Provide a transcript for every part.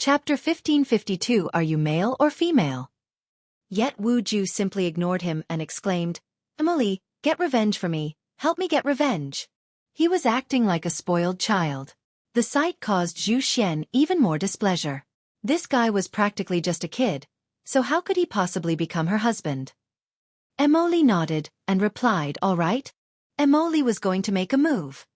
Chapter 1552. Are you male or female? Yet Wu Ju simply ignored him and exclaimed, Emily, get revenge for me, help me get revenge. He was acting like a spoiled child. The sight caused Zhu Xian even more displeasure. This guy was practically just a kid, so how could he possibly become her husband? Emily nodded and replied, all right. Emily was going to make a move.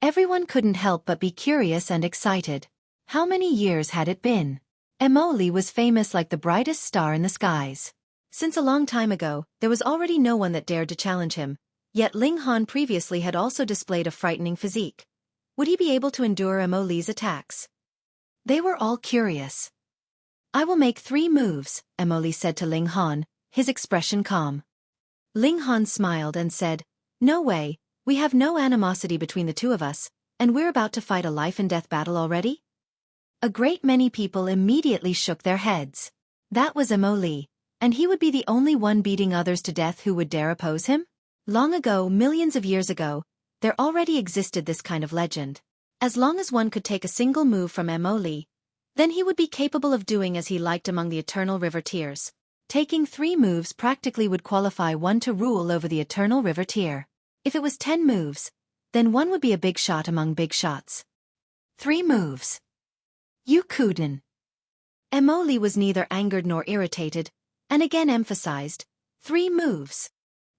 Everyone couldn't help but be curious and excited. How many years had it been? Emily was famous like the brightest star in the skies. Since a long time ago, there was already no one that dared to challenge him, yet Ling Han previously had also displayed a frightening physique. Would he be able to endure Emily's attacks? They were all curious. I will make 3 moves, Emily said to Ling Han, his expression calm. Ling Han smiled and said, no way, we have no animosity between the two of us, and we're about to fight a life-and-death battle already? A great many people immediately shook their heads. That was Emily, and he would be the only one beating others to death who would dare oppose him? Long ago, millions of years ago, there already existed this kind of legend. As long as one could take a single move from Emily, then he would be capable of doing as he liked among the eternal river tiers. Taking 3 moves practically would qualify one to rule over the eternal river tier. If it was 10 moves, then one would be a big shot among big shots. 3 moves. You couldn't. Emily was neither angered nor irritated, and again emphasized, 3 moves.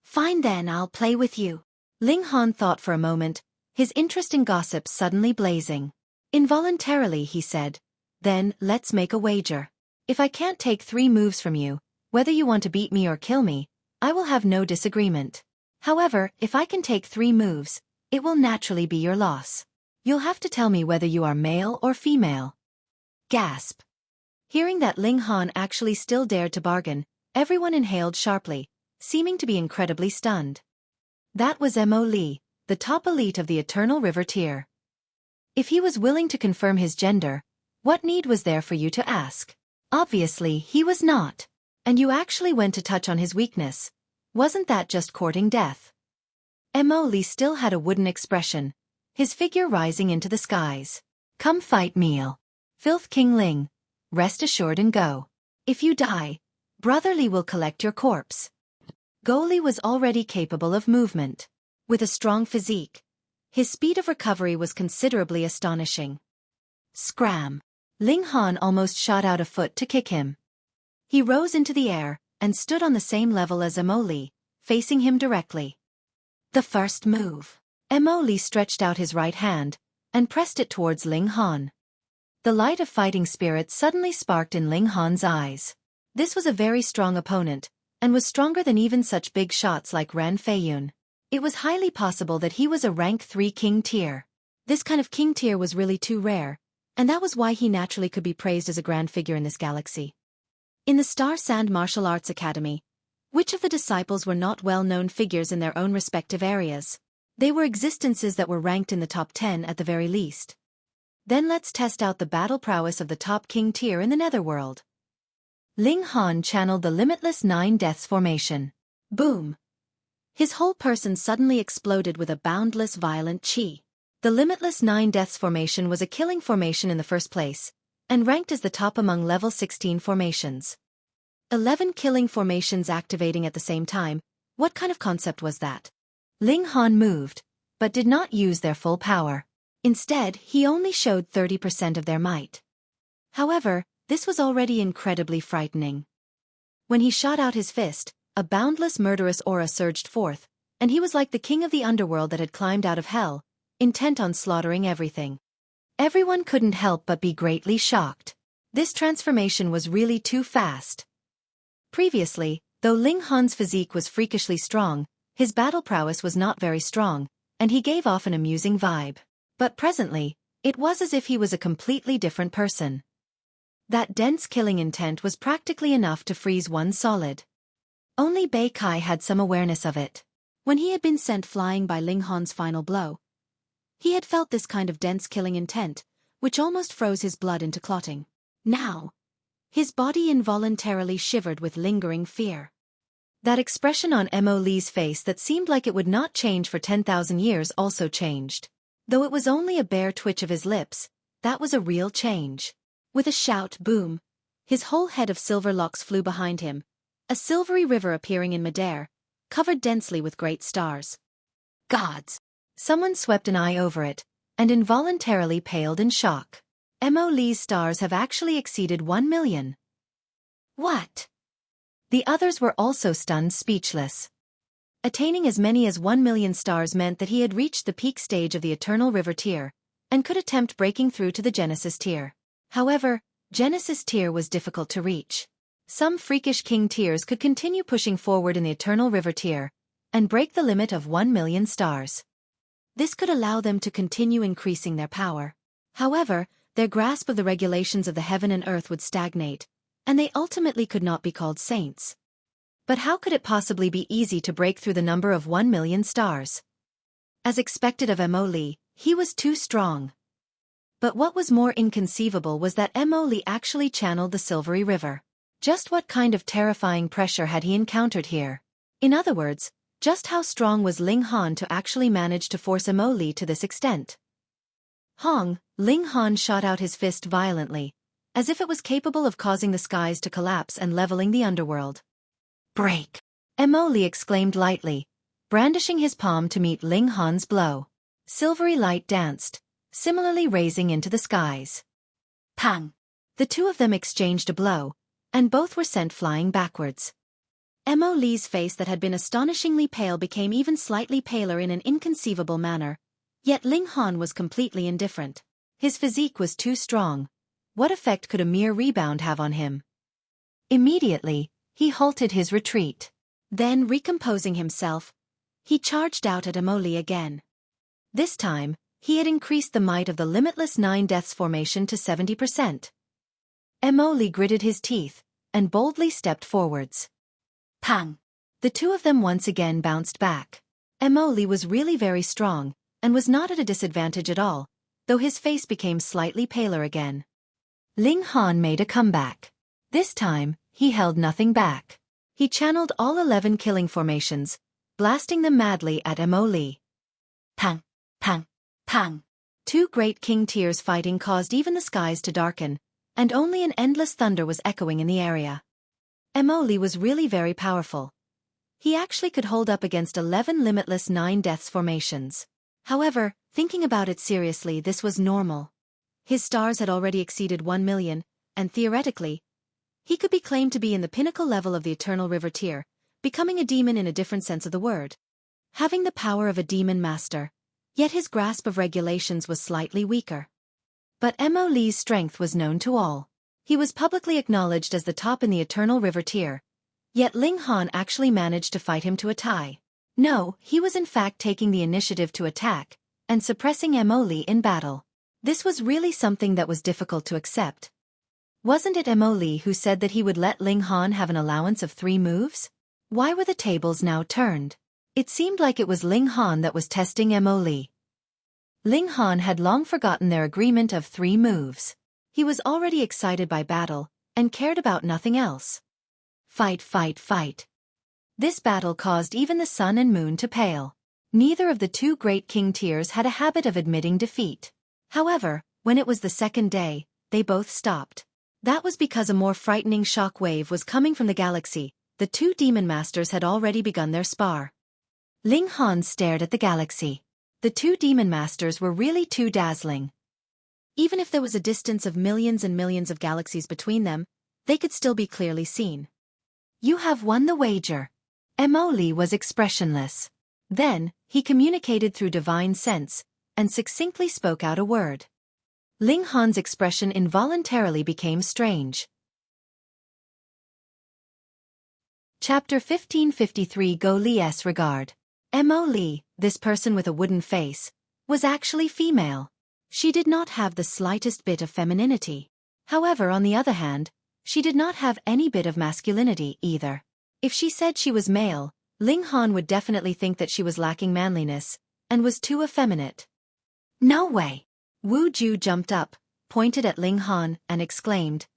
Fine then, I'll play with you. Ling Han thought for a moment, his interest in gossip suddenly blazing. Involuntarily he said, then, let's make a wager. If I can't take 3 moves from you, whether you want to beat me or kill me, I will have no disagreement. However, if I can take 3 moves, it will naturally be your loss. You'll have to tell me whether you are male or female. Gasp. Hearing that Ling Han actually still dared to bargain, everyone inhaled sharply, seeming to be incredibly stunned. That was Emily, the top elite of the Eternal River tier. If he was willing to confirm his gender, what need was there for you to ask? Obviously he was not. And you actually went to touch on his weakness. Wasn't that just courting death? Emily still had a wooden expression, his figure rising into the skies. Come fight meal. Filth King Ling, rest assured and go. If you die, Brother Li will collect your corpse. Gou Li was already capable of movement. With a strong physique, his speed of recovery was considerably astonishing. Scram. Ling Han almost shot out a foot to kick him. He rose into the air and stood on the same level as Emily, facing him directly. The first move. Emily stretched out his right hand and pressed it towards Ling Han. The light of fighting spirit suddenly sparked in Ling Han's eyes. This was a very strong opponent, and was stronger than even such big shots like Ran Feiyun. It was highly possible that he was a rank 3 king tier. This kind of king tier was really too rare, and that was why he naturally could be praised as a grand figure in this galaxy. In the Star Sand Martial Arts Academy, which of the disciples were not well-known figures in their own respective areas? They were existences that were ranked in the top 10 at the very least. Then let's test out the battle prowess of the top king tier in the netherworld. Ling Han channeled the limitless 9 deaths formation. Boom! His whole person suddenly exploded with a boundless violent chi. The limitless 9 deaths formation was a killing formation in the first place, and ranked as the top among level 16 formations. 11 killing formations activating at the same time, what kind of concept was that? Ling Han moved, but did not use their full power. Instead, he only showed 30% of their might. However, this was already incredibly frightening. When he shot out his fist, a boundless murderous aura surged forth, and he was like the king of the underworld that had climbed out of hell, intent on slaughtering everything. Everyone couldn't help but be greatly shocked. This transformation was really too fast. Previously, though Ling Han's physique was freakishly strong, his battle prowess was not very strong, and he gave off an amusing vibe. But presently, it was as if he was a completely different person. That dense killing intent was practically enough to freeze one solid. Only Bei Kai had some awareness of it. When he had been sent flying by Ling Han's final blow, he had felt this kind of dense killing intent, which almost froze his blood into clotting. Now, his body involuntarily shivered with lingering fear. That expression on Emily's face that seemed like it would not change for 10,000 years also changed. Though it was only a bare twitch of his lips, that was a real change. With a shout, boom! His whole head of silver locks flew behind him, a silvery river appearing in midair, covered densely with great stars. Gods! Someone swept an eye over it, and involuntarily paled in shock. Mo Li's stars have actually exceeded 1 million. What? The others were also stunned speechless. Attaining as many as 1 million stars meant that he had reached the peak stage of the Eternal River tier, and could attempt breaking through to the Genesis tier. However, Genesis tier was difficult to reach. Some freakish king tiers could continue pushing forward in the Eternal River tier, and break the limit of 1 million stars. This could allow them to continue increasing their power. However, their grasp of the regulations of the heaven and earth would stagnate, and they ultimately could not be called saints. But how could it possibly be easy to break through the number of 1 million stars? As expected of Mo Li, he was too strong. But what was more inconceivable was that Mo Li actually channeled the Silvery River. Just what kind of terrifying pressure had he encountered here? In other words, just how strong was Ling Han to actually manage to force Mo Li to this extent? Hong, Ling Han shot out his fist violently, as if it was capable of causing the skies to collapse and leveling the underworld. Break! Mo Li exclaimed lightly, brandishing his palm to meet Ling Han's blow. Silvery light danced, similarly raising into the skies. Pang! The two of them exchanged a blow, and both were sent flying backwards. Mo Li's face that had been astonishingly pale became even slightly paler in an inconceivable manner, yet Ling Han was completely indifferent. His physique was too strong. What effect could a mere rebound have on him? Immediately, he halted his retreat. Then, recomposing himself, he charged out at Mo Li again. This time, he had increased the might of the limitless 9 Deaths formation to 70%. Mo Li gritted his teeth, and boldly stepped forwards. Pang! The two of them once again bounced back. Mo Li was really very strong, and was not at a disadvantage at all, though his face became slightly paler again. Ling Han made a comeback. This time, he held nothing back. He channeled all 11 killing formations, blasting them madly at Mo Li. Pang! Pang! Pang! 2 great king tiers fighting caused even the skies to darken, and only an endless thunder was echoing in the area. Mo Li was really very powerful. He actually could hold up against 11 limitless 9 Deaths formations. However, thinking about it seriously, this was normal. His stars had already exceeded 1 million, and theoretically, he could be claimed to be in the pinnacle level of the Eternal River tier, becoming a demon in a different sense of the word. Having the power of a demon master, yet his grasp of regulations was slightly weaker. But Mo Li's strength was known to all. He was publicly acknowledged as the top in the Eternal River tier, yet Ling Han actually managed to fight him to a tie. No, he was in fact taking the initiative to attack, and suppressing Mo Li in battle. This was really something that was difficult to accept. Wasn't it Mo Li who said that he would let Ling Han have an allowance of 3 moves? Why were the tables now turned? It seemed like it was Ling Han that was testing Mo Li. Ling Han had long forgotten their agreement of 3 moves. He was already excited by battle, and cared about nothing else. Fight, fight, fight. This battle caused even the sun and moon to pale. Neither of the 2 great king tiers had a habit of admitting defeat. However, when it was the second day, they both stopped. That was because a more frightening shock wave was coming from the galaxy. The 2 demon masters had already begun their spar. Ling Han stared at the galaxy. The 2 demon masters were really too dazzling. Even if there was a distance of millions and millions of galaxies between them, they could still be clearly seen. You have won the wager. Mo Li was expressionless. Then, he communicated through divine sense, and succinctly spoke out a word. Ling Han's expression involuntarily became strange. Chapter 1553 Gou Li's regard. Mo Li, this person with a wooden face, was actually female. She did not have the slightest bit of femininity. However, on the other hand, she did not have any bit of masculinity either. If she said she was male, Ling Han would definitely think that she was lacking manliness, and was too effeminate. No way! Wu Ju jumped up, pointed at Ling Han, and exclaimed,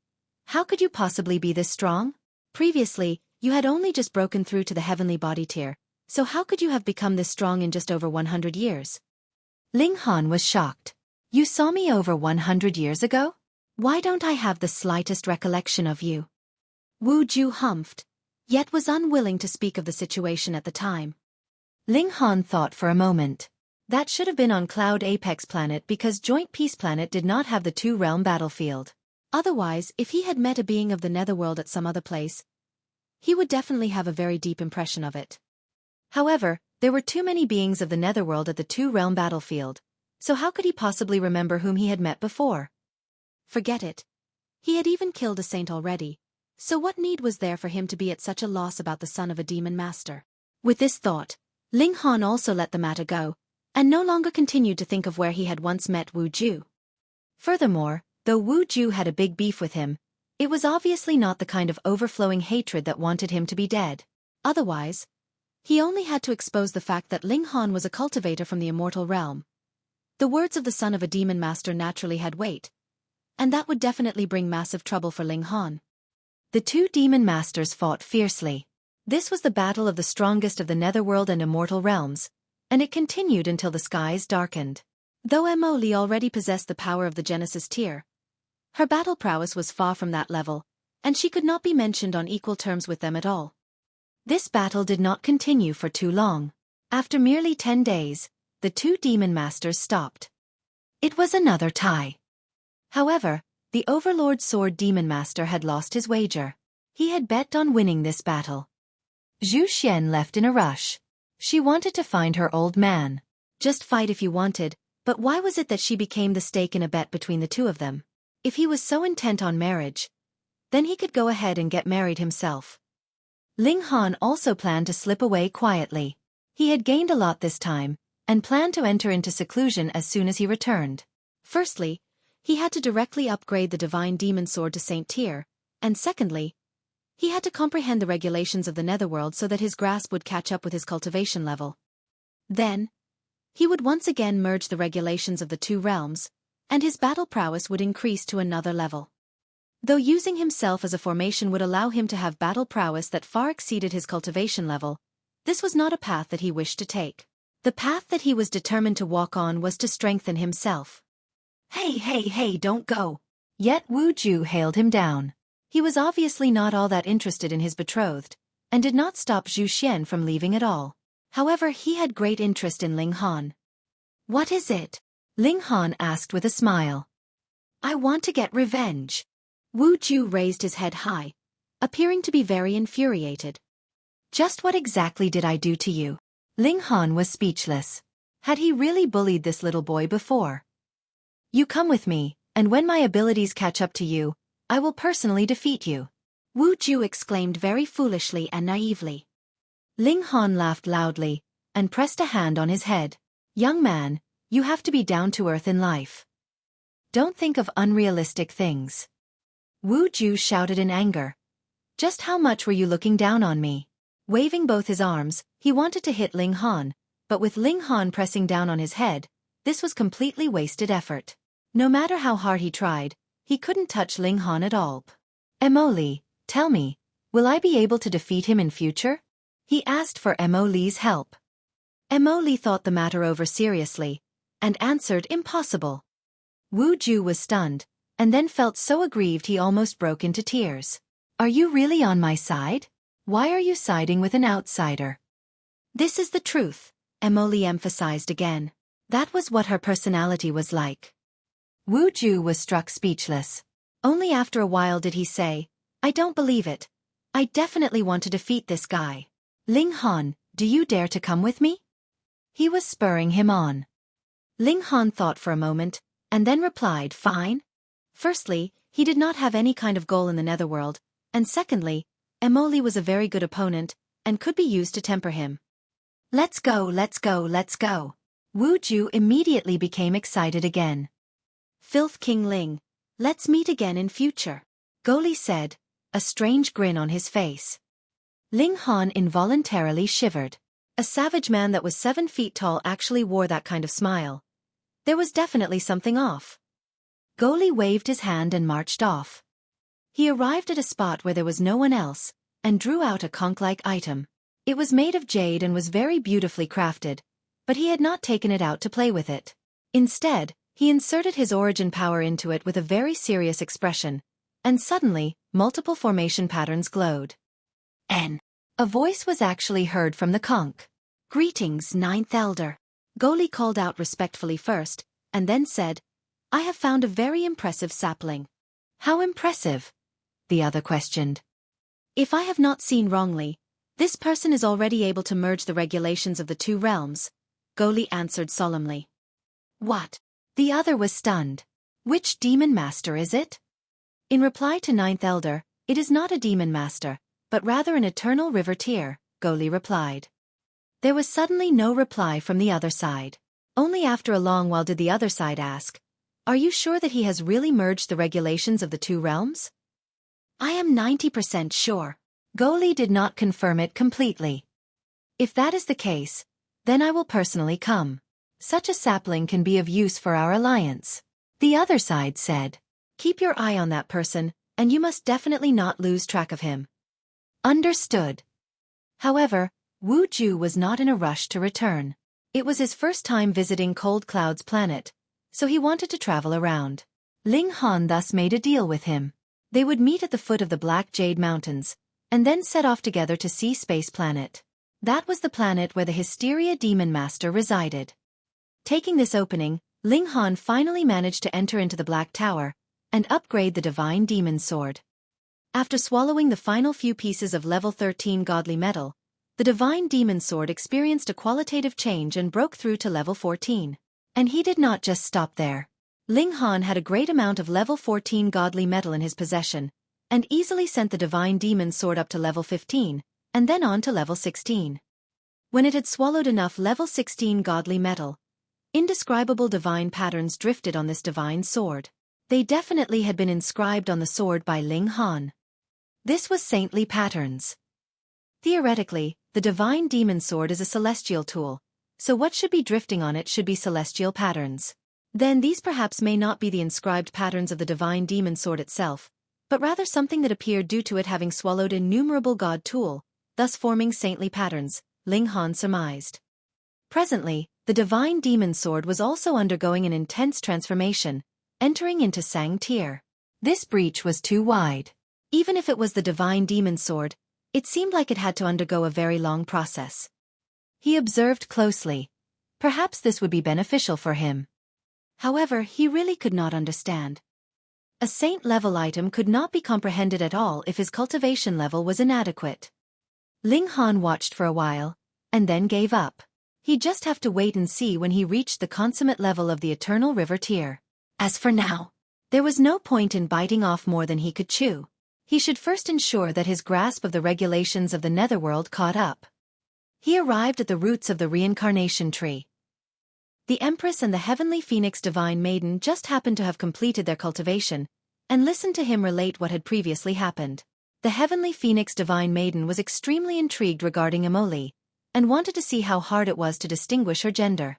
"How could you possibly be this strong? Previously, you had only just broken through to the heavenly body tier, so how could you have become this strong in just over 100 years? Ling Han was shocked. You saw me over 100 years ago? Why don't I have the slightest recollection of you? Wu Ju humphed, yet was unwilling to speak of the situation at the time. Ling Han thought for a moment. That should have been on Cloud Apex Planet because Joint Peace Planet did not have the two-realm battlefield. Otherwise, if he had met a being of the Netherworld at some other place, he would definitely have a very deep impression of it. However, there were too many beings of the Netherworld at the two-realm battlefield, so how could he possibly remember whom he had met before? Forget it. He had even killed a saint already, so what need was there for him to be at such a loss about the son of a demon master? With this thought, Ling Han also let the matter go, and no longer continued to think of where he had once met Wu Ju. Furthermore, though Wu Ju had a big beef with him, it was obviously not the kind of overflowing hatred that wanted him to be dead. Otherwise, he only had to expose the fact that Ling Han was a cultivator from the immortal realm. The words of the son of a demon master naturally had weight, and that would definitely bring massive trouble for Ling Han. The two demon masters fought fiercely. This was the battle of the strongest of the netherworld and immortal realms, and it continued until the skies darkened. Though Mo Li already possessed the power of the Genesis tier, her battle prowess was far from that level, and she could not be mentioned on equal terms with them at all. This battle did not continue for too long. After merely 10 days, the two demon masters stopped. It was another tie. However, the Overlord Sword Demon Master had lost his wager. He had bet on winning this battle. Zhu Xian left in a rush. She wanted to find her old man. Just fight if you wanted, but why was it that she became the stake in a bet between the two of them? If he was so intent on marriage, then he could go ahead and get married himself. Ling Han also planned to slip away quietly. He had gained a lot this time, and planned to enter into seclusion as soon as he returned. Firstly, he had to directly upgrade the Divine Demon Sword to Saint tier, and secondly, he had to comprehend the regulations of the Netherworld so that his grasp would catch up with his cultivation level. Then, he would once again merge the regulations of the two realms, and his battle prowess would increase to another level. Though using himself as a formation would allow him to have battle prowess that far exceeded his cultivation level, this was not a path that he wished to take. The path that he was determined to walk on was to strengthen himself. Hey, don't go. Yet Wu Ju hailed him down. He was obviously not all that interested in his betrothed, and did not stop Zhu Xian from leaving at all. However, he had great interest in Ling Han. What is it? Ling Han asked with a smile. I want to get revenge. Wu Ju raised his head high, appearing to be very infuriated. Just what exactly did I do to you? Ling Han was speechless. Had he really bullied this little boy before? You come with me, and when my abilities catch up to you, I will personally defeat you. Wu Ju exclaimed very foolishly and naively. Ling Han laughed loudly, and pressed a hand on his head. Young man, you have to be down to earth in life. Don't think of unrealistic things. Wu Ju shouted in anger. Just how much were you looking down on me? Waving both his arms, he wanted to hit Ling Han, but with Ling Han pressing down on his head, this was completely wasted effort. No matter how hard he tried, he couldn't touch Ling Han at all. Mo Li, tell me, will I be able to defeat him in future? He asked for Mo Li's help. Mo Li thought the matter over seriously, and answered impossible. Wu Ju was stunned, and then felt so aggrieved he almost broke into tears. Are you really on my side? Why are you siding with an outsider? This is the truth, Mo Li emphasized again. That was what her personality was like. Wu Ju was struck speechless. Only after a while did he say, I don't believe it. I definitely want to defeat this guy. Ling Han, do you dare to come with me? He was spurring him on. Ling Han thought for a moment, and then replied, fine. Firstly, he did not have any kind of goal in the netherworld, and secondly, Mo Li was a very good opponent, and could be used to temper him. Let's go. Wu Ju immediately became excited again. Filth King Ling, let's meet again in future, Gou Li said, a strange grin on his face. Ling Han involuntarily shivered. A savage man that was 7 feet tall actually wore that kind of smile. There was definitely something off. Gou Li waved his hand and marched off. He arrived at a spot where there was no one else, and drew out a conch-like item. It was made of jade and was very beautifully crafted, but he had not taken it out to play with it. Instead, He inserted his origin power into it with a very serious expression, and suddenly, multiple formation patterns glowed. A voice was actually heard from the conch. "Greetings, ninth elder." Gou Li called out respectfully first, and then said, "I have found a very impressive sapling." "How impressive?" the other questioned. "If I have not seen wrongly, this person is already able to merge the regulations of the two realms," Gou Li answered solemnly. "What?" The other was stunned. "Which demon master is it?" In reply to ninth elder, "It is not a demon master, but rather an eternal river tear," Gou Li replied. There was suddenly no reply from the other side. Only after a long while did the other side ask, "Are you sure that he has really merged the regulations of the two realms?" "I am 90% sure." Gou Li did not confirm it completely. "If that is the case, then I will personally come. Such a sapling can be of use for our alliance." The other side said, "Keep your eye on that person, and you must definitely not lose track of him." Understood. However, Wu Ju was not in a rush to return. It was his first time visiting Cold Cloud's planet, so he wanted to travel around. Ling Han thus made a deal with him. They would meet at the foot of the Black Jade Mountains, and then set off together to see Space Planet. That was the planet where the Hysteria Demon Master resided. Taking this opening, Ling Han finally managed to enter into the Black Tower, and upgrade the Divine Demon Sword. After swallowing the final few pieces of level 13 godly metal, the Divine Demon Sword experienced a qualitative change and broke through to level 14. And he did not just stop there. Ling Han had a great amount of level 14 godly metal in his possession, and easily sent the Divine Demon Sword up to level 15, and then on to level 16. When it had swallowed enough level 16 godly metal, indescribable divine patterns drifted on this divine sword. They definitely had been inscribed on the sword by Ling Han. This was saintly patterns. Theoretically, the Divine Demon Sword is a celestial tool, so what should be drifting on it should be celestial patterns. Then these perhaps may not be the inscribed patterns of the Divine Demon Sword itself, but rather something that appeared due to it having swallowed innumerable god tool, thus forming saintly patterns, Ling Han surmised. Presently, the Divine Demon Sword was also undergoing an intense transformation, entering into Sang tier. This breach was too wide. Even if it was the Divine Demon Sword, it seemed like it had to undergo a very long process. He observed closely. Perhaps this would be beneficial for him. However, he really could not understand. A saint-level item could not be comprehended at all if his cultivation level was inadequate. Ling Han watched for a while, and then gave up. He'd just have to wait and see when he reached the consummate level of the Eternal River tier. As for now, there was no point in biting off more than he could chew. He should first ensure that his grasp of the regulations of the netherworld caught up. He arrived at the roots of the reincarnation tree. The Empress and the Heavenly Phoenix Divine Maiden just happened to have completed their cultivation, and listened to him relate what had previously happened. The Heavenly Phoenix Divine Maiden was extremely intrigued regarding Emily, and wanted to see how hard it was to distinguish her gender.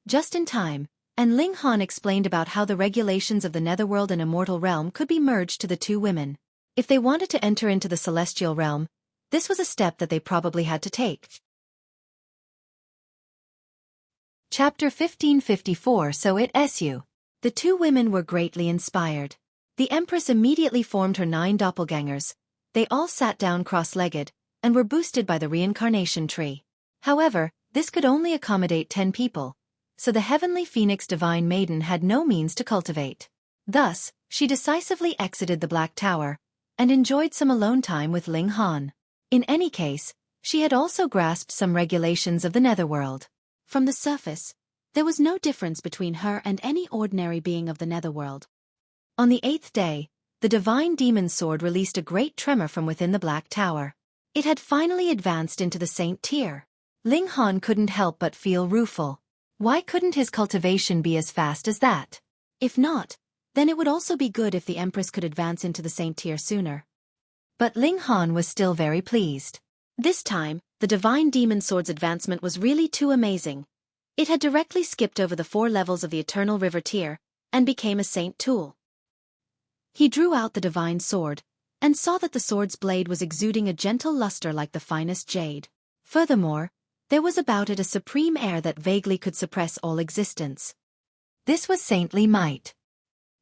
Just in time, and Ling Han explained about how the regulations of the netherworld and immortal realm could be merged to the two women. If they wanted to enter into the celestial realm, this was a step that they probably had to take. Chapter 1554. So it su. The two women were greatly inspired. The Empress immediately formed her 9 doppelgangers. They all sat down cross-legged, and were boosted by the reincarnation tree. However, this could only accommodate 10 people, so the Heavenly Phoenix Divine Maiden had no means to cultivate. Thus, she decisively exited the Black Tower, and enjoyed some alone time with Ling Han. In any case, she had also grasped some regulations of the netherworld. From the surface, there was no difference between her and any ordinary being of the netherworld. On the 8th day, the Divine Demon Sword released a great tremor from within the Black Tower. It had finally advanced into the Saint tier. Ling Han couldn't help but feel rueful. Why couldn't his cultivation be as fast as that? If not, then it would also be good if the Empress could advance into the Saint tier sooner. But Ling Han was still very pleased. This time, the Divine Demon Sword's advancement was really too amazing. It had directly skipped over the 4 levels of the Eternal River tier, and became a Saint tool. He drew out the Divine Sword, and saw that the sword's blade was exuding a gentle luster like the finest jade. Furthermore, there was about it a supreme air that vaguely could suppress all existence. This was saintly might.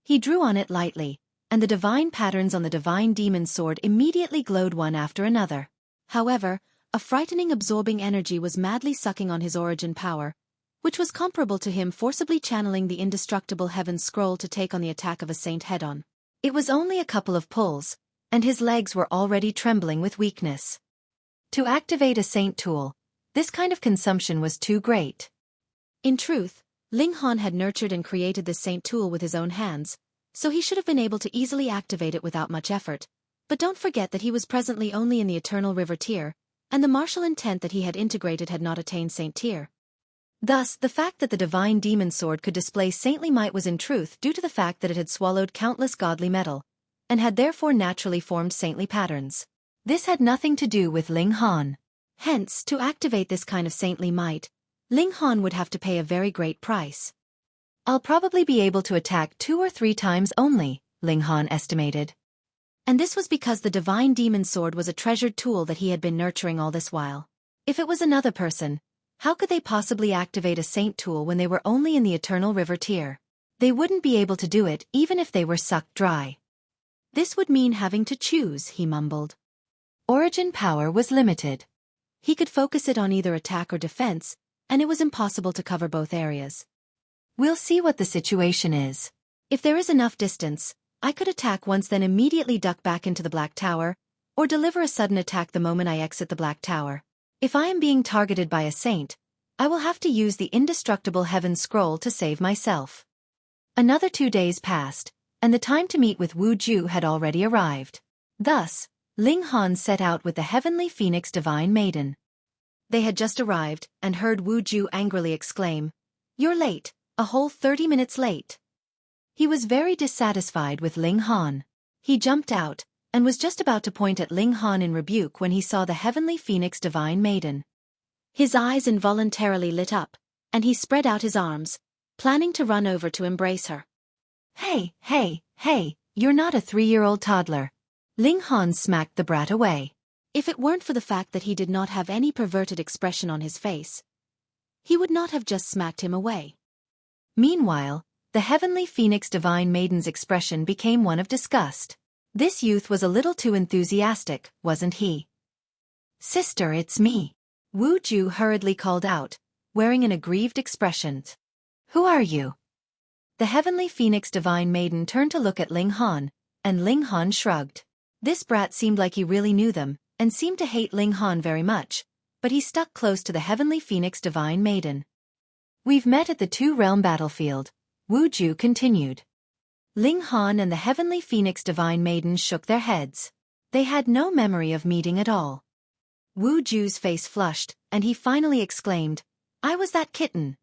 He drew on it lightly, and the divine patterns on the divine demon sword immediately glowed one after another. However, a frightening absorbing energy was madly sucking on his origin power, which was comparable to him forcibly channeling the indestructible heaven scroll to take on the attack of a saint head-on. It was only a couple of pulls, and his legs were already trembling with weakness. To activate a saint tool, this kind of consumption was too great. In truth, Ling Han had nurtured and created this saint tool with his own hands, so he should have been able to easily activate it without much effort. But don't forget that he was presently only in the Eternal River tier, and the martial intent that he had integrated had not attained saint tier. Thus, the fact that the divine demon sword could display saintly might was in truth due to the fact that it had swallowed countless godly metal, and had therefore naturally formed saintly patterns. This had nothing to do with Ling Han. Hence, to activate this kind of saintly might, Ling Han would have to pay a very great price. I'll probably be able to attack 2 or 3 times only, Ling Han estimated. And this was because the divine demon sword was a treasured tool that he had been nurturing all this while. If it was another person, how could they possibly activate a saint tool when they were only in the Eternal River tier? They wouldn't be able to do it even if they were sucked dry. This would mean having to choose, he mumbled. Origin power was limited. He could focus it on either attack or defense, and it was impossible to cover both areas. We'll see what the situation is. If there is enough distance, I could attack once then immediately duck back into the Black Tower, or deliver a sudden attack the moment I exit the Black Tower. If I am being targeted by a saint, I will have to use the indestructible heaven scroll to save myself. Another 2 days passed, and the time to meet with Wu Ju had already arrived. Thus, Ling Han set out with the heavenly phoenix divine maiden. They had just arrived, and heard Wu Ju angrily exclaim, "You're late, a whole 30 minutes late." He was very dissatisfied with Ling Han. He jumped out, and was just about to point at Ling Han in rebuke when he saw the heavenly phoenix divine maiden. His eyes involuntarily lit up, and he spread out his arms, planning to run over to embrace her. Hey, you're not a 3-year-old toddler. Ling Han smacked the brat away. If it weren't for the fact that he did not have any perverted expression on his face, he would not have just smacked him away. Meanwhile, the heavenly phoenix divine maiden's expression became one of disgust. This youth was a little too enthusiastic, wasn't he? "Sister, it's me," Wu Ju hurriedly called out, wearing an aggrieved expression. "Who are you?" The heavenly phoenix divine maiden turned to look at Ling Han, and Ling Han shrugged. This brat seemed like he really knew them, and seemed to hate Ling Han very much, but he stuck close to the heavenly phoenix divine maiden. "We've met at the two-realm battlefield," Wu Ju continued. Ling Han and the heavenly phoenix divine maiden shook their heads. They had no memory of meeting at all. Wu Ju's face flushed, and he finally exclaimed, "I was that kitten."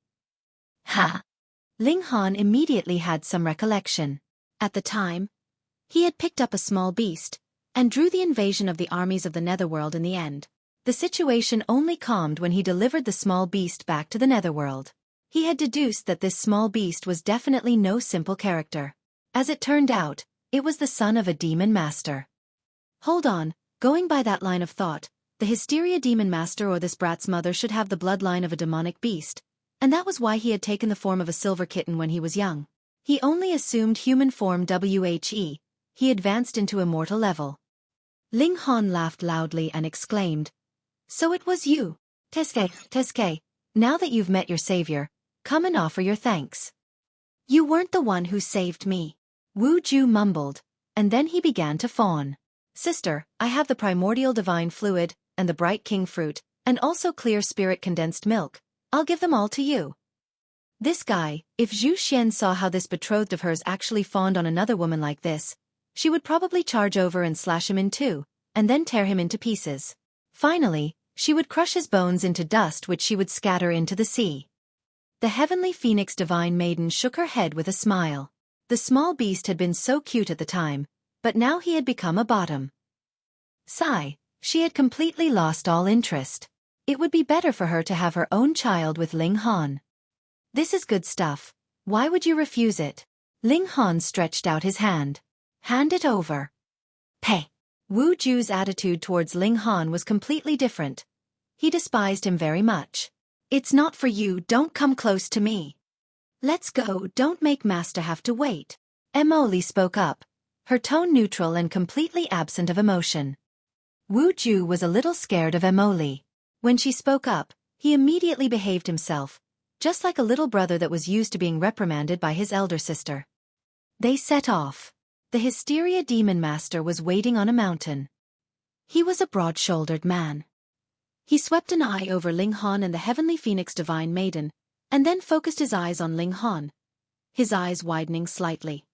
Ha! Ling Han immediately had some recollection. At the time, he had picked up a small beast, and drew the invasion of the armies of the Netherworld in the end. The situation only calmed when he delivered the small beast back to the Netherworld. He had deduced that this small beast was definitely no simple character. As it turned out, it was the son of a demon master. Hold on, going by that line of thought, the Hysteria demon master or this brat's mother should have the bloodline of a demonic beast, and that was why he had taken the form of a silver kitten when he was young. He only assumed human form he advanced into immortal level. Ling Han laughed loudly and exclaimed, "So it was you, Teske, now that you've met your savior, come and offer your thanks." "You weren't the one who saved me," Wu Ju mumbled, and then he began to fawn. "Sister, I have the primordial divine fluid, and the bright king fruit, and also clear spirit condensed milk. I'll give them all to you." This guy, if Zhu Xian saw how this betrothed of hers actually fawned on another woman like this, she would probably charge over and slash him in two, and then tear him into pieces. Finally, she would crush his bones into dust which she would scatter into the sea. The heavenly phoenix divine maiden shook her head with a smile. The small beast had been so cute at the time, but now he had become a bottom. Sigh, she had completely lost all interest. It would be better for her to have her own child with Ling Han. "This is good stuff. Why would you refuse it?" Ling Han stretched out his hand. "Hand it over." Peh! Wu Ju's attitude towards Ling Han was completely different. He despised him very much. "It's not for you, don't come close to me." Let's go, don't make Master have to wait. Emily spoke up, her tone neutral and completely absent of emotion. Wu Ju was a little scared of Emily. When she spoke up, he immediately behaved himself, just like a little brother that was used to being reprimanded by his elder sister. They set off. The Hysteria Demon Master was waiting on a mountain. He was a broad-shouldered man. He swept an eye over Ling Han and the Heavenly Phoenix Divine Maiden, and then focused his eyes on Ling Han, his eyes widening slightly.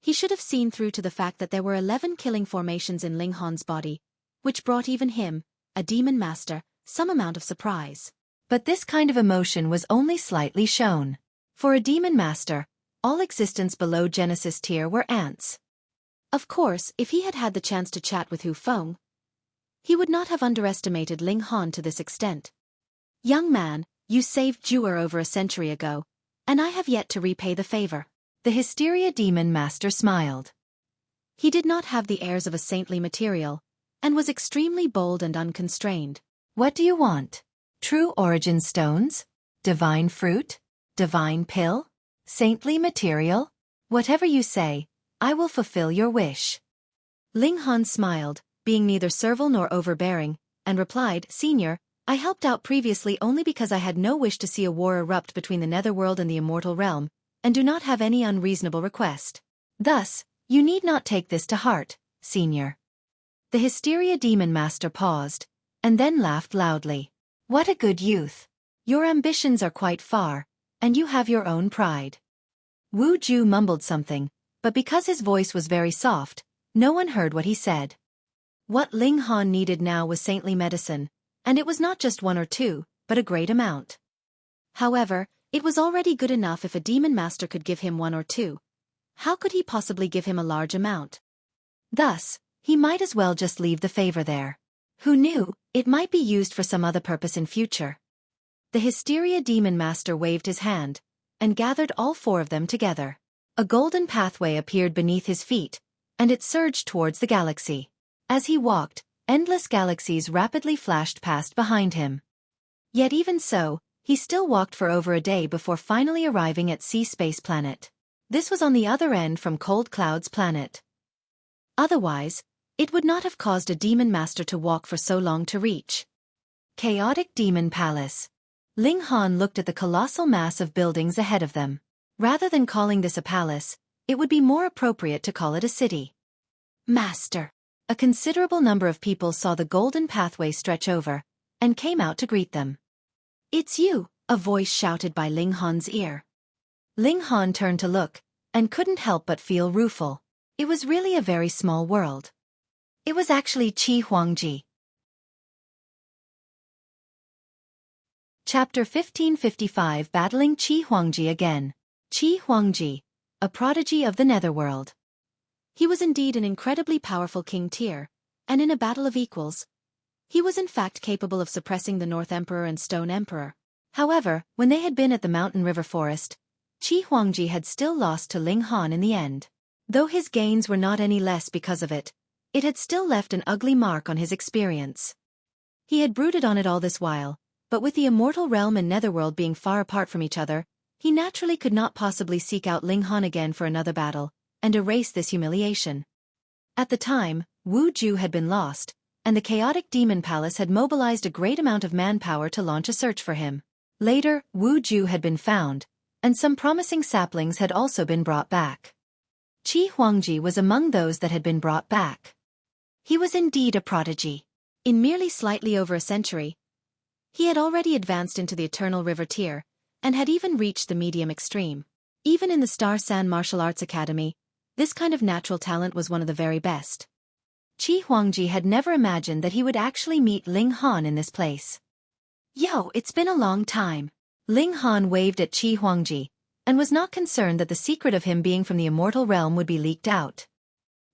He should have seen through to the fact that there were 11 killing formations in Ling Han's body, which brought even him, a demon master, some amount of surprise. But this kind of emotion was only slightly shown. For a demon master, all existence below Genesis tier were ants. Of course, if he had had the chance to chat with Hu Feng, he would not have underestimated Ling Han to this extent. Young man, you saved Juer over a century ago, and I have yet to repay the favor. The Hysteria Demon Master smiled. He did not have the airs of a saintly material, and was extremely bold and unconstrained. What do you want? True origin stones? Divine fruit? Divine pill? Saintly material? Whatever you say, I will fulfill your wish. Ling Han smiled, being neither servile nor overbearing, and replied, Senior, I helped out previously only because I had no wish to see a war erupt between the Netherworld and the Immortal Realm, and do not have any unreasonable request. Thus, you need not take this to heart, Senior. The Hysteria Demon Master paused, and then laughed loudly. What a good youth. Your ambitions are quite far, and you have your own pride. Wu Ju mumbled something, but because his voice was very soft, no one heard what he said. What Ling Han needed now was saintly medicine, and it was not just one or two, but a great amount. However, it was already good enough if a demon master could give him one or two. How could he possibly give him a large amount? Thus, he might as well just leave the favor there. Who knew, it might be used for some other purpose in future. The Hysteria Demon Master waved his hand, and gathered all four of them together. A golden pathway appeared beneath his feet, and it surged towards the galaxy. As he walked, endless galaxies rapidly flashed past behind him. Yet even so, he still walked for over a day before finally arriving at Sea Space Planet. This was on the other end from Cold Cloud's planet. Otherwise, it would not have caused a demon master to walk for so long to reach. Chaotic Demon Palace. Ling Han looked at the colossal mass of buildings ahead of them. Rather than calling this a palace, it would be more appropriate to call it a city. Master. A considerable number of people saw the golden pathway stretch over, and came out to greet them. It's you, a voice shouted by Ling Han's ear. Ling Han turned to look, and couldn't help but feel rueful. It was really a very small world. It was actually Chi Huangji. Chapter 1555 Battling Chi Huangji Again. Chi Huangji, a prodigy of the Netherworld. He was indeed an incredibly powerful king tier, and in a battle of equals, he was in fact capable of suppressing the North Emperor and Stone Emperor. However, when they had been at the Mountain River Forest, Chi Huangji had still lost to Ling Han in the end. Though his gains were not any less because of it, it had still left an ugly mark on his experience. He had brooded on it all this while, but with the Immortal Realm and Netherworld being far apart from each other, he naturally could not possibly seek out Ling Han again for another battle, and erase this humiliation. At the time, Wu Ju had been lost, and the Chaotic Demon Palace had mobilized a great amount of manpower to launch a search for him. Later, Wu Ju had been found, and some promising saplings had also been brought back. Chi Huangji was among those that had been brought back. He was indeed a prodigy. In merely slightly over a century, he had already advanced into the Eternal River tier, and had even reached the medium extreme. Even in the Star San Martial Arts Academy, this kind of natural talent was one of the very best. Chi Huangji had never imagined that he would actually meet Ling Han in this place. Yo, it's been a long time. Ling Han waved at Chi Huangji, and was not concerned that the secret of him being from the Immortal Realm would be leaked out.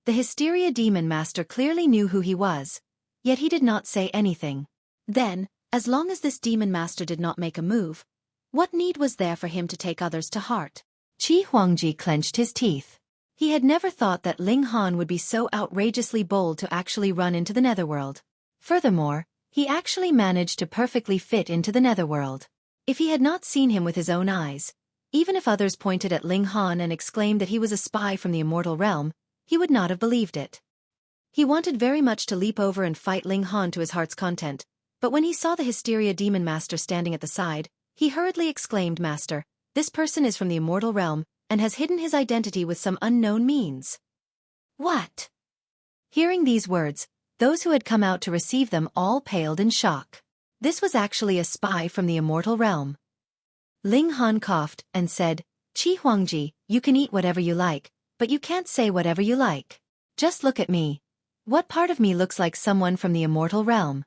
The Hysteria Demon Master clearly knew who he was, yet he did not say anything. Then, as long as this Demon Master did not make a move, what need was there for him to take others to heart? Chi Huangji clenched his teeth. He had never thought that Ling Han would be so outrageously bold to actually run into the Netherworld. Furthermore, he actually managed to perfectly fit into the Netherworld. If he had not seen him with his own eyes, Even if others pointed at Ling Han and exclaimed that he was a spy from the immortal realm, he would not have believed it. He wanted very much to leap over and fight Ling Han to his heart's content, but when he saw the Hysteria Demon Master standing at the side, he hurriedly exclaimed, "Master, this person is from the immortal realm, and has hidden his identity with some unknown means." What? Hearing these words, those who had come out to receive them all paled in shock. This was actually a spy from the immortal realm. Ling Han coughed and said, "Chi Huangji, you can eat whatever you like, but you can't say whatever you like. Just look at me. What part of me looks like someone from the immortal realm?"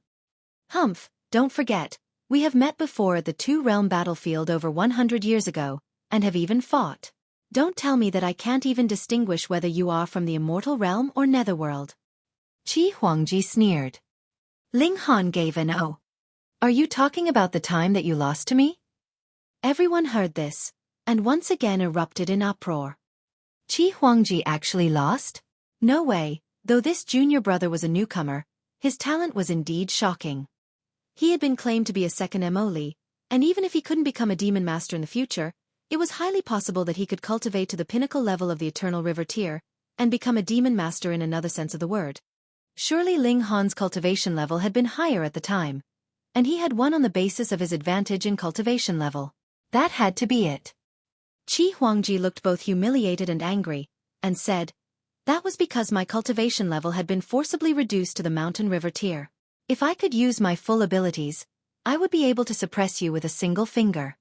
"Humph, don't forget, we have met before at the two-realm battlefield over 100 years ago, and have even fought. Don't tell me that I can't even distinguish whether you are from the immortal realm or netherworld." Chi Huangji sneered. Ling Han gave an "Oh. Are you talking about the time that you lost to me?" Everyone heard this, and once again erupted in uproar. Chi Huangji actually lost? No way, though this junior brother was a newcomer, his talent was indeed shocking. He had been claimed to be a second Li, and even if he couldn't become a demon master in the future, it was highly possible that he could cultivate to the pinnacle level of the Eternal River tier, and become a demon master in another sense of the word. Surely Ling Han's cultivation level had been higher at the time, and he had won on the basis of his advantage in cultivation level. That had to be it. Chi Huangji looked both humiliated and angry, and said, "That was because my cultivation level had been forcibly reduced to the mountain river tier. If I could use my full abilities, I would be able to suppress you with a single finger."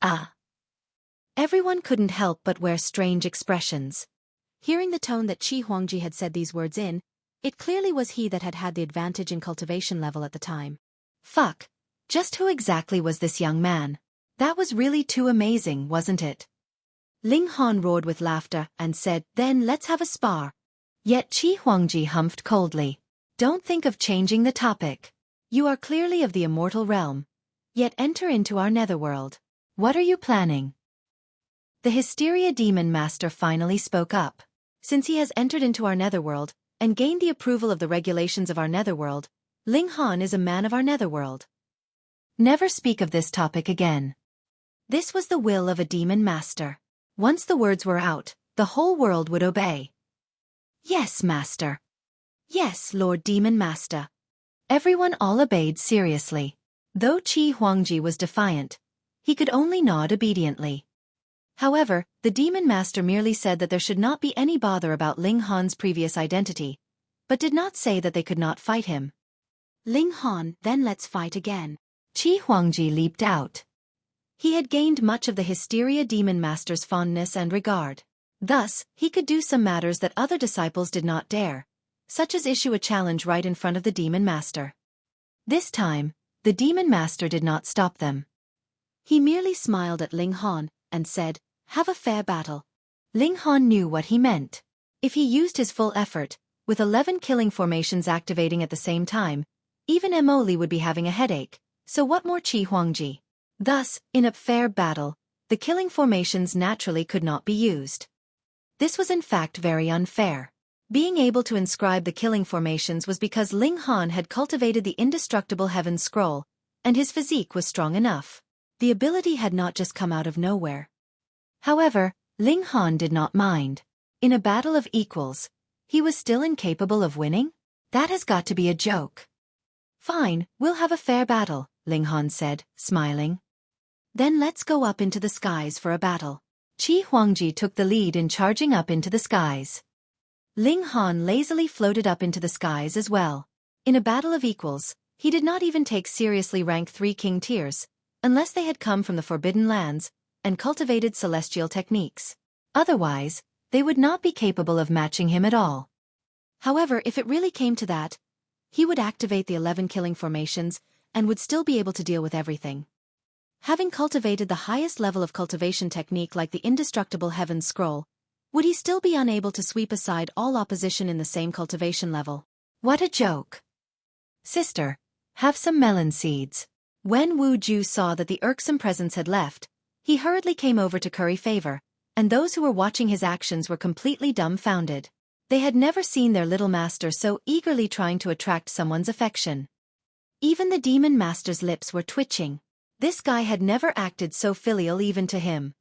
Ah! Everyone couldn't help but wear strange expressions. Hearing the tone that Chi Huangji had said these words in, it clearly was he that had had the advantage in cultivation level at the time. Fuck! Just who exactly was this young man? That was really too amazing, wasn't it? Ling Han roared with laughter and said, "Then let's have a spar." Yet Chi Huangji humphed coldly. "Don't think of changing the topic. You are clearly of the immortal realm. Yet enter into our netherworld. What are you planning?" The Hysteria Demon Master finally spoke up. "Since he has entered into our netherworld, and gained the approval of the regulations of our netherworld, Ling Han is a man of our netherworld. Never speak of this topic again." This was the will of a demon master. Once the words were out, the whole world would obey. "Yes, Master. Yes, Lord Demon Master." Everyone all obeyed seriously. Though Chi Huangji was defiant, he could only nod obediently. However, the Demon Master merely said that there should not be any bother about Ling Han's previous identity, but did not say that they could not fight him. "Ling Han, then let's fight again." Chi Huangji leaped out. He had gained much of the Hysteria Demon Master's fondness and regard. Thus, he could do some matters that other disciples did not dare, such as issue a challenge right in front of the Demon Master. This time, the Demon Master did not stop them. He merely smiled at Ling Han and said, "Have a fair battle." Ling Han knew what he meant. If he used his full effort, with 11 killing formations activating at the same time, even Li would be having a headache, so what more Chi Huangji? Thus, in a fair battle, the killing formations naturally could not be used. This was in fact very unfair. Being able to inscribe the killing formations was because Ling Han had cultivated the indestructible Heaven Scroll, and his physique was strong enough. The ability had not just come out of nowhere. However, Ling Han did not mind. In a battle of equals, he was still incapable of winning? That has got to be a joke. "Fine, we'll have a fair battle," Ling Han said, smiling. "Then let's go up into the skies for a battle." Chi Huangji took the lead in charging up into the skies. Ling Han lazily floated up into the skies as well. In a battle of equals, he did not even take seriously rank 3 king tiers, unless they had come from the Forbidden Lands and cultivated celestial techniques. Otherwise, they would not be capable of matching him at all. However, if it really came to that, he would activate the 11 killing formations and would still be able to deal with everything. Having cultivated the highest level of cultivation technique like the indestructible Heaven Scroll, would he still be unable to sweep aside all opposition in the same cultivation level? What a joke! "Sister, have some melon seeds." When Wu Ju saw that the irksome presence had left, he hurriedly came over to curry favor, and those who were watching his actions were completely dumbfounded. They had never seen their little master so eagerly trying to attract someone's affection. Even the Demon Master's lips were twitching. This guy had never acted so filial even to him.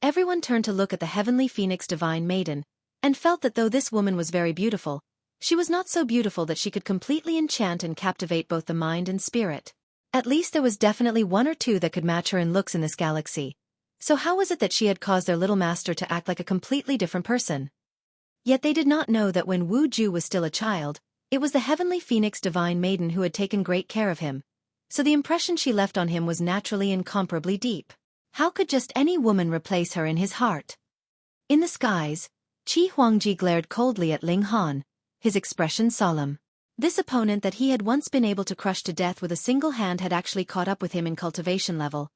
Everyone turned to look at the heavenly phoenix divine maiden, and felt that though this woman was very beautiful, she was not so beautiful that she could completely enchant and captivate both the mind and spirit. At least there was definitely one or two that could match her in looks in this galaxy. So how was it that she had caused their little master to act like a completely different person? Yet they did not know that when Wu Ju was still a child, it was the heavenly phoenix divine maiden who had taken great care of him. So the impression she left on him was naturally incomparably deep. How could just any woman replace her in his heart? In the skies, Chi Huangji glared coldly at Ling Han, his expression solemn. This opponent that he had once been able to crush to death with a single hand had actually caught up with him in cultivation level.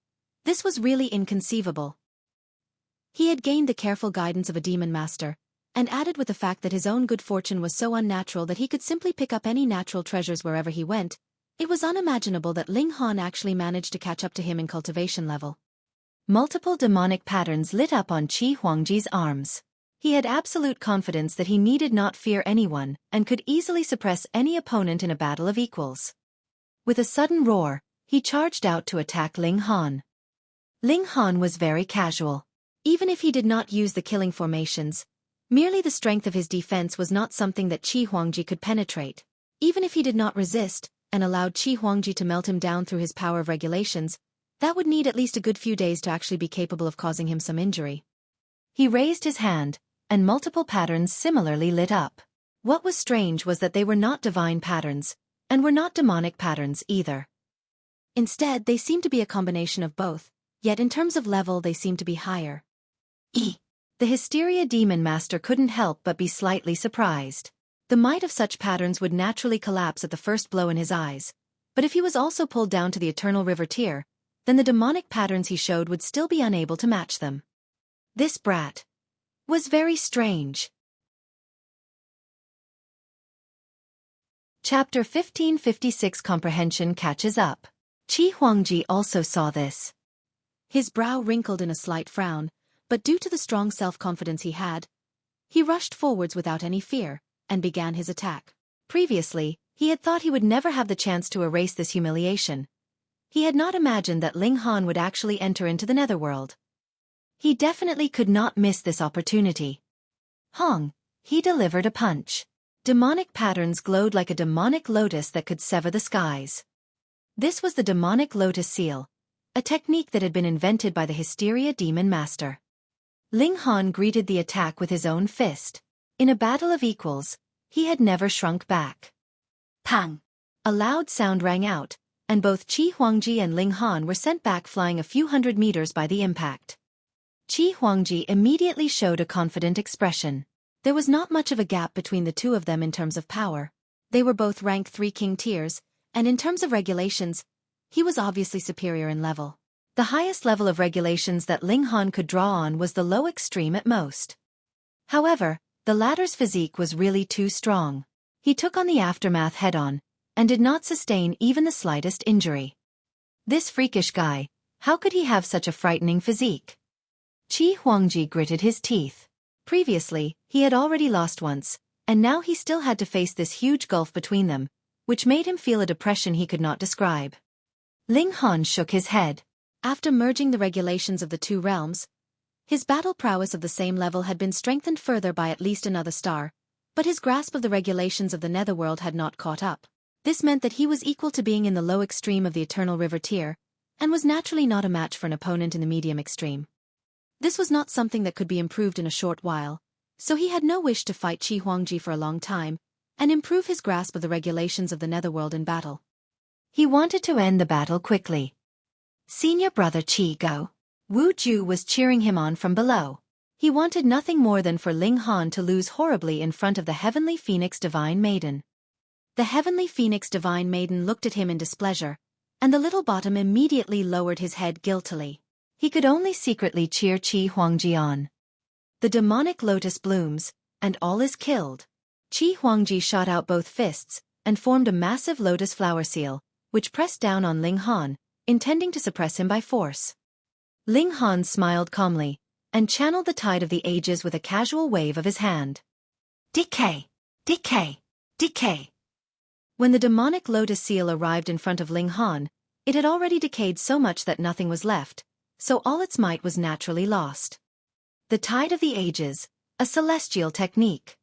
This was really inconceivable. He had gained the careful guidance of a demon master, and added with the fact that his own good fortune was so unnatural that he could simply pick up any natural treasures wherever he went, it was unimaginable that Ling Han actually managed to catch up to him in cultivation level. Multiple demonic patterns lit up on Chi Huangji's arms. He had absolute confidence that he needed not fear anyone and could easily suppress any opponent in a battle of equals. With a sudden roar, he charged out to attack Ling Han. Ling Han was very casual. Even if he did not use the killing formations, merely the strength of his defense was not something that Chi Huangji could penetrate. Even if he did not resist, and allowed Chi Huangji to melt him down through his power of regulations, that would need at least a good few days to actually be capable of causing him some injury. He raised his hand, and multiple patterns similarly lit up. What was strange was that they were not divine patterns, and were not demonic patterns either. Instead, they seemed to be a combination of both, yet in terms of level they seemed to be higher. The Hysteria Demon Master couldn't help but be slightly surprised. The might of such patterns would naturally collapse at the first blow in his eyes, but if he was also pulled down to the Eternal River tier, then the demonic patterns he showed would still be unable to match them. This brat was very strange. Chapter 1556 Comprehension catches up. Chi Huangji also saw this. His brow wrinkled in a slight frown, but due to the strong self-confidence he had, he rushed forwards without any fear, and began his attack. Previously, he had thought he would never have the chance to erase this humiliation. He had not imagined that Ling Han would actually enter into the netherworld. He definitely could not miss this opportunity. Hong, he delivered a punch. Demonic patterns glowed like a demonic lotus that could sever the skies. This was the demonic lotus seal, a technique that had been invented by the Hysteria Demon Master. Ling Han greeted the attack with his own fist. In a battle of equals, he had never shrunk back. Pang! A loud sound rang out, and both Chi Huangji and Ling Han were sent back flying a few hundred meters by the impact. Chi Huangji immediately showed a confident expression. There was not much of a gap between the two of them in terms of power. They were both rank 3 king tiers, and in terms of regulations, he was obviously superior in level. The highest level of regulations that Ling Han could draw on was the low extreme at most. However, the latter's physique was really too strong. He took on the aftermath head-on, and did not sustain even the slightest injury. This freakish guy, how could he have such a frightening physique? Chi Huangji gritted his teeth. Previously, he had already lost once, and now he still had to face this huge gulf between them, which made him feel a depression he could not describe. Ling Han shook his head. After merging the regulations of the two realms, his battle prowess of the same level had been strengthened further by at least another star, but his grasp of the regulations of the netherworld had not caught up. This meant that he was equal to being in the low extreme of the Eternal River tier, and was naturally not a match for an opponent in the medium extreme. This was not something that could be improved in a short while, so he had no wish to fight Chi Huangji for a long time, and improve his grasp of the regulations of the netherworld in battle. He wanted to end the battle quickly. Senior brother Chi Go. Wu Ju was cheering him on from below. He wanted nothing more than for Ling Han to lose horribly in front of the Heavenly Phoenix Divine Maiden. The Heavenly Phoenix Divine Maiden looked at him in displeasure, and the little bottom immediately lowered his head guiltily. He could only secretly cheer Chi Huangji on. The demonic lotus blooms, and all is killed. Chi Huangji shot out both fists, and formed a massive lotus flower seal, which pressed down on Ling Han, intending to suppress him by force. Ling Han smiled calmly, and channeled the tide of the ages with a casual wave of his hand. Decay! Decay! Decay! When the demonic lotus seal arrived in front of Ling Han, it had already decayed so much that nothing was left, so all its might was naturally lost. The Tide of the Ages, a celestial technique.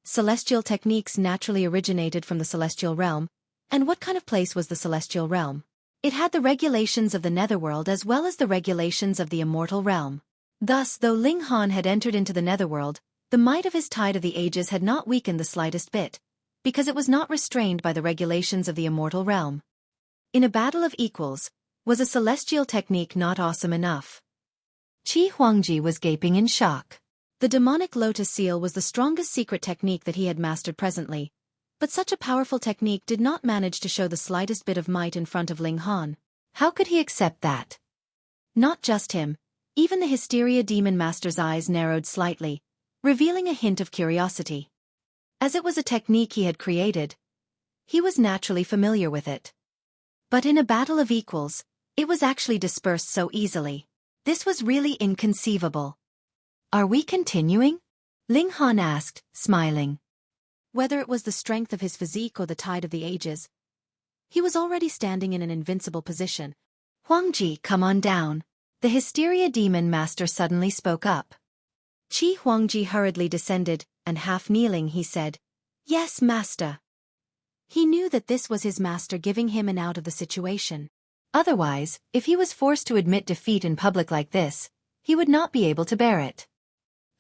Celestial techniques naturally originated from the celestial realm. And what kind of place was the celestial realm? It had the regulations of the netherworld as well as the regulations of the immortal realm. Thus, though Ling Han had entered into the netherworld, the might of his Tide of the Ages had not weakened the slightest bit, because it was not restrained by the regulations of the immortal realm. In a battle of equals, was a celestial technique not awesome enough? Chi Huangji was gaping in shock. The demonic lotus seal was the strongest secret technique that he had mastered presently, but such a powerful technique did not manage to show the slightest bit of might in front of Ling Han. How could he accept that? Not just him, even the Hysteria Demon Master's eyes narrowed slightly, revealing a hint of curiosity. As it was a technique he had created, he was naturally familiar with it. But in a battle of equals, it was actually dispersed so easily. This was really inconceivable. Are we continuing? Ling Han asked, smiling. Whether it was the strength of his physique or the Tide of the Ages, he was already standing in an invincible position. Huangji, come on down. The Hysteria Demon Master suddenly spoke up. Chi Huangji hurriedly descended, and half-kneeling he said, "Yes, Master." He knew that this was his master giving him an out of the situation. Otherwise, if he was forced to admit defeat in public like this, he would not be able to bear it.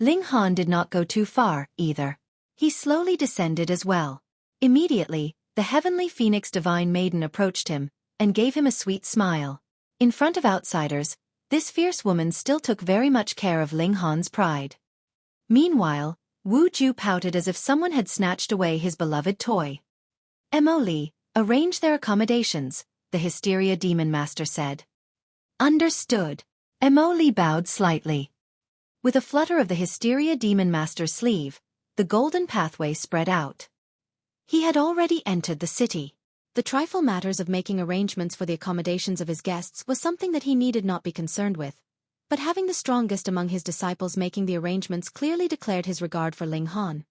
Ling Han did not go too far, either. He slowly descended as well. Immediately, the heavenly phoenix divine maiden approached him, and gave him a sweet smile. In front of outsiders, this fierce woman still took very much care of Ling Han's pride. Meanwhile, Wu Ju pouted as if someone had snatched away his beloved toy. Mo Li, arrange their accommodations, the Hysteria Demon Master said. Understood. Mo Li bowed slightly. With a flutter of the Hysteria Demon Master's sleeve, the golden pathway spread out. He had already entered the city. The trifle matters of making arrangements for the accommodations of his guests was something that he needed not be concerned with, but having the strongest among his disciples making the arrangements clearly declared his regard for Ling Han.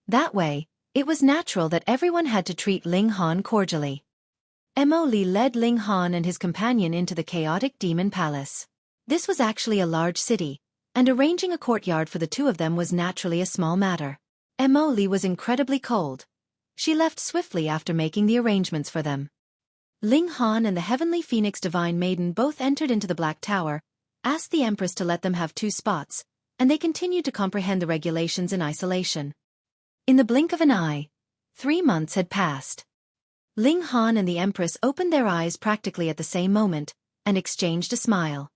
That way, it was natural that everyone had to treat Ling Han cordially. Mo Li led Ling Han and his companion into the chaotic demon palace. This was actually a large city, and arranging a courtyard for the two of them was naturally a small matter. Mo Li was incredibly cold. She left swiftly after making the arrangements for them. Ling Han and the Heavenly Phoenix Divine Maiden both entered into the Black Tower, asked the Empress to let them have 2 spots, and they continued to comprehend the regulations in isolation. In the blink of an eye, 3 months had passed. Ling Han and the Empress opened their eyes practically at the same moment, and exchanged a smile.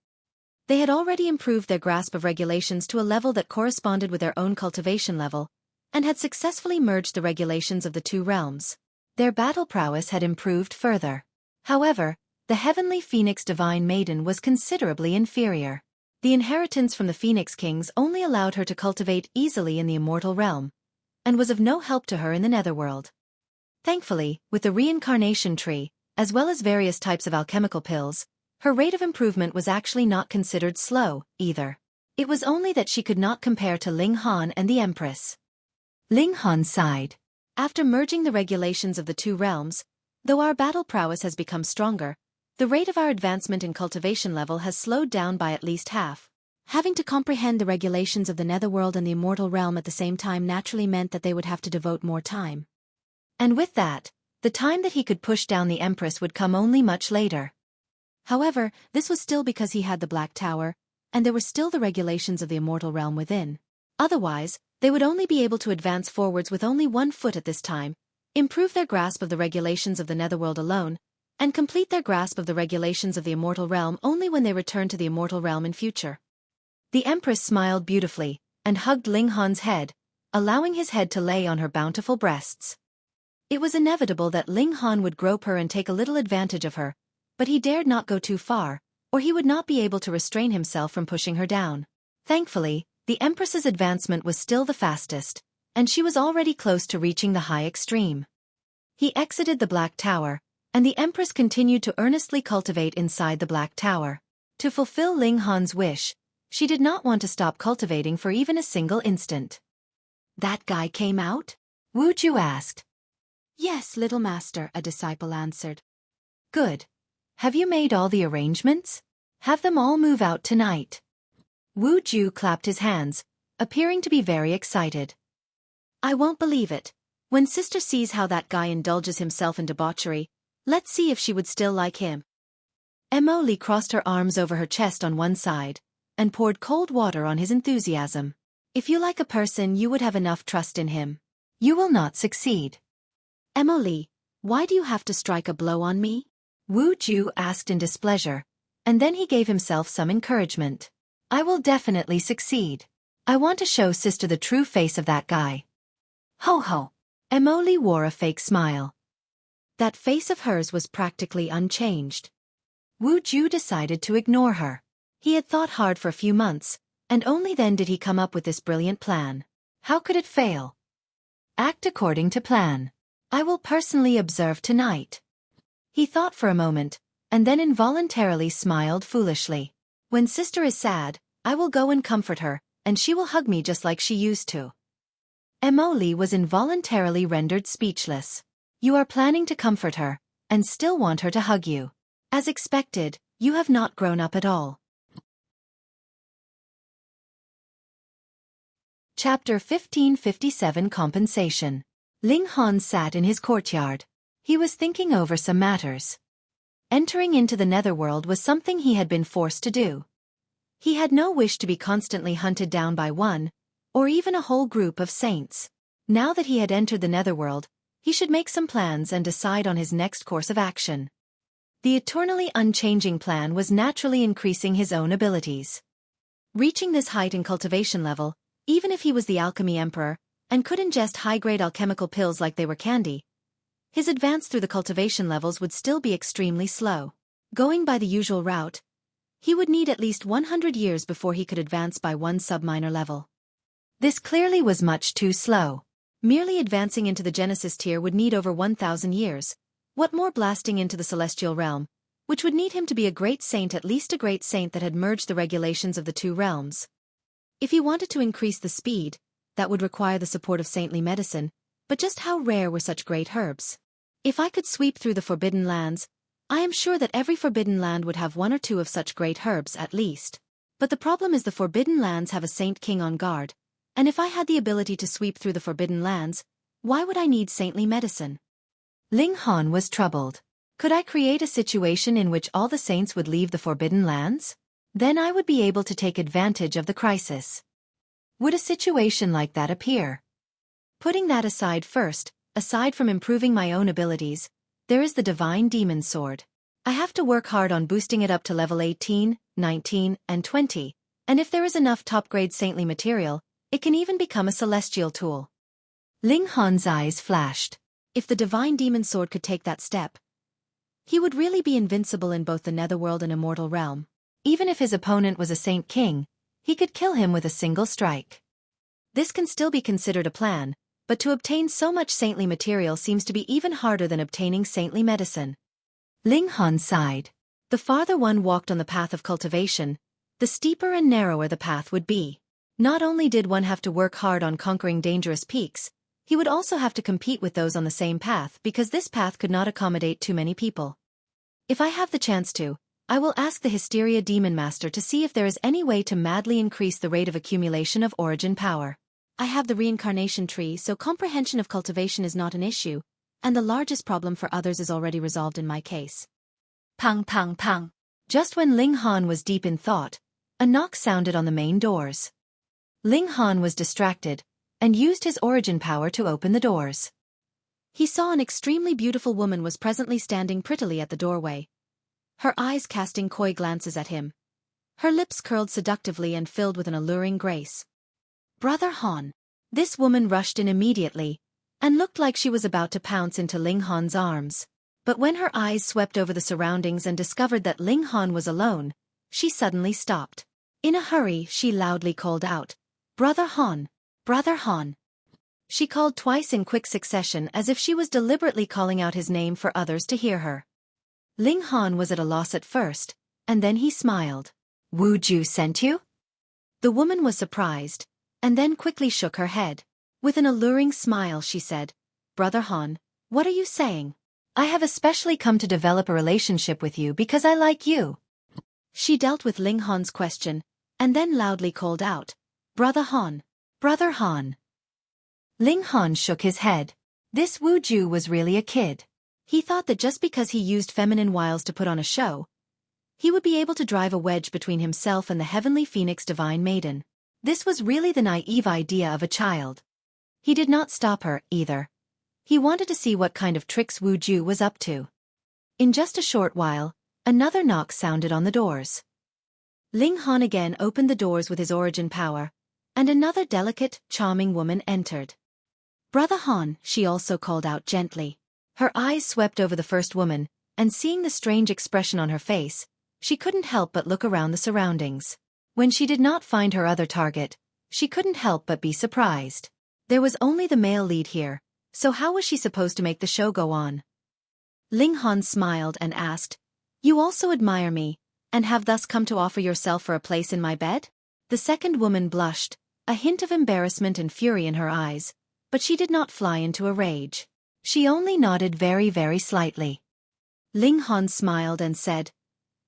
They had already improved their grasp of regulations to a level that corresponded with their own cultivation level, and had successfully merged the regulations of the 2 realms. Their battle prowess had improved further. However, the Heavenly Phoenix Divine Maiden was considerably inferior. The inheritance from the Phoenix Kings only allowed her to cultivate easily in the immortal realm, and was of no help to her in the netherworld. Thankfully, with the reincarnation tree, as well as various types of alchemical pills, her rate of improvement was actually not considered slow, either. It was only that she could not compare to Ling Han and the Empress. Ling Han sighed. After merging the regulations of the 2 realms, though our battle prowess has become stronger, the rate of our advancement in cultivation level has slowed down by at least half. Having to comprehend the regulations of the netherworld and the immortal realm at the same time naturally meant that they would have to devote more time. And with that, the time that he could push down the Empress would come only much later. However, this was still because he had the Black Tower, and there were still the regulations of the immortal realm within. Otherwise, they would only be able to advance forwards with only 1 foot at this time, improve their grasp of the regulations of the netherworld alone, and complete their grasp of the regulations of the immortal realm only when they returned to the immortal realm in future. The Empress smiled beautifully, and hugged Ling Han's head, allowing his head to lay on her bountiful breasts. It was inevitable that Ling Han would grope her and take a little advantage of her, but he dared not go too far, or he would not be able to restrain himself from pushing her down. Thankfully, the Empress's advancement was still the fastest, and she was already close to reaching the high extreme. He exited the Black Tower, and the Empress continued to earnestly cultivate inside the Black Tower. To fulfill Ling Han's wish, she did not want to stop cultivating for even a single instant. That guy came out? Wu Ju asked. Yes, little master, a disciple answered. Good. Have you made all the arrangements? Have them all move out tonight. Wu Ju clapped his hands, appearing to be very excited. I won't believe it. When sister sees how that guy indulges himself in debauchery, let's see if she would still like him. Emily crossed her arms over her chest on one side, and poured cold water on his enthusiasm. If you like a person, you would have enough trust in him. You will not succeed. Emily, why do you have to strike a blow on me? Wu Ju asked in displeasure, and then he gave himself some encouragement. I will definitely succeed. I want to show sister the true face of that guy. Ho ho. Emily wore a fake smile. That face of hers was practically unchanged. Wu Ju decided to ignore her. He had thought hard for a few months, and only then did he come up with this brilliant plan. How could it fail? Act according to plan. I will personally observe tonight. He thought for a moment, and then involuntarily smiled foolishly. When sister is sad, I will go and comfort her, and she will hug me just like she used to. Emily was involuntarily rendered speechless. You are planning to comfort her, and still want her to hug you. As expected, you have not grown up at all. Chapter 1557 Compensation. Ling Han sat in his courtyard. He was thinking over some matters. Entering into the netherworld was something he had been forced to do. He had no wish to be constantly hunted down by one, or even a whole group of saints. Now that he had entered the netherworld, he should make some plans and decide on his next course of action. The eternally unchanging plan was naturally increasing his own abilities. Reaching this height in cultivation level, even if he was the alchemy emperor, and could ingest high-grade alchemical pills like they were candy, his advance through the cultivation levels would still be extremely slow. Going by the usual route, he would need at least 100 years before he could advance by one sub-minor level. This clearly was much too slow. Merely advancing into the Genesis tier would need over 1,000 years. What more blasting into the celestial realm, which would need him to be a great saint, at least a great saint that had merged the regulations of the two realms. If he wanted to increase the speed, that would require the support of saintly medicine, but just how rare were such great herbs? If I could sweep through the Forbidden Lands, I am sure that every Forbidden Land would have one or two of such great herbs at least. But the problem is the Forbidden Lands have a Saint King on guard, and if I had the ability to sweep through the Forbidden Lands, why would I need saintly medicine? Ling Han was troubled. Could I create a situation in which all the saints would leave the Forbidden Lands? Then I would be able to take advantage of the crisis. Would a situation like that appear? Putting that aside first, aside from improving my own abilities, there is the Divine Demon Sword. I have to work hard on boosting it up to level 18, 19, and 20, and if there is enough top-grade saintly material, it can even become a celestial tool. Ling Han's eyes flashed. If the Divine Demon Sword could take that step, he would really be invincible in both the netherworld and immortal realm. Even if his opponent was a Saint King, he could kill him with a single strike. This can still be considered a plan, but to obtain so much saintly material seems to be even harder than obtaining saintly medicine. Ling Han sighed. The farther one walked on the path of cultivation, the steeper and narrower the path would be. Not only did one have to work hard on conquering dangerous peaks, he would also have to compete with those on the same path because this path could not accommodate too many people. If I have the chance to, I will ask the Hysteria Demon Master to see if there is any way to madly increase the rate of accumulation of origin power. I have the reincarnation tree, so comprehension of cultivation is not an issue, and the largest problem for others is already resolved in my case. Pang pang pang. Just when Ling Han was deep in thought, a knock sounded on the main doors. Ling Han was distracted, and used his origin power to open the doors. He saw an extremely beautiful woman was presently standing prettily at the doorway, her eyes casting coy glances at him. Her lips curled seductively and filled with an alluring grace. Brother Han. This woman rushed in immediately, and looked like she was about to pounce into Ling Han's arms. But when her eyes swept over the surroundings and discovered that Ling Han was alone, she suddenly stopped. In a hurry, she loudly called out, Brother Han! Brother Han! She called twice in quick succession as if she was deliberately calling out his name for others to hear her. Ling Han was at a loss at first, and then he smiled. Wu Ju sent you? The woman was surprised, and then quickly shook her head. With an alluring smile she said, Brother Han, what are you saying? I have especially come to develop a relationship with you because I like you. She dealt with Ling Han's question, and then loudly called out, "Brother Han! Brother Han!" Ling Han shook his head. This Wu Ju was really a kid. He thought that just because he used feminine wiles to put on a show, he would be able to drive a wedge between himself and the heavenly phoenix divine maiden. This was really the naive idea of a child. He did not stop her, either. He wanted to see what kind of tricks Wu Ju was up to. In just a short while, another knock sounded on the doors. Ling Han again opened the doors with his origin power, and another delicate, charming woman entered. "Brother Han," she also called out gently. Her eyes swept over the first woman, and seeing the strange expression on her face, she couldn't help but look around the surroundings. When she did not find her other target, she couldn't help but be surprised. There was only the male lead here, so how was she supposed to make the show go on? Ling Han smiled and asked, "You also admire me, and have thus come to offer yourself for a place in my bed?" The second woman blushed, a hint of embarrassment and fury in her eyes, but she did not fly into a rage. She only nodded very, very slightly. Ling Han smiled and said,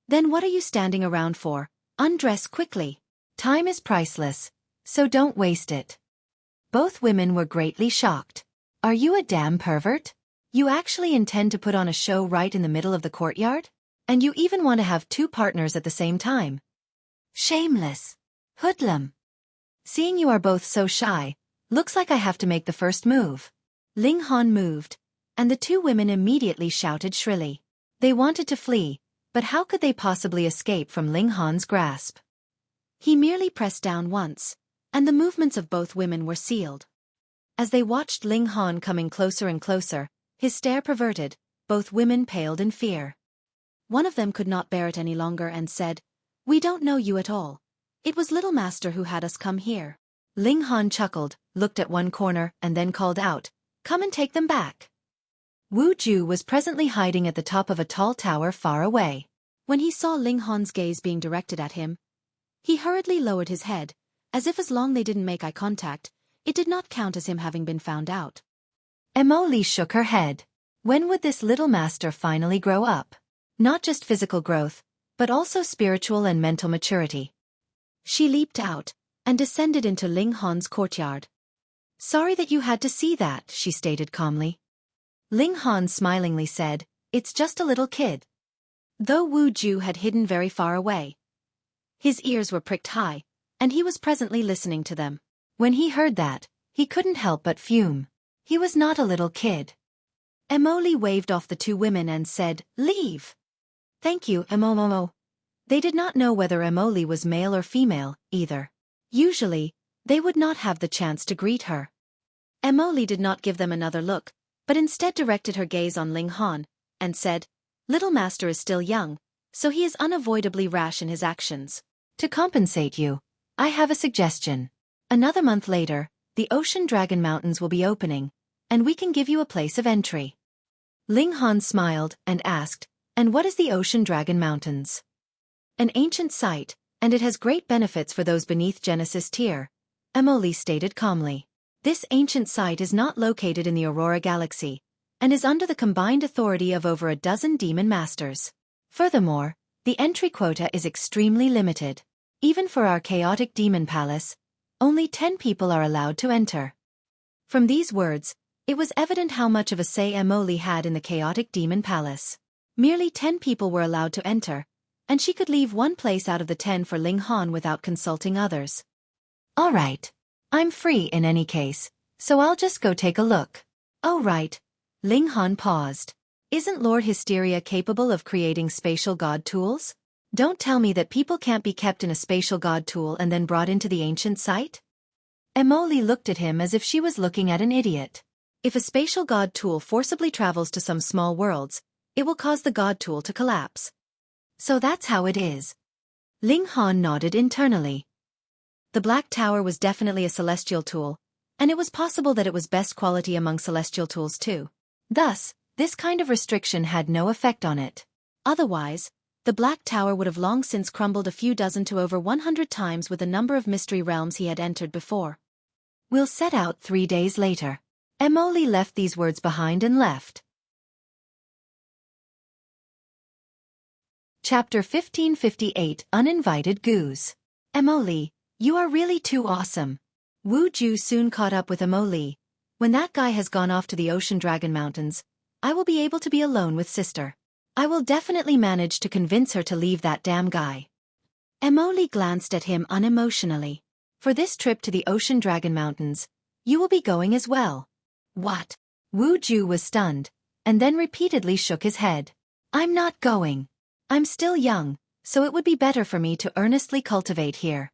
"Then what are you standing around for? Undress quickly. Time is priceless, so don't waste it." Both women were greatly shocked. "Are you a damn pervert? You actually intend to put on a show right in the middle of the courtyard? And you even want to have two partners at the same time? Shameless. Hoodlum. Seeing you are both so shy, looks like I have to make the first move." Ling Han moved, and the two women immediately shouted shrilly. They wanted to flee, but how could they possibly escape from Ling Han's grasp? He merely pressed down once, and the movements of both women were sealed. As they watched Ling Han coming closer and closer, his stare perverted, both women paled in fear. One of them could not bear it any longer and said, "We don't know you at all. It was Little Master who had us come here." Ling Han chuckled, looked at one corner, and then called out, "Come and take them back." Wu Ju was presently hiding at the top of a tall tower far away. When he saw Ling Han's gaze being directed at him, he hurriedly lowered his head, as if as long they didn't make eye contact, it did not count as him having been found out. Emily shook her head. When would this Little Master finally grow up? Not just physical growth, but also spiritual and mental maturity. She leaped out, and descended into Ling Han's courtyard. "Sorry that you had to see that," she stated calmly. Ling Han smilingly said, "It's just a little kid." Though Wu Ju had hidden very far away, his ears were pricked high, and he was presently listening to them. When he heard that, he couldn't help but fume. He was not a little kid. Emily waved off the two women and said, "Leave." "Thank you, Emomomo." They did not know whether Emily was male or female, either. Usually, they would not have the chance to greet her. Emily did not give them another look, but instead directed her gaze on Ling Han, and said, "Little Master is still young, so he is unavoidably rash in his actions. To compensate you, I have a suggestion. Another month later, the Ocean Dragon Mountains will be opening, and we can give you a place of entry." Ling Han smiled and asked, "And what is the Ocean Dragon Mountains?" "An ancient site, and it has great benefits for those beneath Genesis tier," Emily stated calmly. "This ancient site is not located in the Aurora Galaxy, and is under the combined authority of over a dozen demon masters. Furthermore, the entry quota is extremely limited. Even for our chaotic demon palace, only 10 people are allowed to enter." From these words, it was evident how much of a say Emily had in the chaotic demon palace. Merely 10 people were allowed to enter, and she could leave one place out of the 10 for Ling Han without consulting others. "All right. I'm free in any case, so I'll just go take a look." "Oh right." Ling Han paused. "Isn't Lord Hysteria capable of creating spatial god tools? Don't tell me that people can't be kept in a spatial god tool and then brought into the ancient site?" Emily looked at him as if she was looking at an idiot. If a spatial god tool forcibly travels to some small worlds, it will cause the god tool to collapse. So that's how it is. Ling Han nodded internally. The Black Tower was definitely a celestial tool, and it was possible that it was best quality among celestial tools too. Thus, this kind of restriction had no effect on it. Otherwise, the Black Tower would have long since crumbled a few dozen to over 100 times with the number of mystery realms he had entered before. "We'll set out 3 days later." Emily left these words behind and left. Chapter 1558 Uninvited Gues. Emily, you are really too awesome. Wu Ju soon caught up with Emily. When that guy has gone off to the Ocean Dragon Mountains, I will be able to be alone with sister. I will definitely manage to convince her to leave that damn guy. Emily glanced at him unemotionally. For this trip to the Ocean Dragon Mountains, you will be going as well. What? Wu Ju was stunned, and then repeatedly shook his head. I'm not going. I'm still young, so it would be better for me to earnestly cultivate here.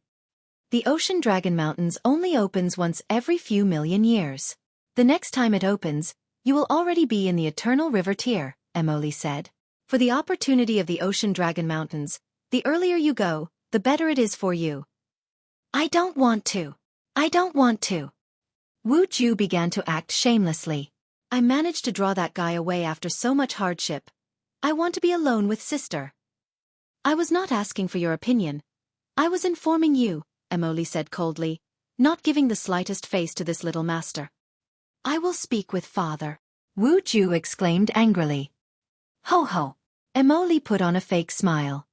The Ocean Dragon Mountains only opens once every few million years. The next time it opens, you will already be in the Eternal River tier, Emily said. For the opportunity of the Ocean Dragon Mountains, the earlier you go, the better it is for you. I don't want to. I don't want to. Wu Ju began to act shamelessly. I managed to draw that guy away after so much hardship. I want to be alone with sister. I was not asking for your opinion. I was informing you, Emily said coldly, not giving the slightest face to this little master. I will speak with father. Wu Ju exclaimed angrily. Ho ho. Emily put on a fake smile.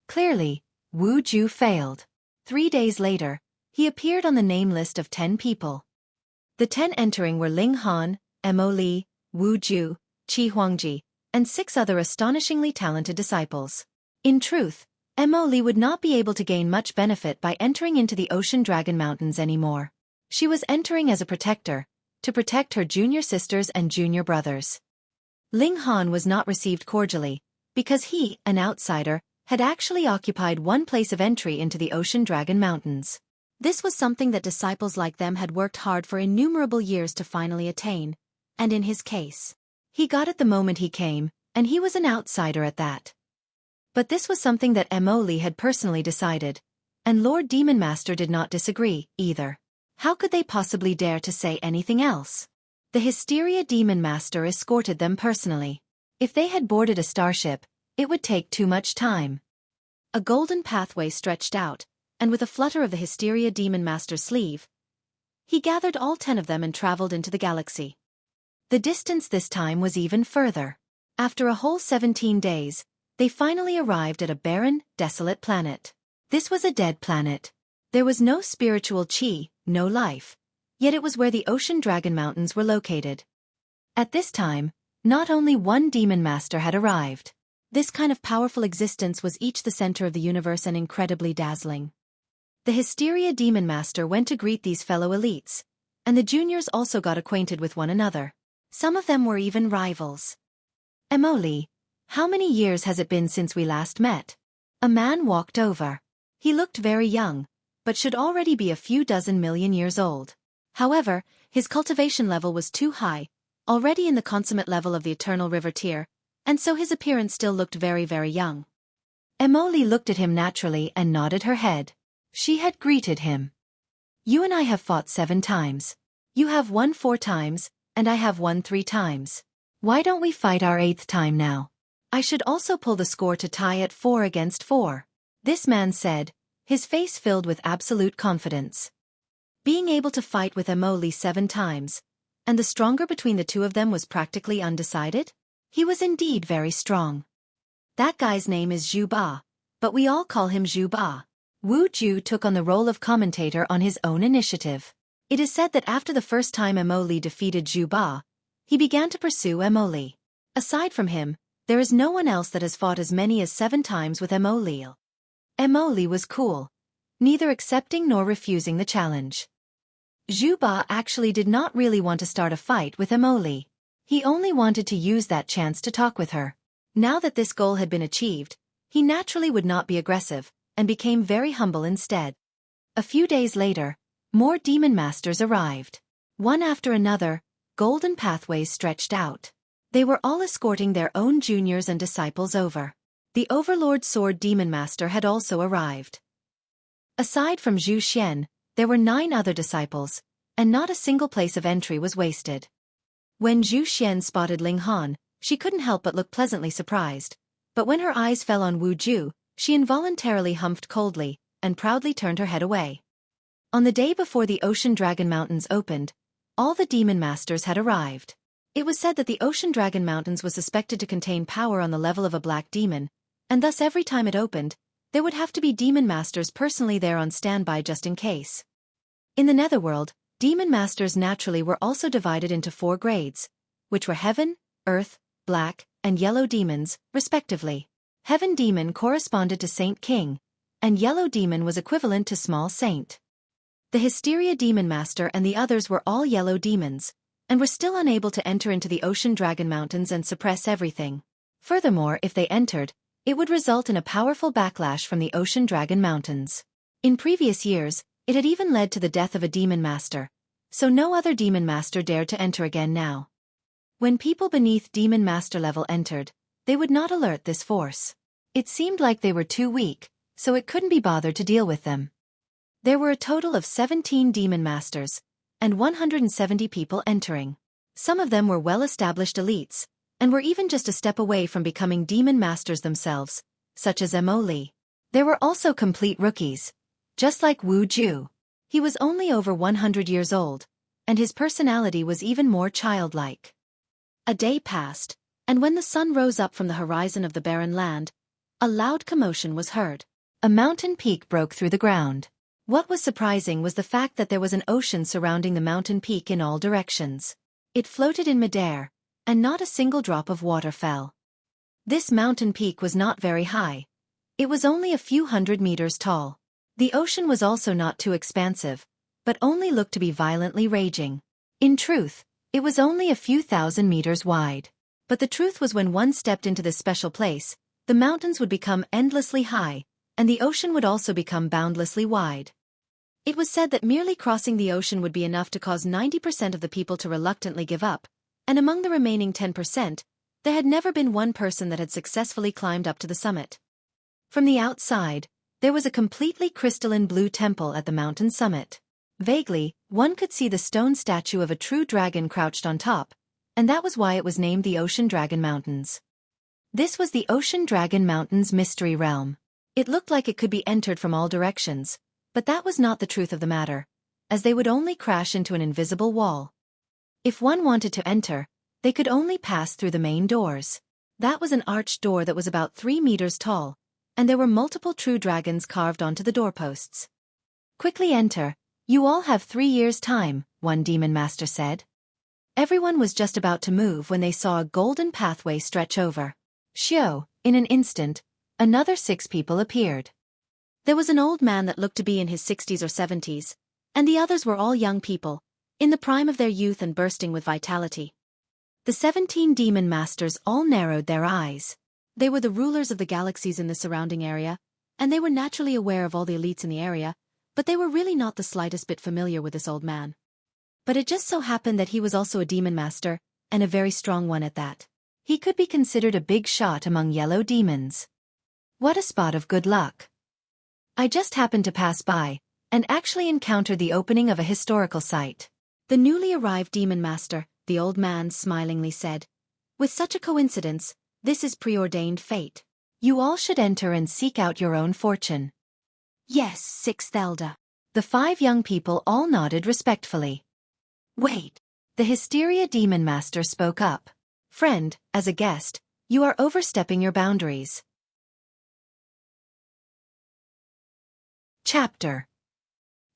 Clearly, Wu Ju failed. 3 days later, he appeared on the name list of 10 people. The 10 entering were Ling Han, Emily, Wu Ju, Chi Huangji, and 6 other astonishingly talented disciples. In truth, Emily would not be able to gain much benefit by entering into the Ocean Dragon Mountains anymore. She was entering as a protector, to protect her junior sisters and junior brothers. Ling Han was not received cordially, because he, an outsider, had actually occupied one place of entry into the Ocean Dragon Mountains. This was something that disciples like them had worked hard for innumerable years to finally attain, and in his case, he got it the moment he came, and he was an outsider at that. But this was something that Emily had personally decided, and Lord Demon Master did not disagree, either. How could they possibly dare to say anything else? The Hysteria Demon Master escorted them personally. If they had boarded a starship, it would take too much time. A golden pathway stretched out, and with a flutter of the Hysteria Demon Master's sleeve, he gathered all 10 of them and traveled into the galaxy. The distance this time was even further. After a whole 17 days, they finally arrived at a barren, desolate planet. This was a dead planet. There was no spiritual chi, no life. Yet it was where the Ocean Dragon Mountains were located. At this time, not only one demon master had arrived. This kind of powerful existence was each the center of the universe and incredibly dazzling. The Hysteria Demon Master went to greet these fellow elites, and the juniors also got acquainted with one another. Some of them were even rivals. Emily, how many years has it been since we last met? A man walked over. He looked very young, but should already be a few dozen million years old. However, his cultivation level was too high, already in the consummate level of the Eternal River tier, and so his appearance still looked very, very young. Emily looked at him naturally and nodded her head. She had greeted him. You and I have fought 7 times. You have won 4 times, and I have won 3 times. Why don't we fight our 8th time now? I should also pull the score to tie at 4 against 4. This man said, his face filled with absolute confidence. Being able to fight with Emily 7 times, and the stronger between the two of them was practically undecided? He was indeed very strong. That guy's name is Zhu Ba, but we all call him Zhu Ba. Wu Ju took on the role of commentator on his own initiative. It is said that after the first time Emily defeated Zhu Ba, he began to pursue Emily. Aside from him, there is no one else that has fought as many as 7 times with Emily. Emily was cool, neither accepting nor refusing the challenge. Zhu Ba actually did not really want to start a fight with Emily. He only wanted to use that chance to talk with her. Now that this goal had been achieved, he naturally would not be aggressive, and became very humble instead. A few days later, more demon masters arrived. One after another, golden pathways stretched out. They were all escorting their own juniors and disciples over. The Overlord Sword Demon Master had also arrived. Aside from Zhu Xian, there were 9 other disciples, and not a single place of entry was wasted. When Zhu Xian spotted Ling Han, she couldn't help but look pleasantly surprised, but when her eyes fell on Wu Ju, she involuntarily humphed coldly, and proudly turned her head away. On the day before the Ocean Dragon Mountains opened, all the demon masters had arrived. It was said that the Ocean Dragon Mountains was suspected to contain power on the level of a black demon, and thus every time it opened, there would have to be demon masters personally there on standby just in case. In the netherworld, demon masters naturally were also divided into 4 grades, which were heaven, earth, black, and yellow demons, respectively. Heaven demon corresponded to Saint King, and yellow demon was equivalent to small saint. The Hysteria demon master and the others were all yellow demons, and were still unable to enter into the Ocean Dragon Mountains and suppress everything. Furthermore, if they entered, it would result in a powerful backlash from the Ocean Dragon Mountains. In previous years, it had even led to the death of a demon master, so no other demon master dared to enter again now. When people beneath demon master level entered, they would not alert this force. It seemed like they were too weak, so it couldn't be bothered to deal with them. There were a total of 17 demon masters, and 170 people entering. Some of them were well-established elites, and were even just a step away from becoming demon masters themselves, such as Gou Li. There were also complete rookies, just like Wu Ju. He was only over 100 years old, and his personality was even more childlike. A day passed, and when the sun rose up from the horizon of the barren land, a loud commotion was heard. A mountain peak broke through the ground. What was surprising was the fact that there was an ocean surrounding the mountain peak in all directions. It floated in midair, and not a single drop of water fell. This mountain peak was not very high. It was only a few hundred meters tall. The ocean was also not too expansive, but only looked to be violently raging. In truth, it was only a few thousand meters wide. But the truth was, when one stepped into this special place, the mountains would become endlessly high, and the ocean would also become boundlessly wide. It was said that merely crossing the ocean would be enough to cause 90% of the people to reluctantly give up, and among the remaining 10%, there had never been one person that had successfully climbed up to the summit. From the outside, there was a completely crystalline blue temple at the mountain summit. Vaguely, one could see the stone statue of a true dragon crouched on top, and that was why it was named the Ocean Dragon Mountains. This was the Ocean Dragon Mountains mystery realm. It looked like it could be entered from all directions, but that was not the truth of the matter, as they would only crash into an invisible wall. If one wanted to enter, they could only pass through the main doors. That was an arched door that was about 3 meters tall, and there were multiple true dragons carved onto the doorposts. "Quickly enter, you all have 3 years' time," one demon master said. Everyone was just about to move when they saw a golden pathway stretch over. Shio, in an instant, another 6 people appeared. There was an old man that looked to be in his 60s or 70s, and the others were all young people, in the prime of their youth and bursting with vitality. The 17 demon masters all narrowed their eyes. They were the rulers of the galaxies in the surrounding area, and they were naturally aware of all the elites in the area, but they were really not the slightest bit familiar with this old man. But it just so happened that he was also a demon master, and a very strong one at that. He could be considered a big shot among yellow demons. What a spot of good luck. I just happened to pass by, and actually encountered the opening of a historical site. The newly arrived demon master, the old man smilingly said, "With such a coincidence, this is preordained fate. You all should enter and seek out your own fortune." "Yes, 6th elder." The 5 young people all nodded respectfully. "Wait." The Hysteria demon master spoke up. "Friend, as a guest, you are overstepping your boundaries." Chapter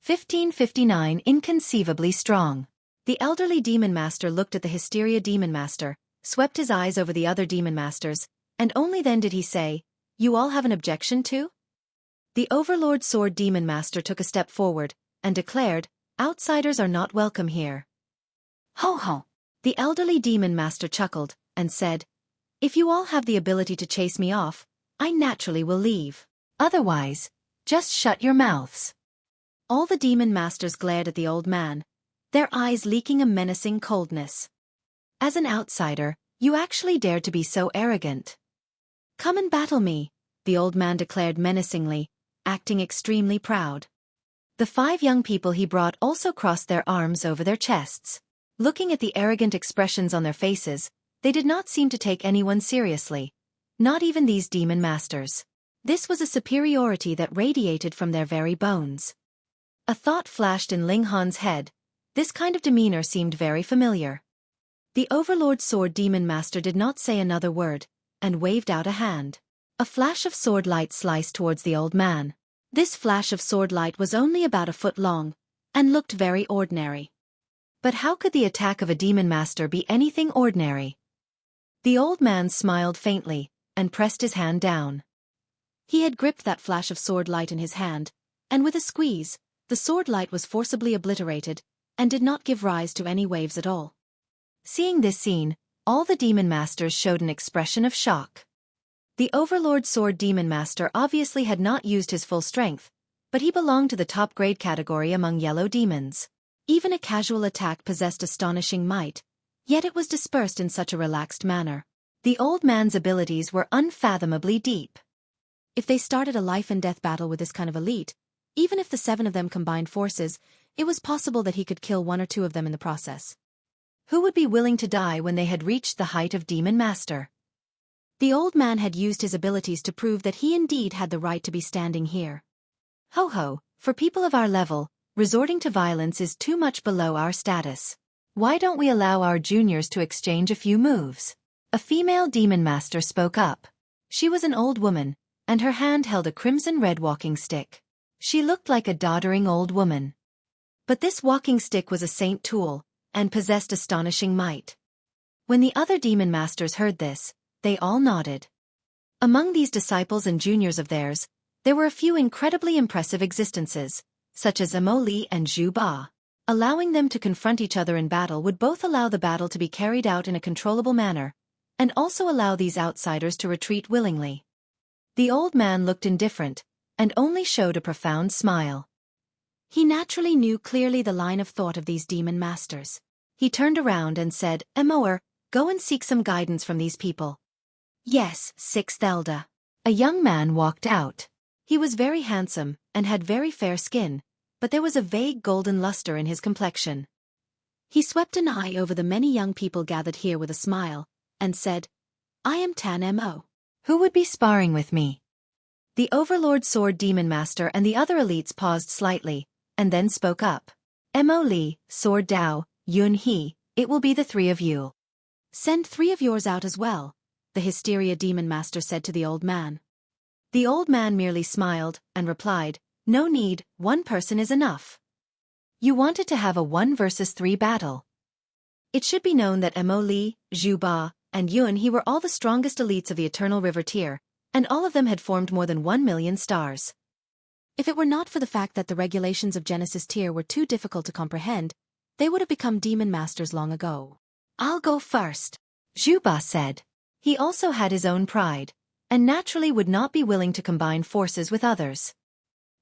1559 Inconceivably Strong. The elderly demon master looked at the Hysteria demon master, swept his eyes over the other demon masters, and only then did he say, "You all have an objection too?" The Overlord Sword demon master took a step forward, and declared, "Outsiders are not welcome here." "Ho ho!" The elderly demon master chuckled, and said, "If you all have the ability to chase me off, I naturally will leave. Otherwise, just shut your mouths." All the demon masters glared at the old man, their eyes leaking a menacing coldness. "As an outsider, you actually dare to be so arrogant. Come and battle me," the old man declared menacingly, acting extremely proud. The 5 young people he brought also crossed their arms over their chests. Looking at the arrogant expressions on their faces, they did not seem to take anyone seriously, not even these demon masters. This was a superiority that radiated from their very bones. A thought flashed in Ling Han's head. This kind of demeanor seemed very familiar. The Overlord Sword demon master did not say another word, and waved out a hand. A flash of sword light sliced towards the old man. This flash of sword light was only about a foot long, and looked very ordinary. But how could the attack of a demon master be anything ordinary? The old man smiled faintly, and pressed his hand down. He had gripped that flash of sword light in his hand, and with a squeeze, the sword light was forcibly obliterated, and did not give rise to any waves at all. Seeing this scene, all the demon masters showed an expression of shock. The Overlord Sword Demon Master obviously had not used his full strength, but he belonged to the top grade category among yellow demons. Even a casual attack possessed astonishing might, yet it was dispersed in such a relaxed manner. The old man's abilities were unfathomably deep. If they started a life-and-death battle with this kind of elite, even if the 7 of them combined forces, it was possible that he could kill 1 or 2 of them in the process. Who would be willing to die when they had reached the height of Demon Master? The old man had used his abilities to prove that he indeed had the right to be standing here. Ho ho, for people of our level, resorting to violence is too much below our status. Why don't we allow our juniors to exchange a few moves? A female demon master spoke up. She was an old woman, and her hand held a crimson-red walking stick. She looked like a doddering old woman. But this walking stick was a saint tool, and possessed astonishing might. When the other demon masters heard this, they all nodded. Among these disciples and juniors of theirs, there were a few incredibly impressive existences, such as Gou Li and Zhu Ba. Allowing them to confront each other in battle would both allow the battle to be carried out in a controllable manner, and also allow these outsiders to retreat willingly. The old man looked indifferent, and only showed a profound smile. He naturally knew clearly the line of thought of these demon masters. He turned around and said, "Emoer, go and seek some guidance from these people." "Yes, 6th Elder." A young man walked out. He was very handsome, and had very fair skin, but there was a vague golden luster in his complexion. He swept an eye over the many young people gathered here with a smile, and said, "I am Tan Mo. Who would be sparring with me?" The Overlord Sword Demon Master and the other elites paused slightly, and then spoke up. "Mo Li, Sword Dao, Yun He, it will be the 3 of you." "Send 3 of yours out as well," the Hysteria Demon Master said to the old man. The old man merely smiled, and replied, "No need, 1 person is enough." You wanted to have a 1 versus 3 battle. It should be known that Mo Li, Zhu Ba, and Yun He were all the strongest elites of the Eternal River tier, and all of them had formed more than 1 million stars. If it were not for the fact that the regulations of Genesis tier were too difficult to comprehend, they would have become demon masters long ago. "I'll go first," Zhu Ba said. He also had his own pride, and naturally would not be willing to combine forces with others.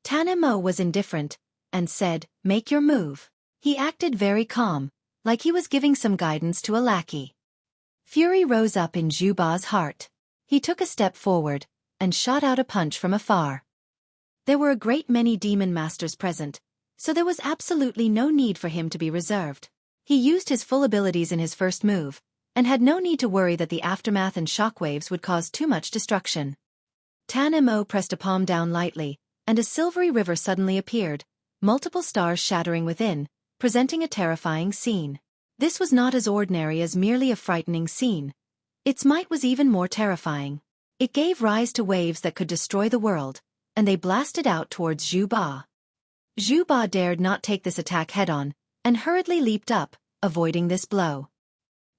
Tan Mo was indifferent, and said, "Make your move." He acted very calm, like he was giving some guidance to a lackey. Fury rose up in Zhu Ba's heart. He took a step forward, and shot out a punch from afar. There were a great many demon masters present, so there was absolutely no need for him to be reserved. He used his full abilities in his first move, and had no need to worry that the aftermath and shockwaves would cause too much destruction. Tan Mo pressed a palm down lightly, and a silvery river suddenly appeared, multiple stars shattering within, presenting a terrifying scene. This was not as ordinary as merely a frightening scene. Its might was even more terrifying. It gave rise to waves that could destroy the world, and they blasted out towards Zhu Ba. Zhu Ba dared not take this attack head-on, and hurriedly leaped up, avoiding this blow.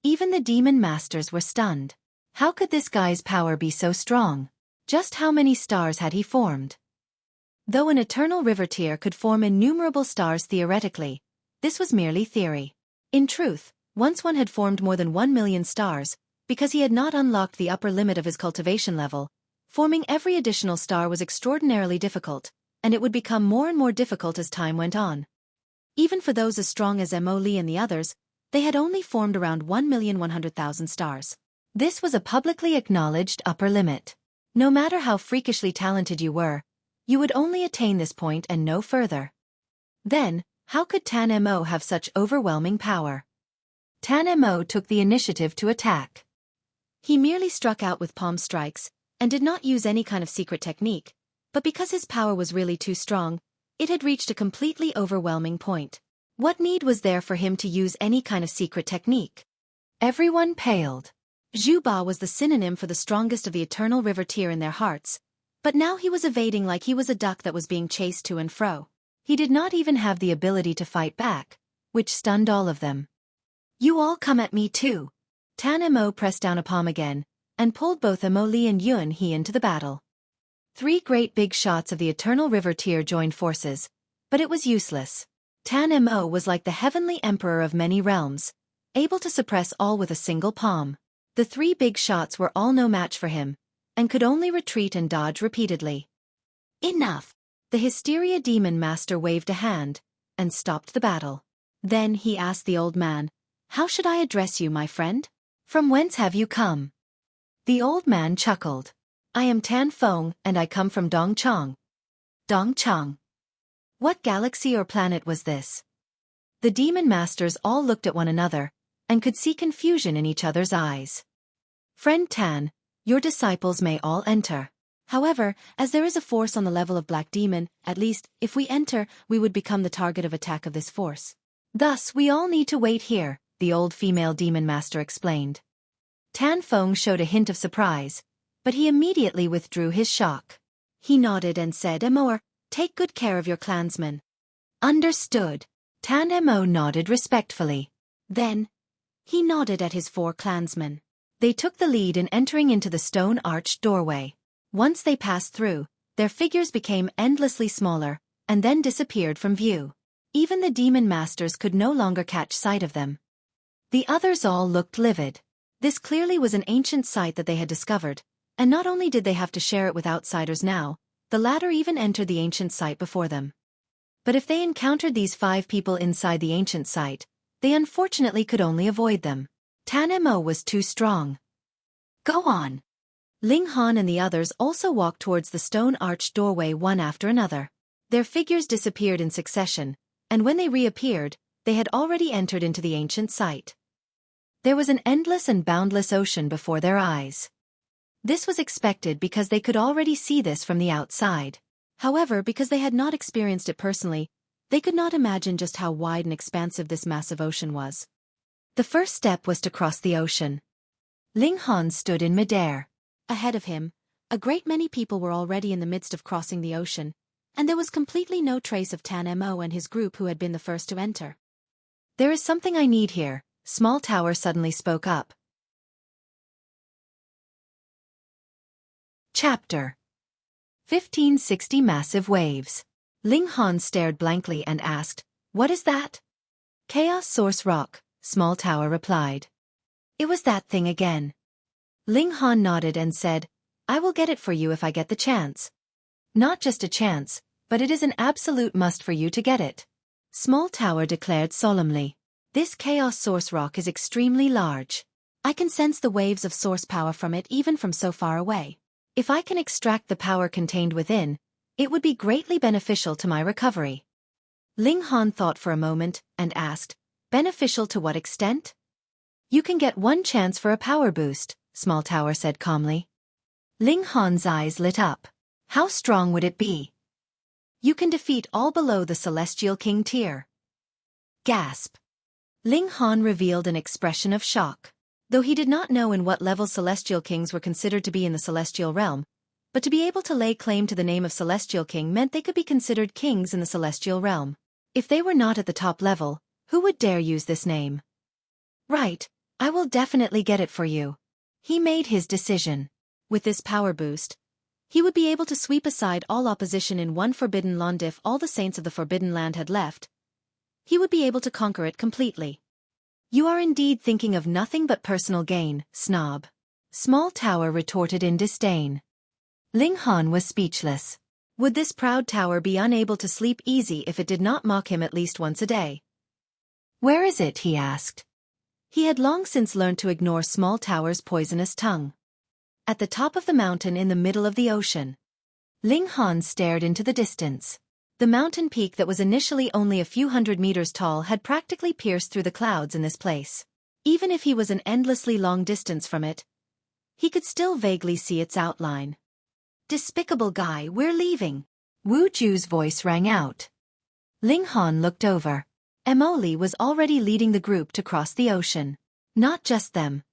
Even the demon masters were stunned. How could this guy's power be so strong? Just how many stars had he formed? Though an eternal river tier could form innumerable stars theoretically, this was merely theory. In truth, once one had formed more than 1 million stars, because he had not unlocked the upper limit of his cultivation level, forming every additional star was extraordinarily difficult, and it would become more and more difficult as time went on. Even for those as strong as Mo Li and the others, they had only formed around 1,100,000 stars. This was a publicly acknowledged upper limit. No matter how freakishly talented you were, you would only attain this point and no further. Then, how could Tan Mo have such overwhelming power? Tan Mo took the initiative to attack. He merely struck out with palm strikes, and did not use any kind of secret technique, but because his power was really too strong, it had reached a completely overwhelming point. What need was there for him to use any kind of secret technique? Everyone paled. Zhu Ba was the synonym for the strongest of the eternal river tier in their hearts, but now he was evading like he was a duck that was being chased to and fro. He did not even have the ability to fight back, which stunned all of them. You all come at me too. Tan Mo pressed down a palm again, and pulled both Mo Li and Yun He into the battle. 3 great big shots of the eternal river tier joined forces, but it was useless. Tan Mo was like the heavenly emperor of many realms, able to suppress all with a single palm. The 3 big shots were all no match for him, and could only retreat and dodge repeatedly. Enough! The Hysteria Demon Master waved a hand, and stopped the battle. Then he asked the old man, "How should I address you, my friend? From whence have you come?" The old man chuckled. "I am Tan Feng, and I come from Dongchang." Dongchang? What galaxy or planet was this? The demon masters all looked at one another, and could see confusion in each other's eyes. "Friend Tan, your disciples may all enter. However, as there is a force on the level of Black Demon, at least, if we enter, we would become the target of attack of this force. Thus, we all need to wait here," the old female demon master explained. Tan Feng showed a hint of surprise, but he immediately withdrew his shock. He nodded and said, "Emor, take good care of your clansmen." "Understood." Tan Mo nodded respectfully. Then, he nodded at his 4 clansmen. They took the lead in entering into the stone-arched doorway. Once they passed through, their figures became endlessly smaller, and then disappeared from view. Even the demon masters could no longer catch sight of them. The others all looked livid. This clearly was an ancient site that they had discovered, and not only did they have to share it with outsiders now, the latter even entered the ancient site before them. But if they encountered these 5 people inside the ancient site, they unfortunately could only avoid them. Tan Mo was too strong. "Go on." Ling Han and the others also walked towards the stone-arched doorway one after another. Their figures disappeared in succession, and when they reappeared, they had already entered into the ancient site. There was an endless and boundless ocean before their eyes. This was expected because they could already see this from the outside. However, because they had not experienced it personally, they could not imagine just how wide and expansive this massive ocean was. The first step was to cross the ocean. Ling Han stood in midair. Ahead of him, a great many people were already in the midst of crossing the ocean, and there was completely no trace of Tan Mo and his group who had been the first to enter. "There is something I need here," Small Tower suddenly spoke up. Chapter 1560 Massive Waves. Ling Han stared blankly and asked, "What is that?" "Chaos Source Rock," Small Tower replied. "It was that thing again." Ling Han nodded and said, "I will get it for you if I get the chance." "Not just a chance, but it is an absolute must for you to get it," Small Tower declared solemnly. "This Chaos Source Rock is extremely large. I can sense the waves of source power from it even from so far away. If I can extract the power contained within, it would be greatly beneficial to my recovery." Ling Han thought for a moment, and asked, "Beneficial to what extent?" "You can get 1 chance for a power boost," Small Tower said calmly. Ling Han's eyes lit up. "How strong would it be?" "You can defeat all below the Celestial King tier." Gasp. Ling Han revealed an expression of shock. Though he did not know in what level Celestial Kings were considered to be in the Celestial Realm, but to be able to lay claim to the name of Celestial King meant they could be considered kings in the Celestial Realm. If they were not at the top level, who would dare use this name? "Right, I will definitely get it for you." He made his decision. With this power boost, he would be able to sweep aside all opposition in one Forbidden Land. If all the saints of the Forbidden Land had left, he would be able to conquer it completely. "You are indeed thinking of nothing but personal gain, snob," Small Tower retorted in disdain. Ling Han was speechless. Would this proud tower be unable to sleep easy if it did not mock him at least once a day? "Where is it?" he asked. He had long since learned to ignore Small Tower's poisonous tongue. "At the top of the mountain in the middle of the ocean." Ling Han stared into the distance. The mountain peak that was initially only a few hundred meters tall had practically pierced through the clouds in this place. Even if he was an endlessly long distance from it, he could still vaguely see its outline. "Despicable guy, we're leaving." Wu Ju's voice rang out. Ling Han looked over. Mo Li was already leading the group to cross the ocean. Not just them,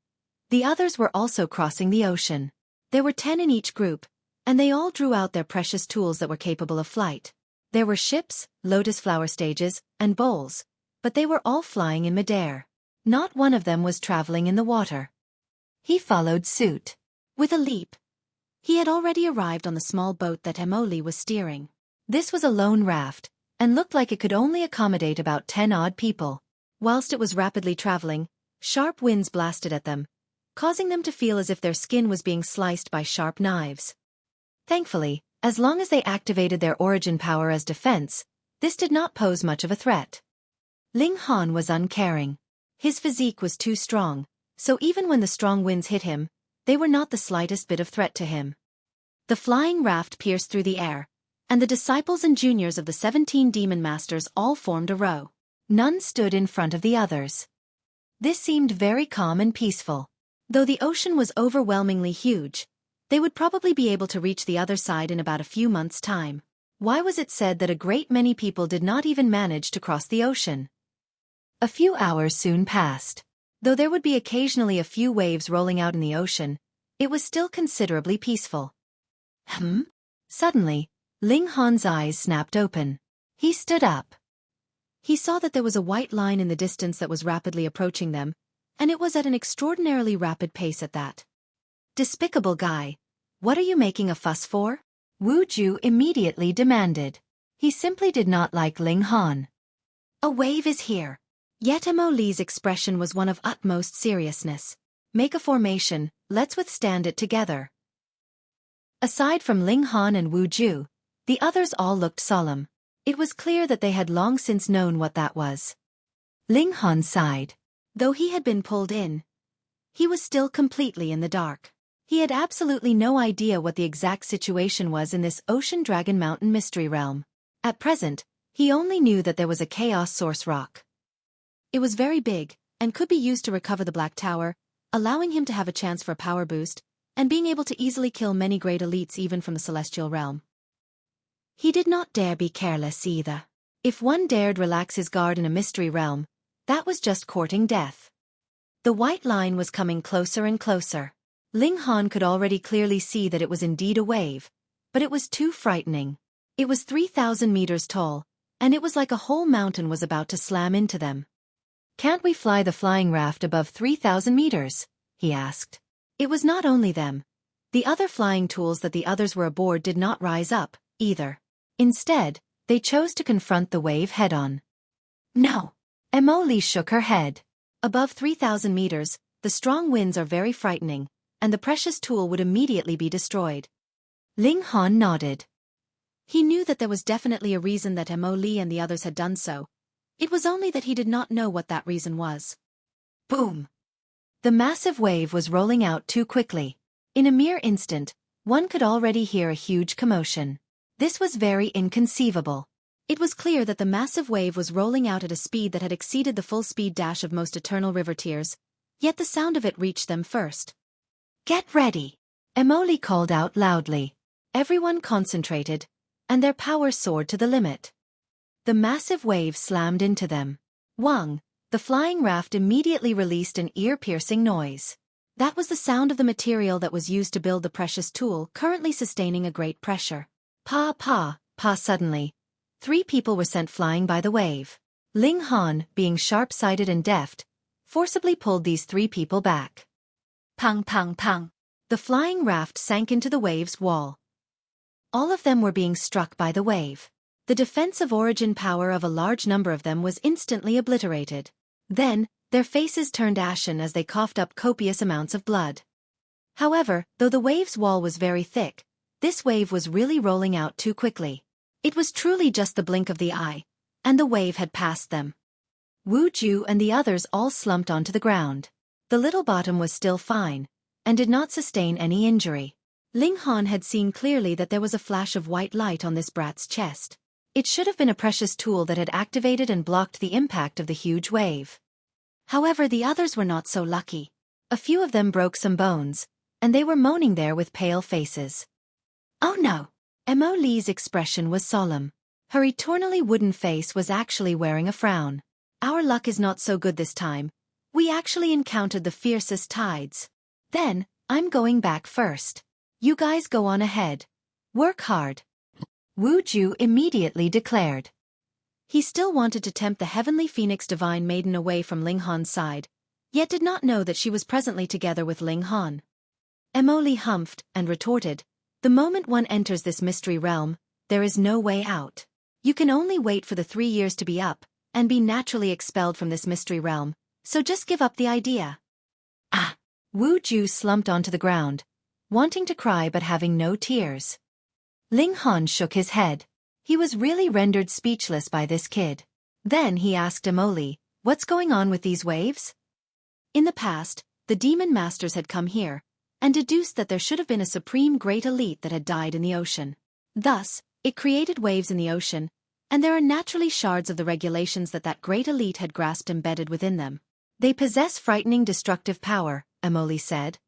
The others were also crossing the ocean. There were 10 in each group, and they all drew out their precious tools that were capable of flight. There were ships, lotus flower stages, and bowls, but they were all flying in midair. Not one of them was traveling in the water. He followed suit. With a leap, he had already arrived on the small boat that Li was steering. This was a lone raft, and looked like it could only accommodate about 10 odd people. Whilst it was rapidly traveling, sharp winds blasted at them, causing them to feel as if their skin was being sliced by sharp knives. Thankfully, as long as they activated their origin power as defense, this did not pose much of a threat. Ling Han was uncaring. His physique was too strong, so even when the strong winds hit him, they were not the slightest bit of threat to him. The flying raft pierced through the air, and the disciples and juniors of the 17 demon masters all formed a row. None stood in front of the others. This seemed very calm and peaceful. Though the ocean was overwhelmingly huge, they would probably be able to reach the other side in about a few months' time. Why was it said that a great many people did not even manage to cross the ocean? A few hours soon passed. Though there would be occasionally a few waves rolling out in the ocean, it was still considerably peaceful. Suddenly, Ling Han's eyes snapped open. He stood up. He saw that there was a white line in the distance that was rapidly approaching them, and it was at an extraordinarily rapid pace at that. Despicable guy, what are you making a fuss for? Wu Ju immediately demanded. He simply did not like Ling Han. A wave is here. Yet Li's expression was one of utmost seriousness. Make a formation, let's withstand it together. Aside from Ling Han and Wu Ju, the others all looked solemn. It was clear that they had long since known what that was. Ling Han sighed. Though he had been pulled in, he was still completely in the dark. He had absolutely no idea what the exact situation was in this Ocean Dragon Mountain mystery realm. At present, he only knew that there was a chaos source rock. It was very big, and could be used to recover the Black Tower, allowing him to have a chance for a power boost, and being able to easily kill many great elites even from the celestial realm. He did not dare be careless either. If one dared relax his guard in a mystery realm, that was just courting death. The white line was coming closer and closer. Ling Han could already clearly see that it was indeed a wave, but it was too frightening. It was 3,000 meters tall, and it was like a whole mountain was about to slam into them. Can't we fly the flying raft above 3,000 meters? He asked. It was not only them. The other flying tools that the others were aboard did not rise up, either. Instead, they chose to confront the wave head-on. No. Li shook her head. Above 3,000 meters, the strong winds are very frightening, and the precious tool would immediately be destroyed. Ling Han nodded. He knew that there was definitely a reason that Li and the others had done so. It was only that he did not know what that reason was. Boom! The massive wave was rolling out too quickly. In a mere instant, one could already hear a huge commotion. This was very inconceivable. It was clear that the massive wave was rolling out at a speed that had exceeded the full speed dash of most eternal river tears, yet the sound of it reached them first. Get ready! Li called out loudly. Everyone concentrated, and their power soared to the limit. The massive wave slammed into them. Wang, the flying raft immediately released an ear-piercing noise. That was the sound of the material that was used to build the precious tool currently sustaining a great pressure. Pa suddenly. 3 people were sent flying by the wave. Ling Han, being sharp-sighted and deft, forcibly pulled these 3 people back. Pang pang pang. The flying raft sank into the wave's wall. All of them were being struck by the wave. The defensive origin power of a large number of them was instantly obliterated. Then, their faces turned ashen as they coughed up copious amounts of blood. However, though the wave's wall was very thick, this wave was really rolling out too quickly. It was truly just the blink of the eye, and the wave had passed them. Wu Ju and the others all slumped onto the ground. The little bottom was still fine, and did not sustain any injury. Ling Han had seen clearly that there was a flash of white light on this brat's chest. It should have been a precious tool that had activated and blocked the impact of the huge wave. However, the others were not so lucky. A few of them broke some bones, and they were moaning there with pale faces. Oh no! Li's expression was solemn. Her eternally wooden face was actually wearing a frown. Our luck is not so good this time. We actually encountered the fiercest tides. Then, I'm going back first. You guys go on ahead. Work hard. Wu Ju immediately declared. He still wanted to tempt the heavenly phoenix divine maiden away from Ling Han's side, yet did not know that she was presently together with Ling Han. Emily humphed and retorted, the moment one enters this mystery realm, there is no way out. You can only wait for the 3 years to be up, and be naturally expelled from this mystery realm, so just give up the idea. Ah! Wu Ju slumped onto the ground, wanting to cry but having no tears. Ling Han shook his head. He was really rendered speechless by this kid. Then he asked Emily, what's going on with these waves? In the past, the demon masters had come here, and deduced that there should have been a supreme great elite that had died in the ocean. Thus, it created waves in the ocean, and there are naturally shards of the regulations that great elite had grasped embedded within them. They possess frightening destructive power, Emily said.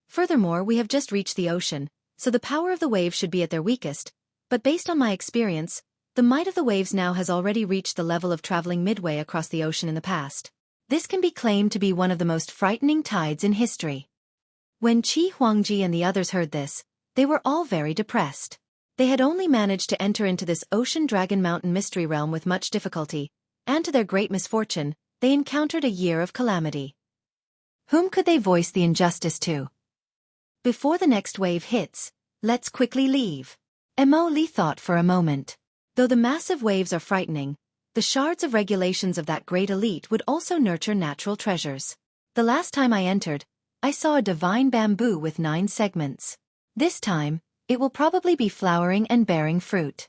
Furthermore, we have just reached the ocean, so the power of the waves should be at their weakest, but based on my experience, the might of the waves now has already reached the level of traveling midway across the ocean in the past. This can be claimed to be one of the most frightening tides in history. When Chi Huangji and the others heard this, they were all very depressed. They had only managed to enter into this ocean dragon mountain mystery realm with much difficulty, and to their great misfortune, they encountered a year of calamity. Whom could they voice the injustice to? Before the next wave hits, let's quickly leave. Emily thought for a moment. Though the massive waves are frightening, the shards of regulations of that great elite would also nurture natural treasures. The last time I entered, I saw a divine bamboo with 9 segments. This time, it will probably be flowering and bearing fruit.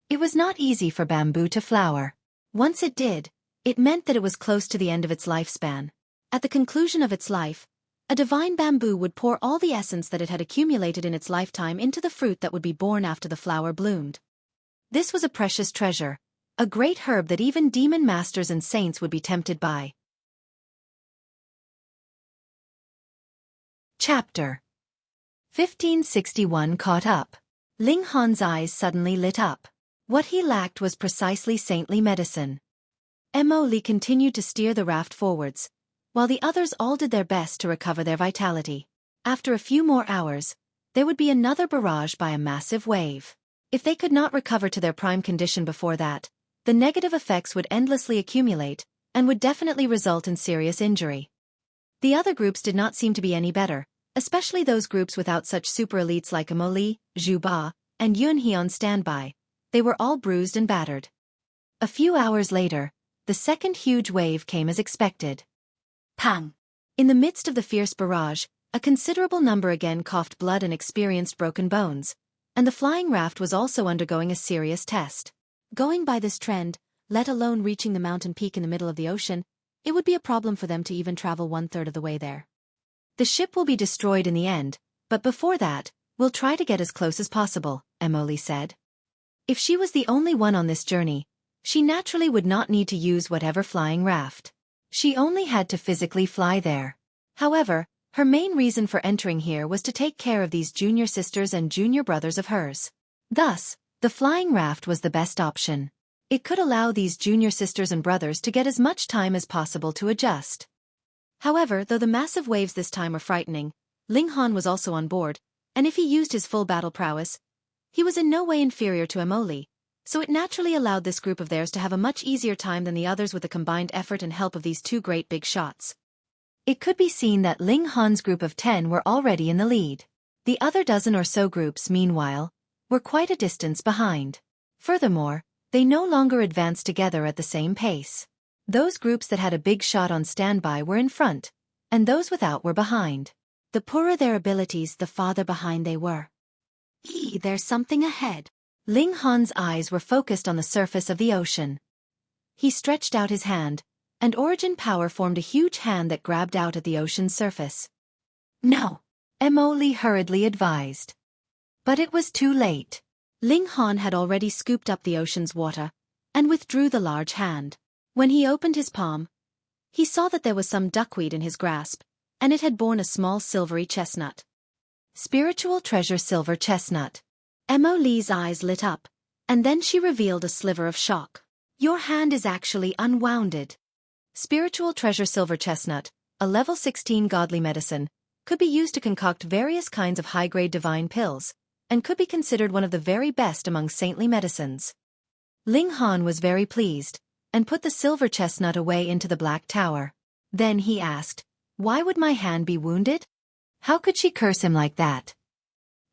It was not easy for bamboo to flower. Once it did, it meant that it was close to the end of its lifespan. At the conclusion of its life, a divine bamboo would pour all the essence that it had accumulated in its lifetime into the fruit that would be born after the flower bloomed. This was a precious treasure, a great herb that even demon masters and saints would be tempted by. Chapter 1561 caught up. Ling Han's eyes suddenly lit up. What he lacked was precisely saintly medicine. Emily continued to steer the raft forwards, while the others all did their best to recover their vitality. After a few more hours, there would be another barrage by a massive wave. If they could not recover to their prime condition before that, the negative effects would endlessly accumulate, and would definitely result in serious injury. The other groups did not seem to be any better, especially those groups without such super elites like Emily, Zhu Ba, and Yun He on standby. They were all bruised and battered. A few hours later, the second huge wave came as expected. Pang! In the midst of the fierce barrage, a considerable number again coughed blood and experienced broken bones, and the flying raft was also undergoing a serious test. Going by this trend, let alone reaching the mountain peak in the middle of the ocean, it would be a problem for them to even travel 1/3 of the way there. The ship will be destroyed in the end, but before that, we'll try to get as close as possible, Emily said. If she was the only one on this journey, she naturally would not need to use whatever flying raft. She only had to physically fly there. However, her main reason for entering here was to take care of these junior sisters and junior brothers of hers. Thus, the flying raft was the best option. It could allow these junior sisters and brothers to get as much time as possible to adjust. However, though the massive waves this time were frightening, Ling Han was also on board, and if he used his full battle prowess, he was in no way inferior to Emily, so it naturally allowed this group of theirs to have a much easier time than the others with the combined effort and help of these 2 great big shots. It could be seen that Ling Han's group of 10 were already in the lead. The other dozen or so groups, meanwhile, were quite a distance behind. Furthermore, they no longer advanced together at the same pace. Those groups that had a big shot on standby were in front, and those without were behind. The poorer their abilities, the farther behind they were. There's something ahead. Ling Han's eyes were focused on the surface of the ocean. He stretched out his hand, and origin power formed a huge hand that grabbed out at the ocean's surface. No, Emily hurriedly advised. But it was too late. Ling Han had already scooped up the ocean's water, and withdrew the large hand. When he opened his palm, he saw that there was some duckweed in his grasp, and it had borne a small silvery chestnut. Spiritual treasure silver chestnut. Emily's eyes lit up, and then she revealed a sliver of shock. Your hand is actually unwounded. Spiritual treasure silver chestnut, a level 16 godly medicine, could be used to concoct various kinds of high-grade divine pills, and could be considered one of the very best among saintly medicines. Ling Han was very pleased, and put the silver chestnut away into the black tower. Then he asked, "Why would my hand be wounded? How could she curse him like that?"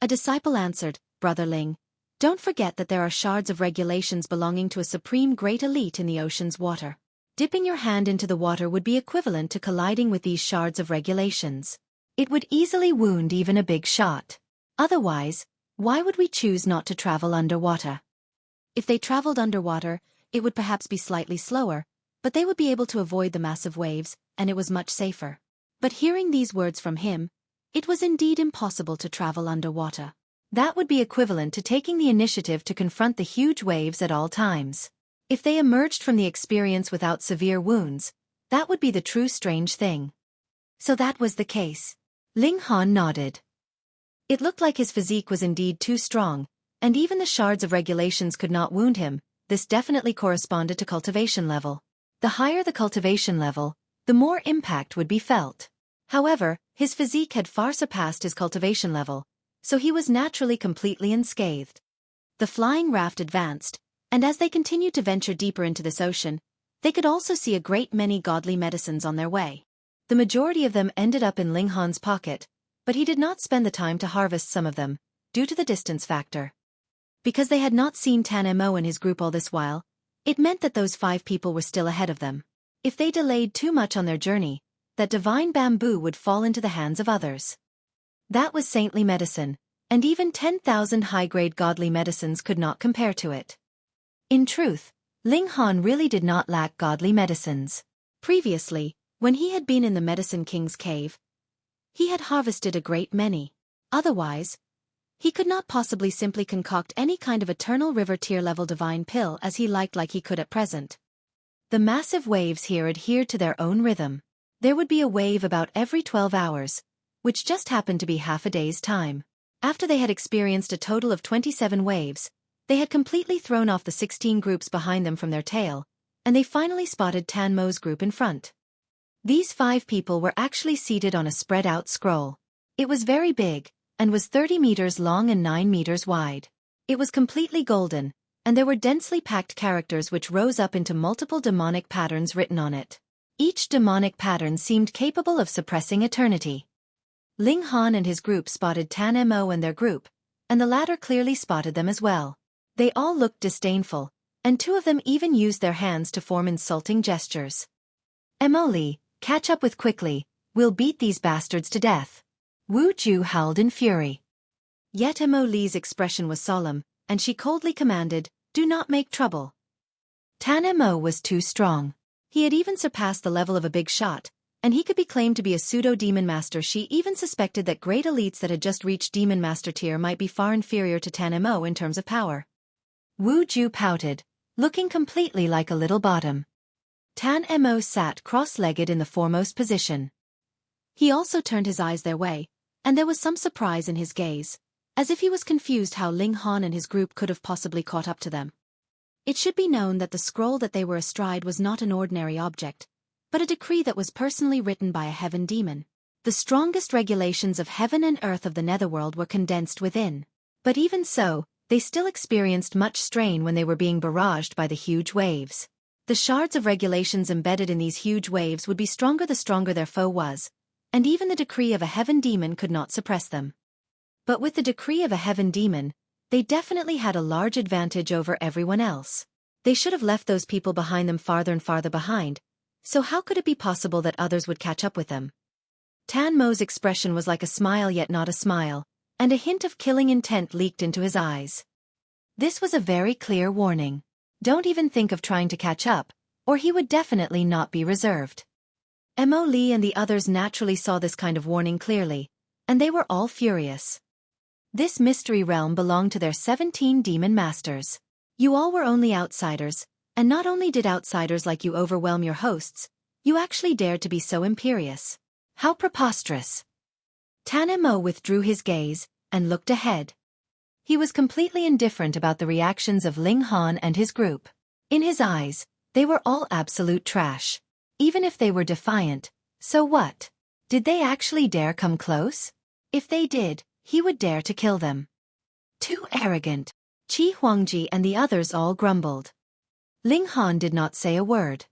A disciple answered, "Brother Ling, don't forget that there are shards of regulations belonging to a supreme great elite in the ocean's water. Dipping your hand into the water would be equivalent to colliding with these shards of regulations. It would easily wound even a big shot. Otherwise, why would we choose not to travel underwater? If they traveled underwater, it would perhaps be slightly slower, but they would be able to avoid the massive waves, and it was much safer." But hearing these words from him, it was indeed impossible to travel underwater. That would be equivalent to taking the initiative to confront the huge waves at all times. If they emerged from the experience without severe wounds, that would be the true strange thing. So that was the case. Ling Han nodded. It looked like his physique was indeed too strong, and even the shards of regulations could not wound him. This definitely corresponded to cultivation level. The higher the cultivation level, the more impact would be felt. However, his physique had far surpassed his cultivation level, so he was naturally completely unscathed. The flying raft advanced, and as they continued to venture deeper into this ocean, they could also see a great many godly medicines on their way. The majority of them ended up in Ling Han's pocket, but he did not spend the time to harvest some of them, due to the distance factor. Because they had not seen Tan Mo and his group all this while, it meant that those 5 people were still ahead of them. If they delayed too much on their journey, that divine bamboo would fall into the hands of others. That was saintly medicine, and even 10,000 high-grade godly medicines could not compare to it. In truth, Ling Han really did not lack godly medicines. Previously, when he had been in the Medicine King's cave, he had harvested a great many. Otherwise, he could not possibly simply concoct any kind of eternal river tier-level divine pill as he liked like he could at present. The massive waves here adhered to their own rhythm. There would be a wave about every 12 hours, which just happened to be half a day's time. After they had experienced a total of 27 waves, they had completely thrown off the 16 groups behind them from their tail, and they finally spotted Tan Mo's group in front. These 5 people were actually seated on a spread-out scroll. It was very big, and was 30 meters long and 9 meters wide. It was completely golden, and there were densely packed characters which rose up into multiple demonic patterns written on it. Each demonic pattern seemed capable of suppressing eternity. Ling Han and his group spotted Tan Mo and their group, and the latter clearly spotted them as well. They all looked disdainful, and 2 of them even used their hands to form insulting gestures. "Mo Li, catch up with quickly, we'll beat these bastards to death." Wu Ju howled in fury. Yet Mo Li's expression was solemn, and she coldly commanded, "Do not make trouble." Tan Mo was too strong. He had even surpassed the level of a big shot, and he could be claimed to be a pseudo-demon master. She even suspected that great elites that had just reached demon master tier might be far inferior to Tan Mo in terms of power. Wu Ju pouted, looking completely like a little bottom. Tan Mo sat cross-legged in the foremost position. He also turned his eyes their way, and there was some surprise in his gaze, as if he was confused how Ling Han and his group could have possibly caught up to them. It should be known that the scroll that they were astride was not an ordinary object, but a decree that was personally written by a heaven demon. The strongest regulations of heaven and earth of the netherworld were condensed within. But even so, they still experienced much strain when they were being barraged by the huge waves. The shards of regulations embedded in these huge waves would be stronger the stronger their foe was, and even the decree of a heaven demon could not suppress them. But with the decree of a heaven demon, they definitely had a large advantage over everyone else. They should have left those people behind them farther and farther behind, so how could it be possible that others would catch up with them? Tan Mo's expression was like a smile yet not a smile, and a hint of killing intent leaked into his eyes. This was a very clear warning. Don't even think of trying to catch up, or he would definitely not be reserved. Mo Li and the others naturally saw this kind of warning clearly, and they were all furious. This mystery realm belonged to their 17 demon masters. You all were only outsiders, and not only did outsiders like you overwhelm your hosts, you actually dared to be so imperious. How preposterous. Tan Mo withdrew his gaze, and looked ahead. He was completely indifferent about the reactions of Ling Han and his group. In his eyes, they were all absolute trash. Even if they were defiant, so what? Did they actually dare come close? If they did, he would dare to kill them. Too arrogant. Chi Huangji and the others all grumbled. Ling Han did not say a word.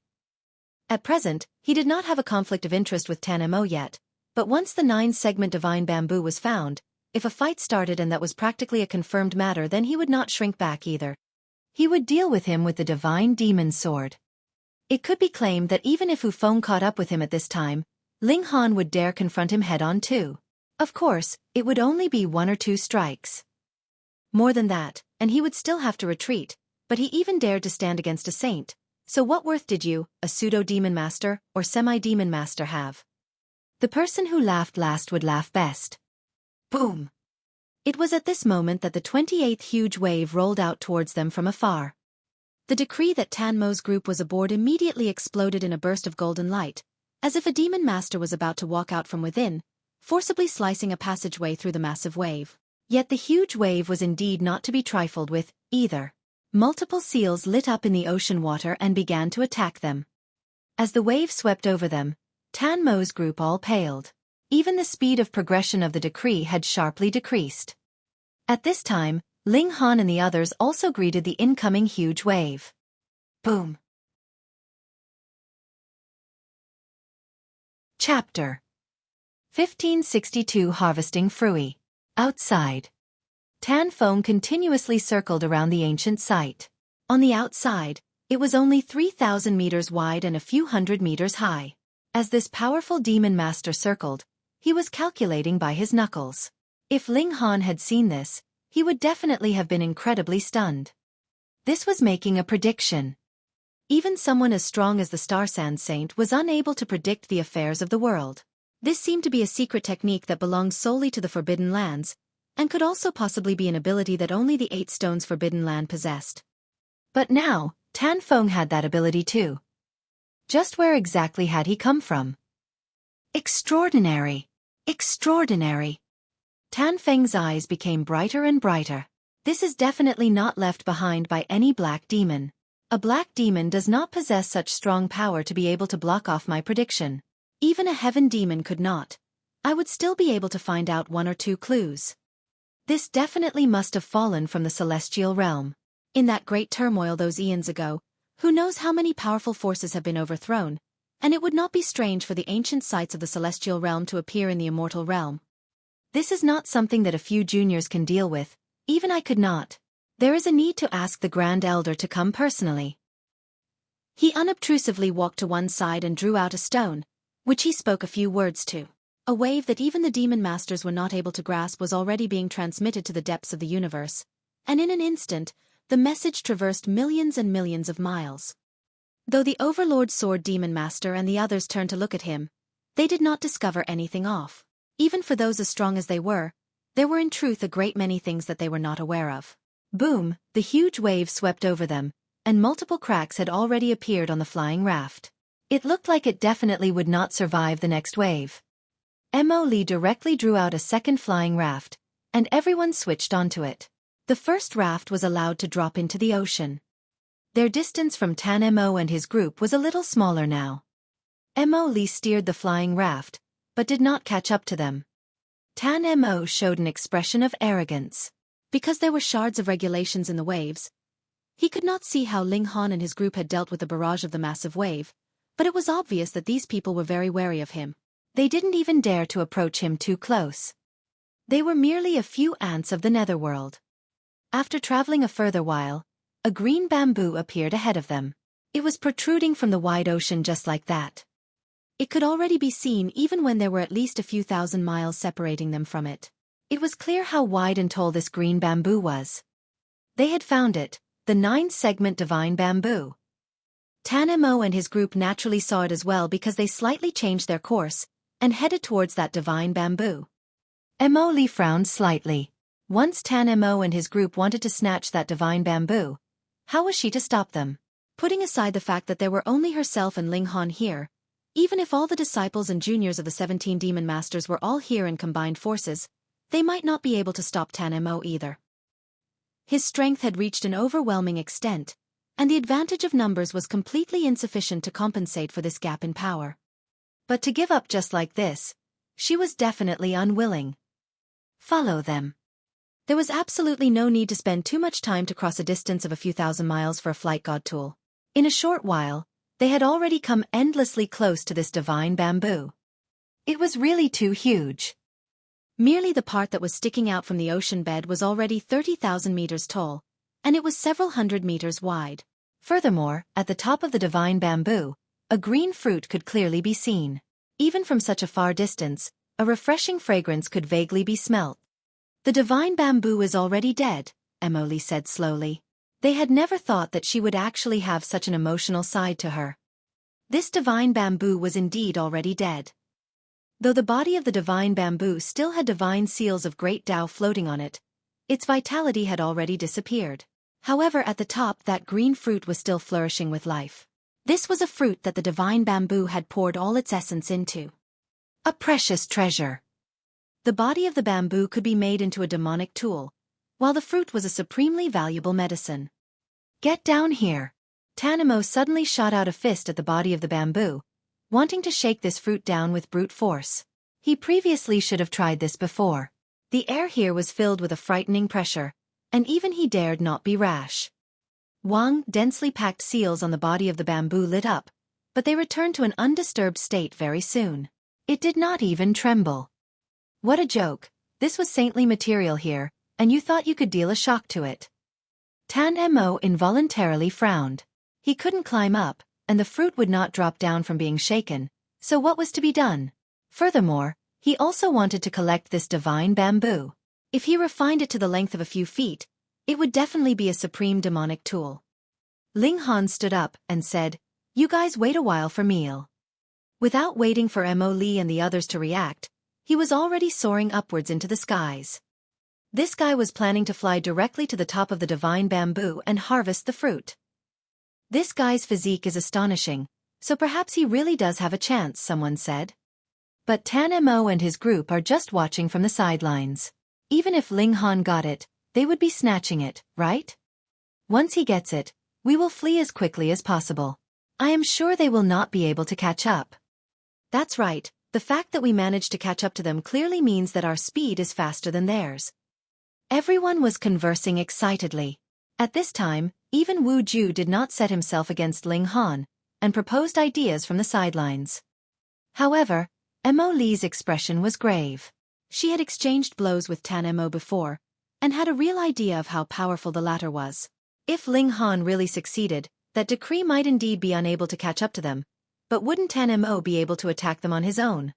At present, he did not have a conflict of interest with Tan Mo yet, but once the 9-segment divine bamboo was found, if a fight started and that was practically a confirmed matter, then he would not shrink back either. He would deal with him with the divine demon sword. It could be claimed that even if Wu Feng caught up with him at this time, Ling Han would dare confront him head-on too. Of course, it would only be 1 or 2 strikes. More than that, and he would still have to retreat, but he even dared to stand against a saint. So what worth did you, a pseudo-demon master, or semi-demon master have? The person who laughed last would laugh best. Boom! It was at this moment that the 28th huge wave rolled out towards them from afar. The decree that Tan Mo's group was aboard immediately exploded in a burst of golden light, as if a demon master was about to walk out from within, forcibly slicing a passageway through the massive wave. Yet the huge wave was indeed not to be trifled with, either. Multiple seals lit up in the ocean water and began to attack them. As the wave swept over them, Tan Mo's group all paled. Even the speed of progression of the decree had sharply decreased. At this time, Ling Han and the others also greeted the incoming huge wave. Boom! Chapter 1562 Harvesting Frui. Outside. Tan Feng continuously circled around the ancient site. On the outside, it was only 3,000 meters wide and a few hundred meters high. As this powerful demon master circled, he was calculating by his knuckles. If Ling Han had seen this, he would definitely have been incredibly stunned. This was making a prediction. Even someone as strong as the Star Sand Saint was unable to predict the affairs of the world. This seemed to be a secret technique that belonged solely to the Forbidden Lands, and could also possibly be an ability that only the 8 Stones Forbidden Land possessed. But now, Tan Feng had that ability too. Just where exactly had he come from? Extraordinary! Extraordinary! Tan Feng's eyes became brighter and brighter. This is definitely not left behind by any black demon. A black demon does not possess such strong power to be able to block off my prediction. Even a heaven demon could not. I would still be able to find out 1 or 2 clues. This definitely must have fallen from the celestial realm. In that great turmoil those eons ago, who knows how many powerful forces have been overthrown, and it would not be strange for the ancient sites of the celestial realm to appear in the immortal realm. This is not something that a few juniors can deal with, even I could not. There is a need to ask the Grand Elder to come personally. He unobtrusively walked to one side and drew out a stone, which he spoke a few words to. A wave that even the demon masters were not able to grasp was already being transmitted to the depths of the universe, and in an instant, the message traversed millions and millions of miles. Though the Overlord Sword Demon Master and the others turned to look at him, they did not discover anything off. Even for those as strong as they were, there were in truth a great many things that they were not aware of. Boom, the huge wave swept over them, and multiple cracks had already appeared on the flying raft. It looked like it definitely would not survive the next wave. Mo Li directly drew out a second flying raft, and everyone switched onto it. The first raft was allowed to drop into the ocean. Their distance from Tan Mo and his group was a little smaller now. Mo Li steered the flying raft, but did not catch up to them. Tan Mo showed an expression of arrogance. Because there were shards of regulations in the waves, he could not see how Ling Han and his group had dealt with the barrage of the massive wave, but it was obvious that these people were very wary of him. They didn't even dare to approach him too close. They were merely a few ants of the netherworld. After traveling a further while, a green bamboo appeared ahead of them. It was protruding from the wide ocean just like that. It could already be seen even when there were at least a few thousand miles separating them from it. It was clear how wide and tall this green bamboo was. They had found it, the 9-segment divine bamboo. Tan Mo and his group naturally saw it as well because they slightly changed their course and headed towards that divine bamboo. Mo Li frowned slightly. Once Tan Mo and his group wanted to snatch that divine bamboo, how was she to stop them? Putting aside the fact that there were only herself and Ling Han here, even if all the disciples and juniors of the 17 demon masters were all here in combined forces, they might not be able to stop Tan Mo either. His strength had reached an overwhelming extent, and the advantage of numbers was completely insufficient to compensate for this gap in power. But to give up just like this, She was definitely unwilling. Follow them. There was absolutely no need to spend too much time to cross a distance of a few thousand miles for a flight god tool. In a short while, they had already come endlessly close to this divine bamboo. It was really too huge. Merely the part that was sticking out from the ocean bed was already 30,000 meters tall, and it was several hundred meters wide. Furthermore, at the top of the divine bamboo, a green fruit could clearly be seen. Even from such a far distance, a refreshing fragrance could vaguely be smelt. The divine bamboo is already dead, Emily said slowly. They had never thought that she would actually have such an emotional side to her. This divine bamboo was indeed already dead. Though the body of the divine bamboo still had divine seals of great Tao floating on it, its vitality had already disappeared. However, at the top that green fruit was still flourishing with life. This was a fruit that the divine bamboo had poured all its essence into. A precious treasure. The body of the bamboo could be made into a demonic tool, while the fruit was a supremely valuable medicine. Get down here. Tanimo suddenly shot out a fist at the body of the bamboo, wanting to shake this fruit down with brute force. He previously should have tried this before. The air here was filled with a frightening pressure, and even he dared not be rash. Wang, densely packed seals on the body of the bamboo lit up, but they returned to an undisturbed state very soon. It did not even tremble. What a joke, this was saintly material here, and you thought you could deal a shock to it. Tan Mo involuntarily frowned. He couldn't climb up, and the fruit would not drop down from being shaken, so what was to be done? Furthermore, he also wanted to collect this divine bamboo. If he refined it to the length of a few feet, it would definitely be a supreme demonic tool. Ling Han stood up and said, "You guys wait a while for meal." Without waiting for Mo Li and the others to react, he was already soaring upwards into the skies. This guy was planning to fly directly to the top of the divine bamboo and harvest the fruit. This guy's physique is astonishing, so perhaps he really does have a chance, someone said. But Tan Mo and his group are just watching from the sidelines. Even if Ling Han got it, they would be snatching it, right? Once he gets it, we will flee as quickly as possible. I am sure they will not be able to catch up. That's right, the fact that we managed to catch up to them clearly means that our speed is faster than theirs. Everyone was conversing excitedly. At this time, even Wu Ju did not set himself against Ling Han, and proposed ideas from the sidelines. However, Mo Li's expression was grave. She had exchanged blows with Tan Mo before, and had a real idea of how powerful the latter was. If Ling Han really succeeded, that decree might indeed be unable to catch up to them, but wouldn't Tan Mo be able to attack them on his own?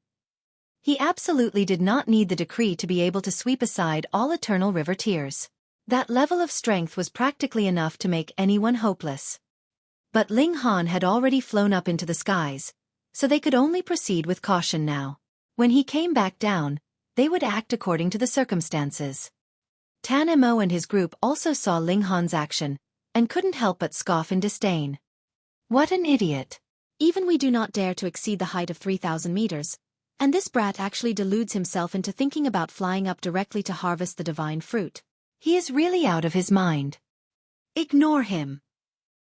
He absolutely did not need the decree to be able to sweep aside all eternal river tears. That level of strength was practically enough to make anyone hopeless. But Ling Han had already flown up into the skies, so they could only proceed with caution now. When he came back down, they would act according to the circumstances. Tan Mo and his group also saw Ling Han's action, and couldn't help but scoff in disdain. What an idiot! Even we do not dare to exceed the height of 3,000 meters, and this brat actually deludes himself into thinking about flying up directly to harvest the divine fruit. He is really out of his mind. Ignore him.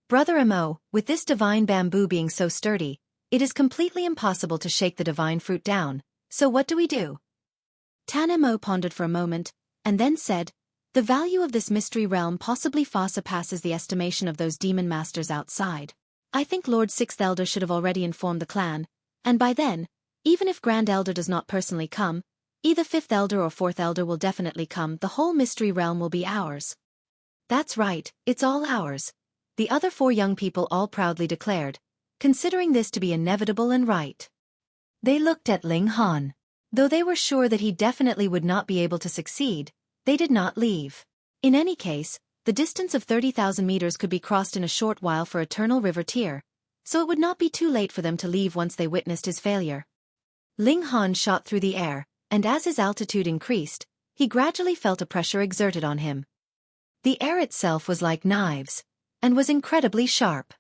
Brother Mo, with this divine bamboo being so sturdy, it is completely impossible to shake the divine fruit down, so what do we do? Tan Mo pondered for a moment, and then said, "The value of this mystery realm possibly far surpasses the estimation of those demon masters outside. I think Lord Sixth Elder should have already informed the clan, and by then, even if Grand Elder does not personally come, either Fifth Elder or Fourth Elder will definitely come. The whole mystery realm will be ours." "That's right, it's all ours," the other four young people all proudly declared, considering this to be inevitable and right. They looked at Ling Han. Though they were sure that he definitely would not be able to succeed, they did not leave. In any case, the distance of 30,000 meters could be crossed in a short while for Eternal River Tier, so it would not be too late for them to leave once they witnessed his failure. Ling Han shot through the air, and as his altitude increased, he gradually felt a pressure exerted on him. The air itself was like knives, and was incredibly sharp.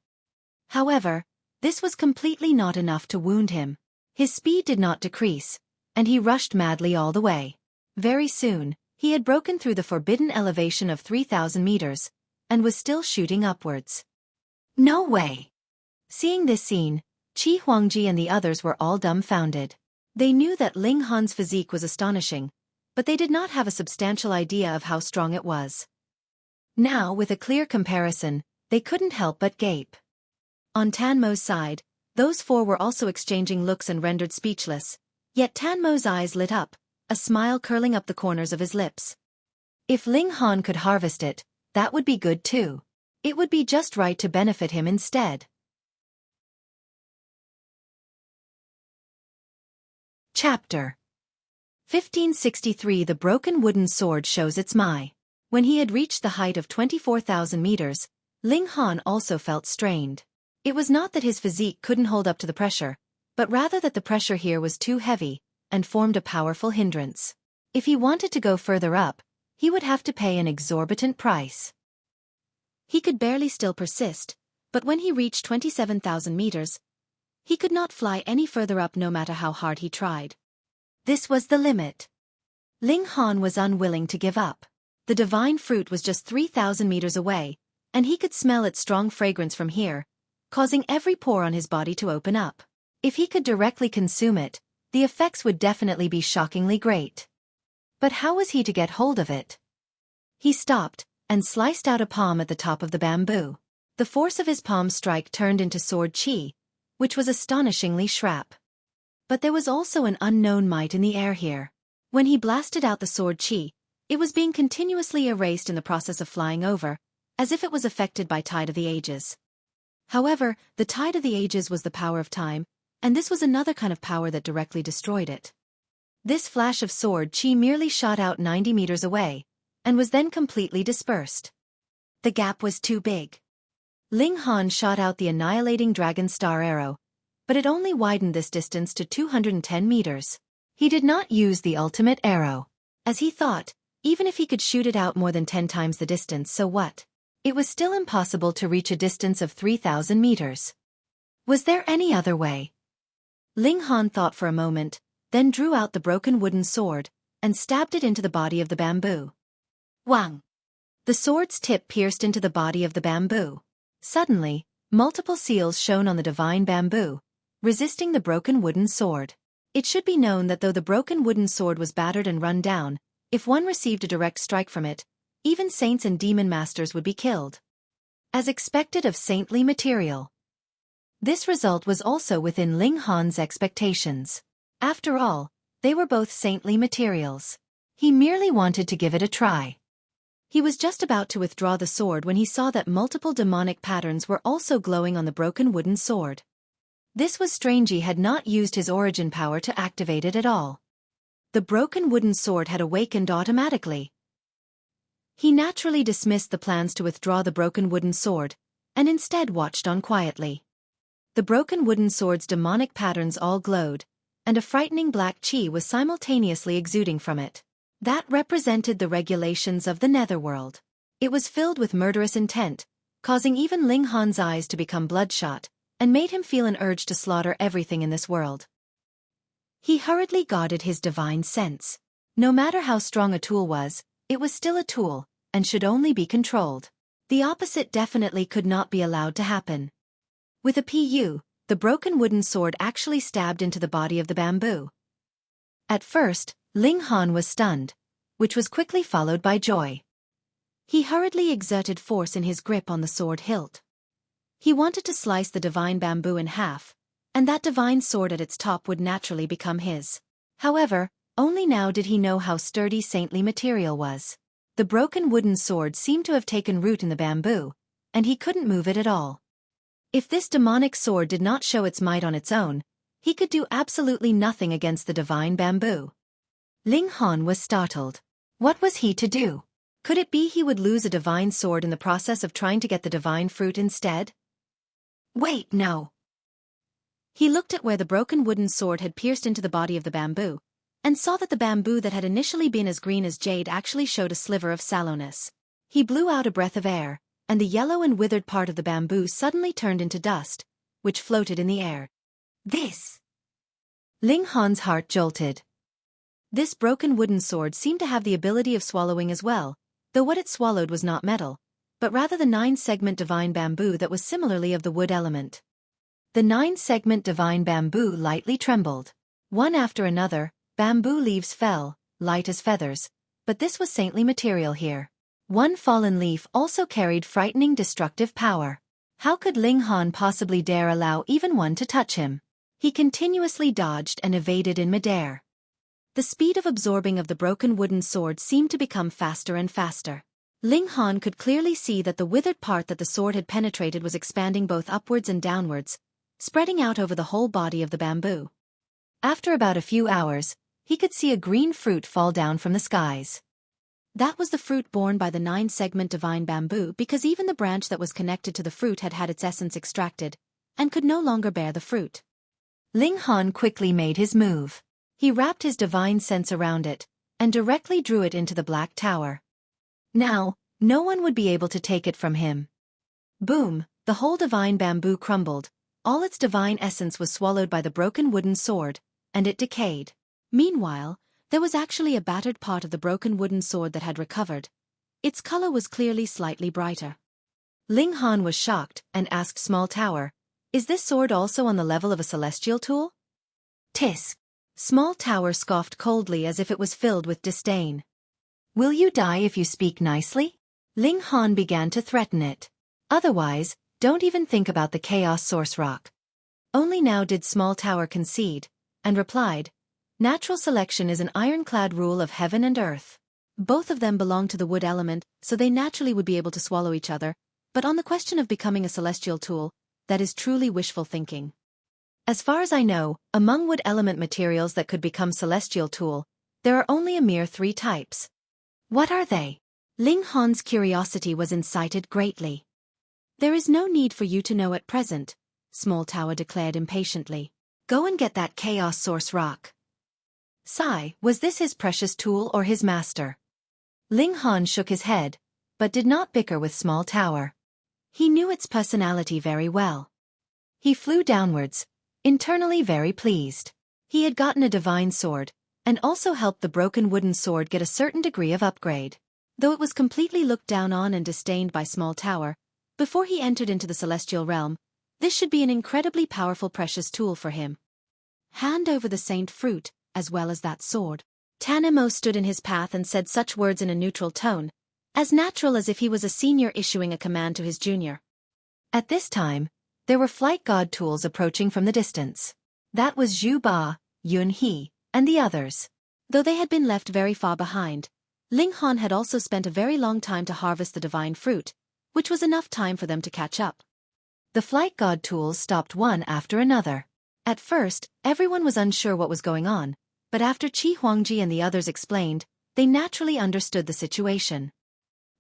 However, this was completely not enough to wound him. His speed did not decrease, and he rushed madly all the way. Very soon, he had broken through the forbidden elevation of 3,000 meters, and was still shooting upwards. No way! Seeing this scene, Chi Huangji and the others were all dumbfounded. They knew that Ling Han's physique was astonishing, but they did not have a substantial idea of how strong it was. Now, with a clear comparison, they couldn't help but gape. On Tanmo's side, those four were also exchanging looks and rendered speechless, yet Tanmo's eyes lit up, a smile curling up the corners of his lips. If Ling Han could harvest it, that would be good too. It would be just right to benefit him instead. Chapter 1563. The broken wooden sword shows its migh. When he had reached the height of 24,000 meters, Ling Han also felt strained. It was not that his physique couldn't hold up to the pressure, but rather that the pressure here was too heavy, and formed a powerful hindrance. If he wanted to go further up, he would have to pay an exorbitant price. He could barely still persist, but when he reached 27,000 meters, he could not fly any further up no matter how hard he tried. This was the limit. Ling Han was unwilling to give up. The divine fruit was just 3,000 meters away, and he could smell its strong fragrance from here, causing every pore on his body to open up. If he could directly consume it, the effects would definitely be shockingly great. But how was he to get hold of it? He stopped, and sliced out a palm at the top of the bamboo. The force of his palm strike turned into sword chi, which was astonishingly sharp. But there was also an unknown might in the air here. When he blasted out the sword chi, it was being continuously erased in the process of flying over, as if it was affected by Tide of the Ages. However, the Tide of the Ages was the power of time, and this was another kind of power that directly destroyed it. This flash of sword chi merely shot out 90 meters away, and was then completely dispersed. The gap was too big. Ling Han shot out the annihilating dragon star arrow, but it only widened this distance to 210 meters. He did not use the ultimate arrow. As he thought, even if he could shoot it out more than 10 times the distance, so what? It was still impossible to reach a distance of 3,000 meters. Was there any other way? Ling Han thought for a moment, then drew out the broken wooden sword, and stabbed it into the body of the bamboo. Wang! The sword's tip pierced into the body of the bamboo. Suddenly, multiple seals shone on the divine bamboo, resisting the broken wooden sword. It should be known that though the broken wooden sword was battered and run down, if one received a direct strike from it, even saints and demon masters would be killed. As expected of saintly material. This result was also within Ling Han's expectations. After all, they were both saintly materials. He merely wanted to give it a try. He was just about to withdraw the sword when he saw that multiple demonic patterns were also glowing on the broken wooden sword. This was strange. He had not used his origin power to activate it at all. The broken wooden sword had awakened automatically. He naturally dismissed the plans to withdraw the broken wooden sword, and instead watched on quietly. The broken wooden sword's demonic patterns all glowed, and a frightening black chi was simultaneously exuding from it. That represented the regulations of the netherworld. It was filled with murderous intent, causing even Ling Han's eyes to become bloodshot, and made him feel an urge to slaughter everything in this world. He hurriedly guarded his divine sense. No matter how strong a tool was, it was still a tool, and should only be controlled. The opposite definitely could not be allowed to happen. With a PU, the broken wooden sword actually stabbed into the body of the bamboo. At first, Ling Han was stunned, which was quickly followed by joy. He hurriedly exerted force in his grip on the sword hilt. He wanted to slice the divine bamboo in half, and that divine sword at its top would naturally become his. However, only now did he know how sturdy saintly material was. The broken wooden sword seemed to have taken root in the bamboo, and he couldn't move it at all. If this demonic sword did not show its might on its own, he could do absolutely nothing against the divine bamboo. Ling Han was startled. What was he to do? Could it be he would lose a divine sword in the process of trying to get the divine fruit instead? Wait, no. He looked at where the broken wooden sword had pierced into the body of the bamboo, and saw that the bamboo that had initially been as green as jade actually showed a sliver of sallowness. He blew out a breath of air, and the yellow and withered part of the bamboo suddenly turned into dust, which floated in the air. This! Ling Han's heart jolted. This broken wooden sword seemed to have the ability of swallowing as well, though what it swallowed was not metal, but rather the 9-segment divine bamboo that was similarly of the wood element. The 9-segment divine bamboo lightly trembled. One after another, bamboo leaves fell, light as feathers, but this was saintly material here. One fallen leaf also carried frightening destructive power. How could Ling Han possibly dare allow even one to touch him? He continuously dodged and evaded in midair. The speed of absorbing of the broken wooden sword seemed to become faster and faster. Ling Han could clearly see that the withered part that the sword had penetrated was expanding both upwards and downwards, spreading out over the whole body of the bamboo. After about a few hours, he could see a green fruit fall down from the skies. That was the fruit borne by the 9-segment divine bamboo, because even the branch that was connected to the fruit had had its essence extracted, and could no longer bear the fruit. Ling Han quickly made his move. He wrapped his divine sense around it, and directly drew it into the black tower. Now, no one would be able to take it from him. Boom, the whole divine bamboo crumbled, all its divine essence was swallowed by the broken wooden sword, and it decayed. Meanwhile, there was actually a battered part of the broken wooden sword that had recovered. Its color was clearly slightly brighter. Ling Han was shocked and asked Small Tower, "Is this sword also on the level of a celestial tool?" "Tisk." Small Tower scoffed coldly as if it was filled with disdain. "Will you die if you speak nicely?" Ling Han began to threaten it. "Otherwise, don't even think about the Chaos Source Rock." Only now did Small Tower concede, and replied, "Natural selection is an ironclad rule of heaven and earth. Both of them belong to the wood element, so they naturally would be able to swallow each other, but on the question of becoming a celestial tool, that is truly wishful thinking. As far as I know, among wood element materials that could become celestial tool, there are only a mere 3 types. What are they?" Ling Han's curiosity was incited greatly. "There is no need for you to know at present," Small Tower declared impatiently. "Go and get that Chaos Source Rock." Sigh, was this his precious tool or his master? Ling Han shook his head, but did not bicker with Small Tower. He knew its personality very well. He flew downwards, internally very pleased. He had gotten a divine sword, and also helped the broken wooden sword get a certain degree of upgrade. Though it was completely looked down on and disdained by Small Tower, before he entered into the celestial realm, this should be an incredibly powerful precious tool for him. "Hand over the saint fruit, as well as that sword." Tanemo stood in his path and said such words in a neutral tone, as natural as if he was a senior issuing a command to his junior. At this time, there were flight god tools approaching from the distance. That was Zhu Ba, Yun He, and the others. Though they had been left very far behind, Ling Han had also spent a very long time to harvest the divine fruit, which was enough time for them to catch up. The flight god tools stopped one after another. At first, everyone was unsure what was going on, but after Chi Huangji and the others explained, they naturally understood the situation.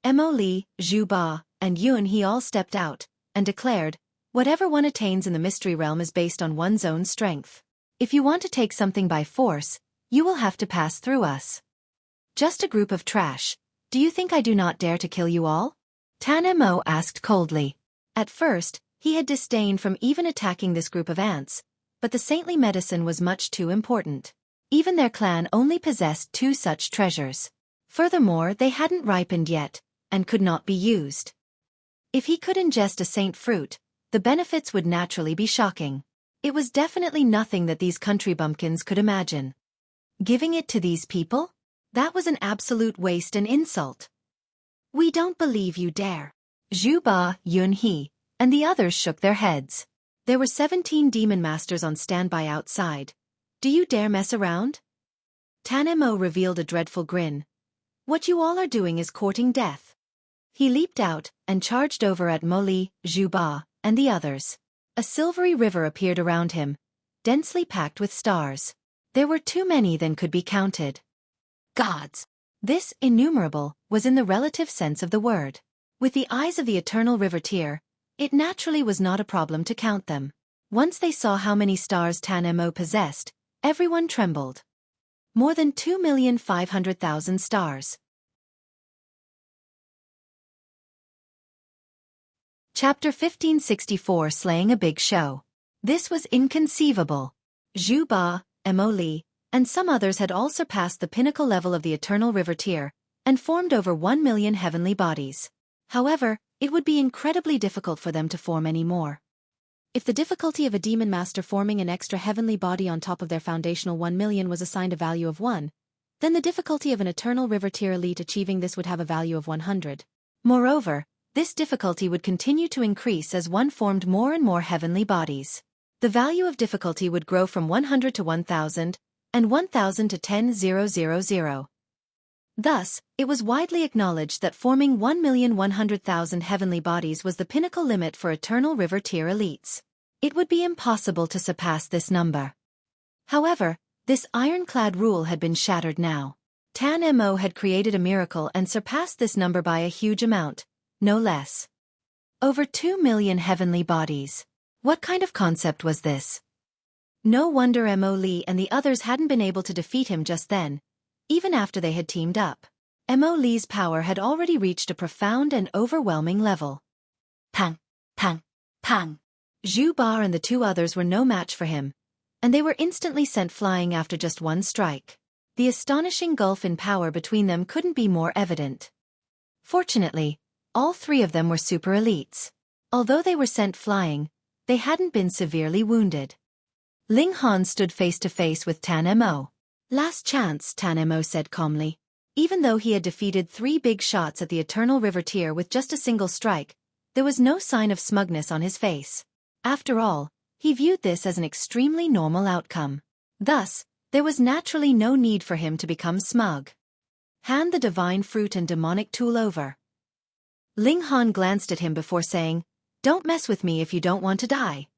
Mo Li, Zhu Ba, and Yun He all stepped out, and declared, "Whatever one attains in the mystery realm is based on one's own strength. If you want to take something by force, you will have to pass through us. Just a group of trash. Do you think I do not dare to kill you all?" Tanemo asked coldly. At first, he had disdain from even attacking this group of ants, but the saintly medicine was much too important. Even their clan only possessed 2 such treasures. Furthermore, they hadn't ripened yet, and could not be used. If he could ingest a saint fruit, the benefits would naturally be shocking. It was definitely nothing that these country bumpkins could imagine. Giving it to these people? That was an absolute waste and insult. "We don't believe you dare." Zhu Ba, Yun He, and the others shook their heads. There were 17 demon masters on standby outside. "Do you dare mess around?" Tanemo revealed a dreadful grin. "What you all are doing is courting death." He leaped out and charged over at Mo Li, Zhu Ba, and the others. A silvery river appeared around him, densely packed with stars. There were too many than could be counted. Gods! This, innumerable, was in the relative sense of the word. With the eyes of the eternal river tier, it naturally was not a problem to count them. Once they saw how many stars Tanemo possessed, everyone trembled. More than 2,500,000 stars. Chapter 1564 Slaying a Big Sho. This was inconceivable. Zhu Ba, Mo Li, and some others had all surpassed the pinnacle level of the eternal river tier, and formed over 1 million heavenly bodies. However, it would be incredibly difficult for them to form any more. If the difficulty of a demon master forming an extra heavenly body on top of their foundational 1 million was assigned a value of 1, then the difficulty of an eternal river tier elite achieving this would have a value of 100. Moreover, this difficulty would continue to increase as one formed more and more heavenly bodies. The value of difficulty would grow from 100 to 1000, and 1000 to 10,000. Thus, it was widely acknowledged that forming 1,100,000 heavenly bodies was the pinnacle limit for eternal river tier elites. It would be impossible to surpass this number. However, this ironclad rule had been shattered now. Tan Mo had created a miracle and surpassed this number by a huge amount, no less. Over 2 million heavenly bodies. What kind of concept was this? No wonder Mo Li and the others hadn't been able to defeat him just then, even after they had teamed up. Mo Li's power had already reached a profound and overwhelming level. Pang! Pang! Pang! Zhu Ba and the two others were no match for him, and they were instantly sent flying after just one strike. The astonishing gulf in power between them couldn't be more evident. Fortunately, all three of them were super elites. Although they were sent flying, they hadn't been severely wounded. Ling Han stood face to face with Tan Mo. Last chance, Tan Mo said calmly. Even though he had defeated 3 big shots at the Eternal River tier with just a single strike, there was no sign of smugness on his face. After all, he viewed this as an extremely normal outcome. Thus, there was naturally no need for him to become smug. Hand the divine fruit and demonic tool over. Ling Han glanced at him before saying, "Don't mess with me if you don't want to die."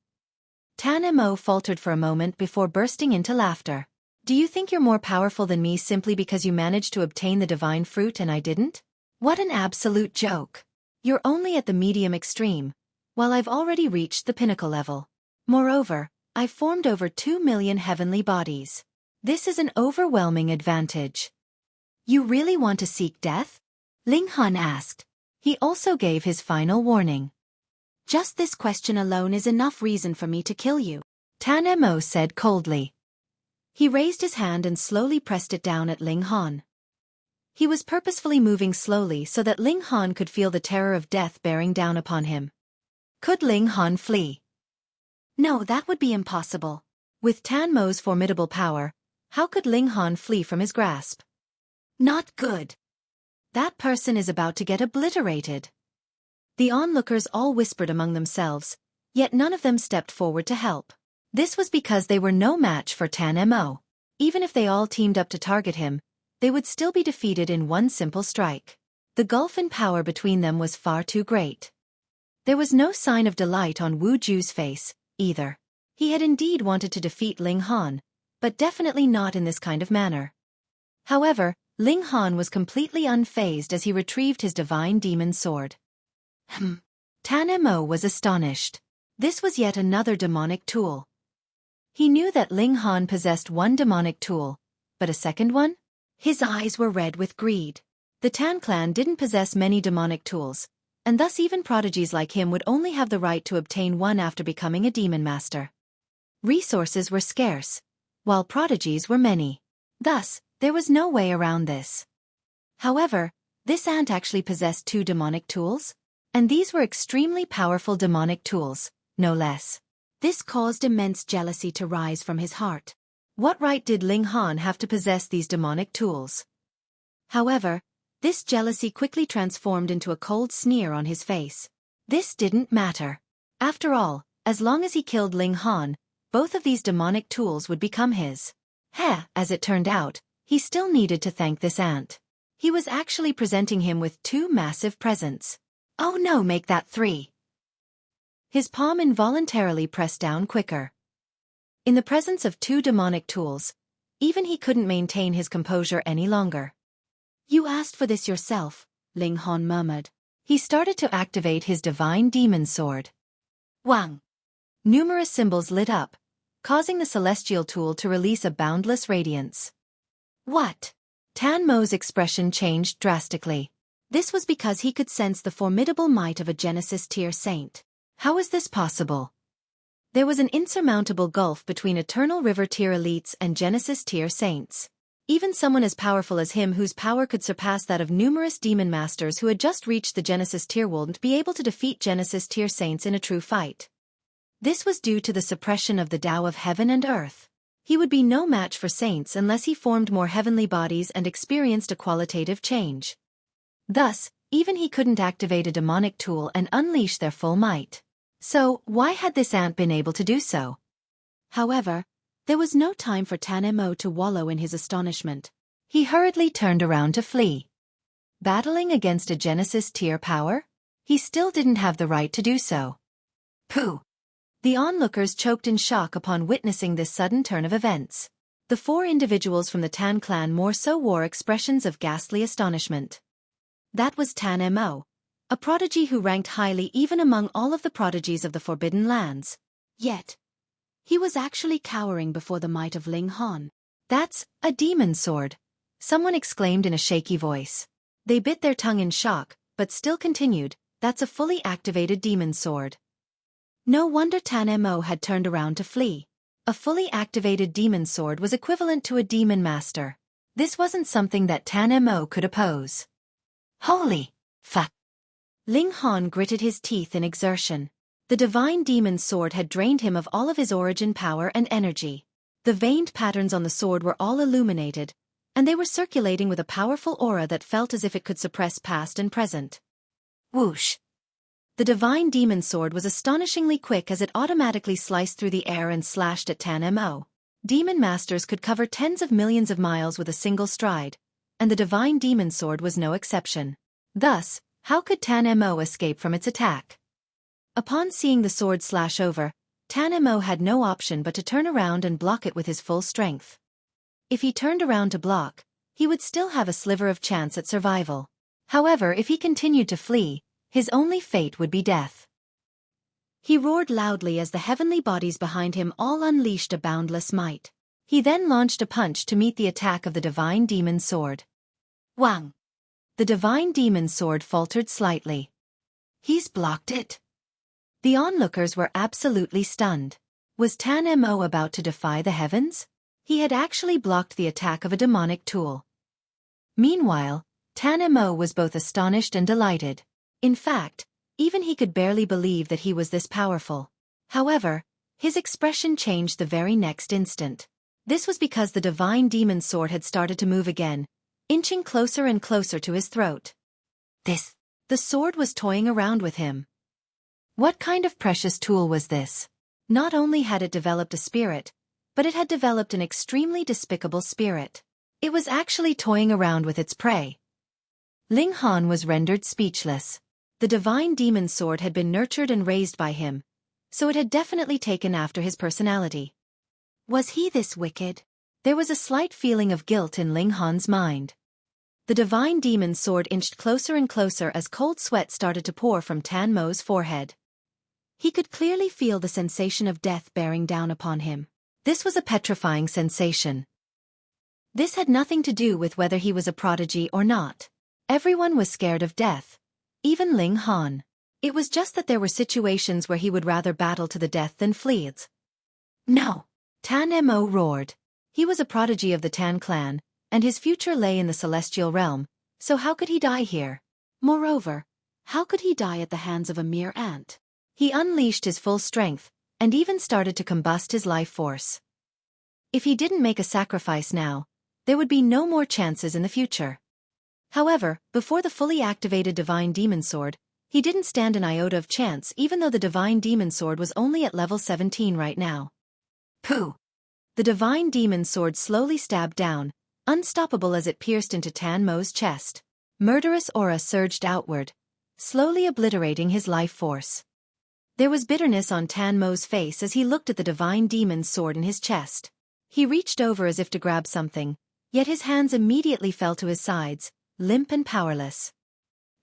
Tan Mo faltered for a moment before bursting into laughter. "Do you think you're more powerful than me simply because you managed to obtain the divine fruit and I didn't? What an absolute joke. You're only at the medium extreme, while I've already reached the pinnacle level. Moreover, I've formed over 2 million heavenly bodies. This is an overwhelming advantage." "You really want to seek death?" Ling Han asked. He also gave his final warning. "Just this question alone is enough reason for me to kill you," Tan Mo said coldly. He raised his hand and slowly pressed it down at Ling Han. He was purposefully moving slowly so that Ling Han could feel the terror of death bearing down upon him. Could Ling Han flee? No, that would be impossible. With Tan Mo's formidable power, how could Ling Han flee from his grasp? Not good. That person is about to get obliterated. The onlookers all whispered among themselves, yet none of them stepped forward to help. This was because they were no match for Tan Mo. Even if they all teamed up to target him, they would still be defeated in one simple strike. The gulf in power between them was far too great. There was no sign of delight on Wu Ju's face, either. He had indeed wanted to defeat Ling Han, but definitely not in this kind of manner. However, Ling Han was completely unfazed as he retrieved his divine demon sword. Tan Mo was astonished. This was yet another demonic tool. He knew that Ling Han possessed one demonic tool, but a second one? His eyes were red with greed. The Tan clan didn't possess many demonic tools, and thus even prodigies like him would only have the right to obtain one after becoming a demon master. Resources were scarce, while prodigies were many. Thus, there was no way around this. However, this ant actually possessed 2 demonic tools, and these were extremely powerful demonic tools, no less. This caused immense jealousy to rise from his heart. What right did Ling Han have to possess these demonic tools? However, this jealousy quickly transformed into a cold sneer on his face. This didn't matter. After all, as long as he killed Ling Han, both of these demonic tools would become his. As it turned out, he still needed to thank this ant. He was actually presenting him with 2 massive presents. Oh no, make that 3. His palm involuntarily pressed down quicker. In the presence of 2 demonic tools, even he couldn't maintain his composure any longer. You asked for this yourself, Ling Han murmured. He started to activate his divine demon sword. Wang! Numerous symbols lit up, causing the celestial tool to release a boundless radiance. What? Tan Mo's expression changed drastically. This was because he could sense the formidable might of a Genesis tier saint. How is this possible? There was an insurmountable gulf between Eternal River tier elites and Genesis tier saints. Even someone as powerful as him whose power could surpass that of numerous demon masters who had just reached the Genesis tier wouldn't be able to defeat Genesis tier saints in a true fight. This was due to the suppression of the Tao of heaven and earth. He would be no match for saints unless he formed more heavenly bodies and experienced a qualitative change. Thus, even he couldn't activate a demonic tool and unleash their full might. So, why had this ant been able to do so? However, there was no time for Tan Mo to wallow in his astonishment. He hurriedly turned around to flee. Battling against a Genesis tier power? He still didn't have the right to do so. Pooh! The onlookers choked in shock upon witnessing this sudden turn of events. The 4 individuals from the Tan clan more so wore expressions of ghastly astonishment. That was Tan Mo, a prodigy who ranked highly even among all of the prodigies of the Forbidden Lands. Yet, he was actually cowering before the might of Ling Han. That's a demon sword, someone exclaimed in a shaky voice. They bit their tongue in shock, but still continued, that's a fully activated demon sword. No wonder Tan Mo had turned around to flee. A fully activated demon sword was equivalent to a demon master. This wasn't something that Tan Mo could oppose. Holy fuck! Ling Han gritted his teeth in exertion. The divine demon sword had drained him of all of his origin power and energy. The veined patterns on the sword were all illuminated, and they were circulating with a powerful aura that felt as if it could suppress past and present. Whoosh! The divine demon sword was astonishingly quick as it automatically sliced through the air and slashed at Tan Mo. Demon masters could cover tens of millions of miles with a single stride, and the divine demon sword was no exception. Thus, how could Tan Mo escape from its attack? Upon seeing the sword slash over, Tan Mo had no option but to turn around and block it with his full strength. If he turned around to block, he would still have a sliver of chance at survival. However, if he continued to flee, his only fate would be death. He roared loudly as the heavenly bodies behind him all unleashed a boundless might. He then launched a punch to meet the attack of the divine demon sword. Wang! The divine demon sword faltered slightly. He's blocked it. The onlookers were absolutely stunned. Was Tan Mo about to defy the heavens? He had actually blocked the attack of a demonic tool. Meanwhile, Tan Mo was both astonished and delighted. In fact, even he could barely believe that he was this powerful. However, his expression changed the very next instant. This was because the divine demon sword had started to move again, inching closer and closer to his throat. The sword was toying around with him. What kind of precious tool was this? Not only had it developed a spirit, but it had developed an extremely despicable spirit. It was actually toying around with its prey. Ling Han was rendered speechless. The divine demon sword had been nurtured and raised by him, so it had definitely taken after his personality. Was he this wicked? There was a slight feeling of guilt in Ling Han's mind. The divine demon sword inched closer and closer as cold sweat started to pour from Tan Mo's forehead. He could clearly feel the sensation of death bearing down upon him. This was a petrifying sensation. This had nothing to do with whether he was a prodigy or not. Everyone was scared of death. Even Ling Han. It was just that there were situations where he would rather battle to the death than flee. No! Tan Mo roared. He was a prodigy of the Tan clan, and his future lay in the celestial realm, so how could he die here? Moreover, how could he die at the hands of a mere ant? He unleashed his full strength, and even started to combust his life force. If he didn't make a sacrifice now, there would be no more chances in the future. However, before the fully activated divine demon sword, he didn't stand an iota of chance even though the divine demon sword was only at level 17 right now. Pooh! The divine demon sword slowly stabbed down, unstoppable as it pierced into Tan Mo's chest. Murderous aura surged outward, slowly obliterating his life force. There was bitterness on Tan Mo's face as he looked at the divine demon's sword in his chest. He reached over as if to grab something, yet his hands immediately fell to his sides, limp and powerless.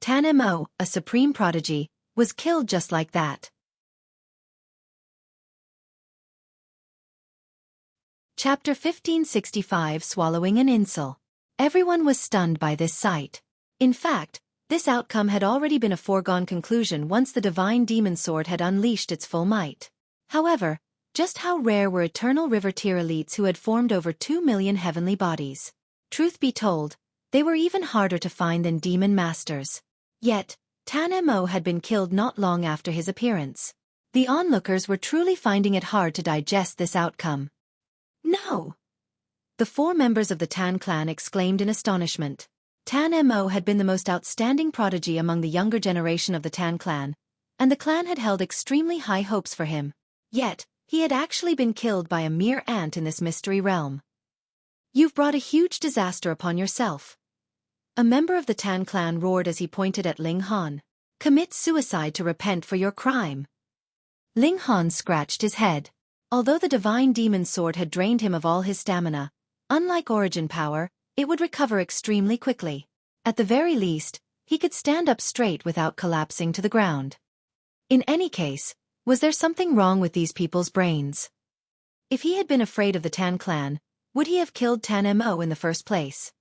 Tan Mo, a supreme prodigy, was killed just like that. Chapter 1565 Swallowing an Insul. Everyone was stunned by this sight. In fact, this outcome had already been a foregone conclusion once the divine demon sword had unleashed its full might. However, just how rare were eternal river tier elites who had formed over 2 million heavenly bodies? Truth be told, they were even harder to find than demon masters. Yet, Tan Mo had been killed not long after his appearance. The onlookers were truly finding it hard to digest this outcome. No! The 4 members of the Tan clan exclaimed in astonishment. Tan Mo had been the most outstanding prodigy among the younger generation of the Tan clan, and the clan had held extremely high hopes for him. Yet, he had actually been killed by a mere ant in this mystery realm. You've brought a huge disaster upon yourself. A member of the Tan clan roared as he pointed at Ling Han. Commit suicide to repent for your crime. Ling Han scratched his head. Although the divine demon sword had drained him of all his stamina, unlike origin power, it would recover extremely quickly. At the very least, he could stand up straight without collapsing to the ground. In any case, was there something wrong with these people's brains? If he had been afraid of the Tan clan, would he have killed Tan Mo in the first place?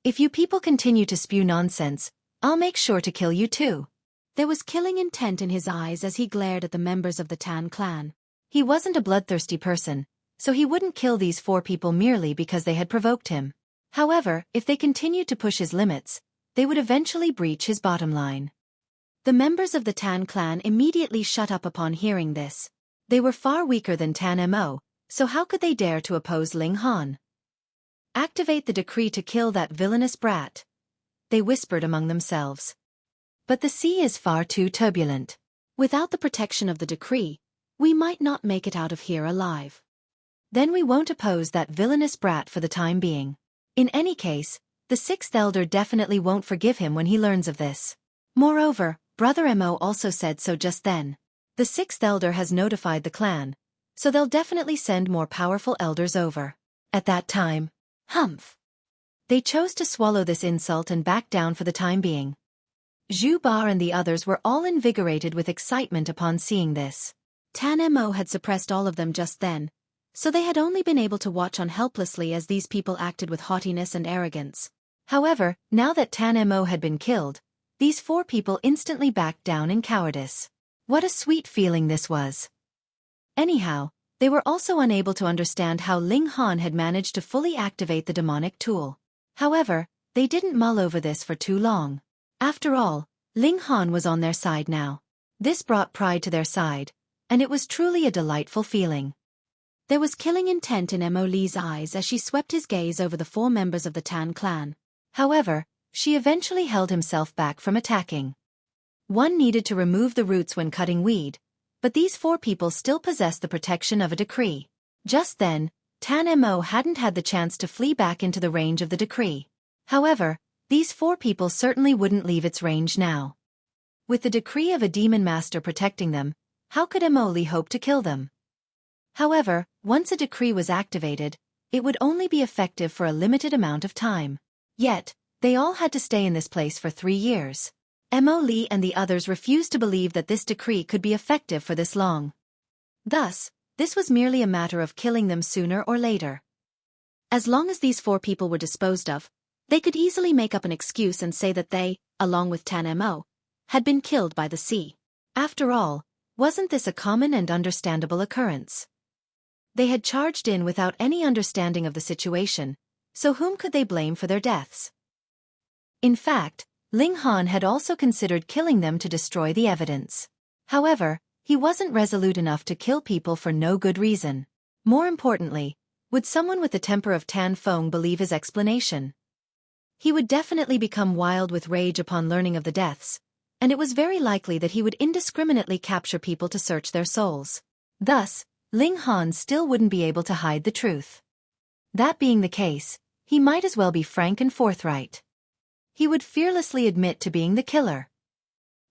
If you people continue to spew nonsense, I'll make sure to kill you too. There was killing intent in his eyes as he glared at the members of the Tan clan. He wasn't a bloodthirsty person, so he wouldn't kill these 4 people merely because they had provoked him. However, if they continued to push his limits, they would eventually breach his bottom line. The members of the Tan clan immediately shut up upon hearing this. They were far weaker than Tan Mo, so how could they dare to oppose Ling Han? Activate the decree to kill that villainous brat, they whispered among themselves. But the sea is far too turbulent. Without the protection of the decree, we might not make it out of here alive. Then we won't oppose that villainous brat for the time being. In any case, the 6th elder definitely won't forgive him when he learns of this. Moreover, Brother Mo also said so just then. The 6th elder has notified the clan, so they'll definitely send more powerful elders over. At that time, humph. They chose to swallow this insult and back down for the time being. Zhu Ba and the others were all invigorated with excitement upon seeing this. Tan Mo had suppressed all of them just then, so they had only been able to watch on helplessly as these people acted with haughtiness and arrogance. However, now that Tan Mo had been killed, these 4 people instantly backed down in cowardice. What a sweet feeling this was. Anyhow, they were also unable to understand how Ling Han had managed to fully activate the demonic tool. However, they didn't mull over this for too long. After all, Ling Han was on their side now. This brought pride to their side, and it was truly a delightful feeling. There was killing intent in Mo Li's eyes as she swept his gaze over the 4 members of the Tan clan. However, she eventually held himself back from attacking. One needed to remove the roots when cutting weed, but these 4 people still possessed the protection of a decree. Just then, Tan Mo hadn't had the chance to flee back into the range of the decree. However, these 4 people certainly wouldn't leave its range now. With the decree of a demon master protecting them, how could Mo Li hope to kill them? However, once a decree was activated, it would only be effective for a limited amount of time. Yet, they all had to stay in this place for 3 years. Mo Li and the others refused to believe that this decree could be effective for this long. Thus, this was merely a matter of killing them sooner or later. As long as these 4 people were disposed of, they could easily make up an excuse and say that they, along with Tan Mo, had been killed by the sea. After all, wasn't this a common and understandable occurrence? They had charged in without any understanding of the situation, so whom could they blame for their deaths? In fact, Ling Han had also considered killing them to destroy the evidence. However, he wasn't resolute enough to kill people for no good reason. More importantly, would someone with the temper of Tan Feng believe his explanation? He would definitely become wild with rage upon learning of the deaths, and it was very likely that he would indiscriminately capture people to search their souls. Thus, Ling Han still wouldn't be able to hide the truth. That being the case, he might as well be frank and forthright. He would fearlessly admit to being the killer.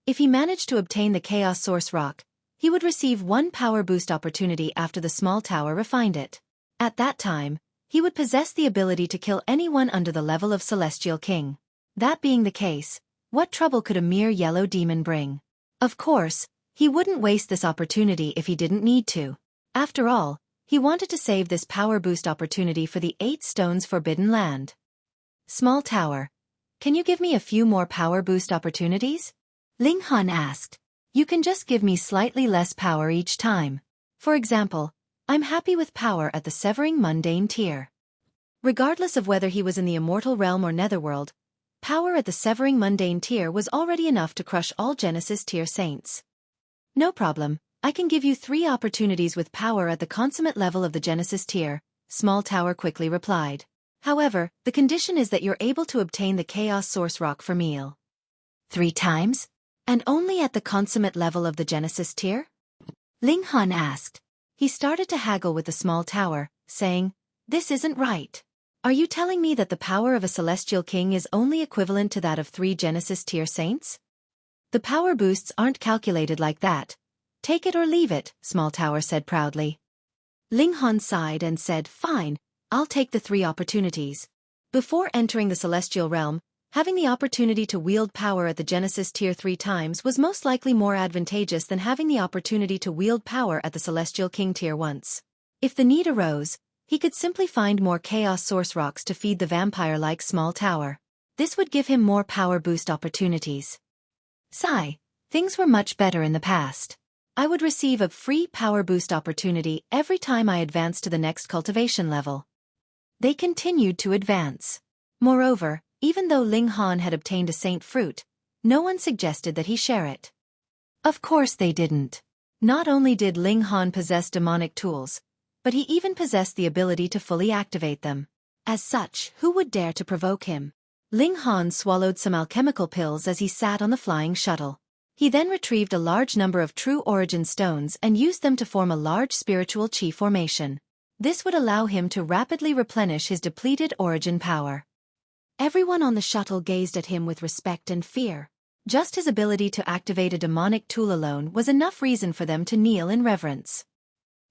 If he managed to obtain the Chaos Source Rock, he would receive 1 power boost opportunity after the small tower refined it. At that time, he would possess the ability to kill anyone under the level of Celestial King. That being the case, what trouble could a mere yellow demon bring? Of course, he wouldn't waste this opportunity if he didn't need to. After all, he wanted to save this power boost opportunity for the 8 stones forbidden land. Small tower, can you give me a few more power boost opportunities? Ling Han asked. You can just give me slightly less power each time. For example, I'm happy with power at the Severing Mundane tier. Regardless of whether he was in the Immortal Realm or Netherworld, power at the Severing Mundane tier was already enough to crush all Genesis tier saints. No problem, I can give you 3 opportunities with power at the consummate level of the Genesis tier, Small Tower quickly replied. However, the condition is that you're able to obtain the Chaos Source Rock for meal. 3 times? And only at the consummate level of the Genesis tier? Ling Han asked. He started to haggle with the Small Tower, saying, "This isn't right. Are you telling me that the power of a celestial king is only equivalent to that of 3 Genesis tier saints? The power boosts aren't calculated like that. Take it or leave it," Small Tower said proudly. Ling Han sighed and said, "Fine, I'll take the 3 opportunities." Before entering the celestial realm, having the opportunity to wield power at the Genesis tier 3 times was most likely more advantageous than having the opportunity to wield power at the celestial king tier once. If the need arose, he could simply find more Chaos Source Rocks to feed the vampire-like Small Tower. This would give him more power boost opportunities. Sigh, things were much better in the past. I would receive a free power boost opportunity every time I advanced to the next cultivation level. They continued to advance. Moreover, even though Ling Han had obtained a saint fruit, no one suggested that he share it. Of course they didn't. Not only did Ling Han possess demonic tools, but he even possessed the ability to fully activate them. As such, who would dare to provoke him? Ling Han swallowed some alchemical pills as he sat on the flying shuttle. He then retrieved a large number of true origin stones and used them to form a large spiritual chi formation. This would allow him to rapidly replenish his depleted origin power. Everyone on the shuttle gazed at him with respect and fear. Just his ability to activate a demonic tool alone was enough reason for them to kneel in reverence.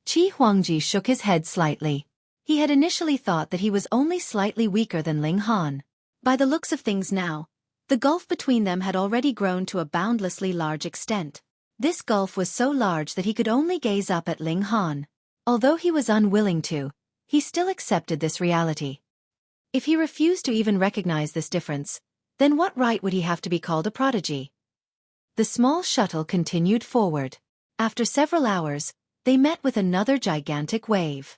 Chi Huangji shook his head slightly. He had initially thought that he was only slightly weaker than Ling Han. By the looks of things now, the gulf between them had already grown to a boundlessly large extent. This gulf was so large that he could only gaze up at Ling Han. Although he was unwilling to, he still accepted this reality. If he refused to even recognize this difference, then what right would he have to be called a prodigy? The small shuttle continued forward. After several hours, they met with another gigantic wave.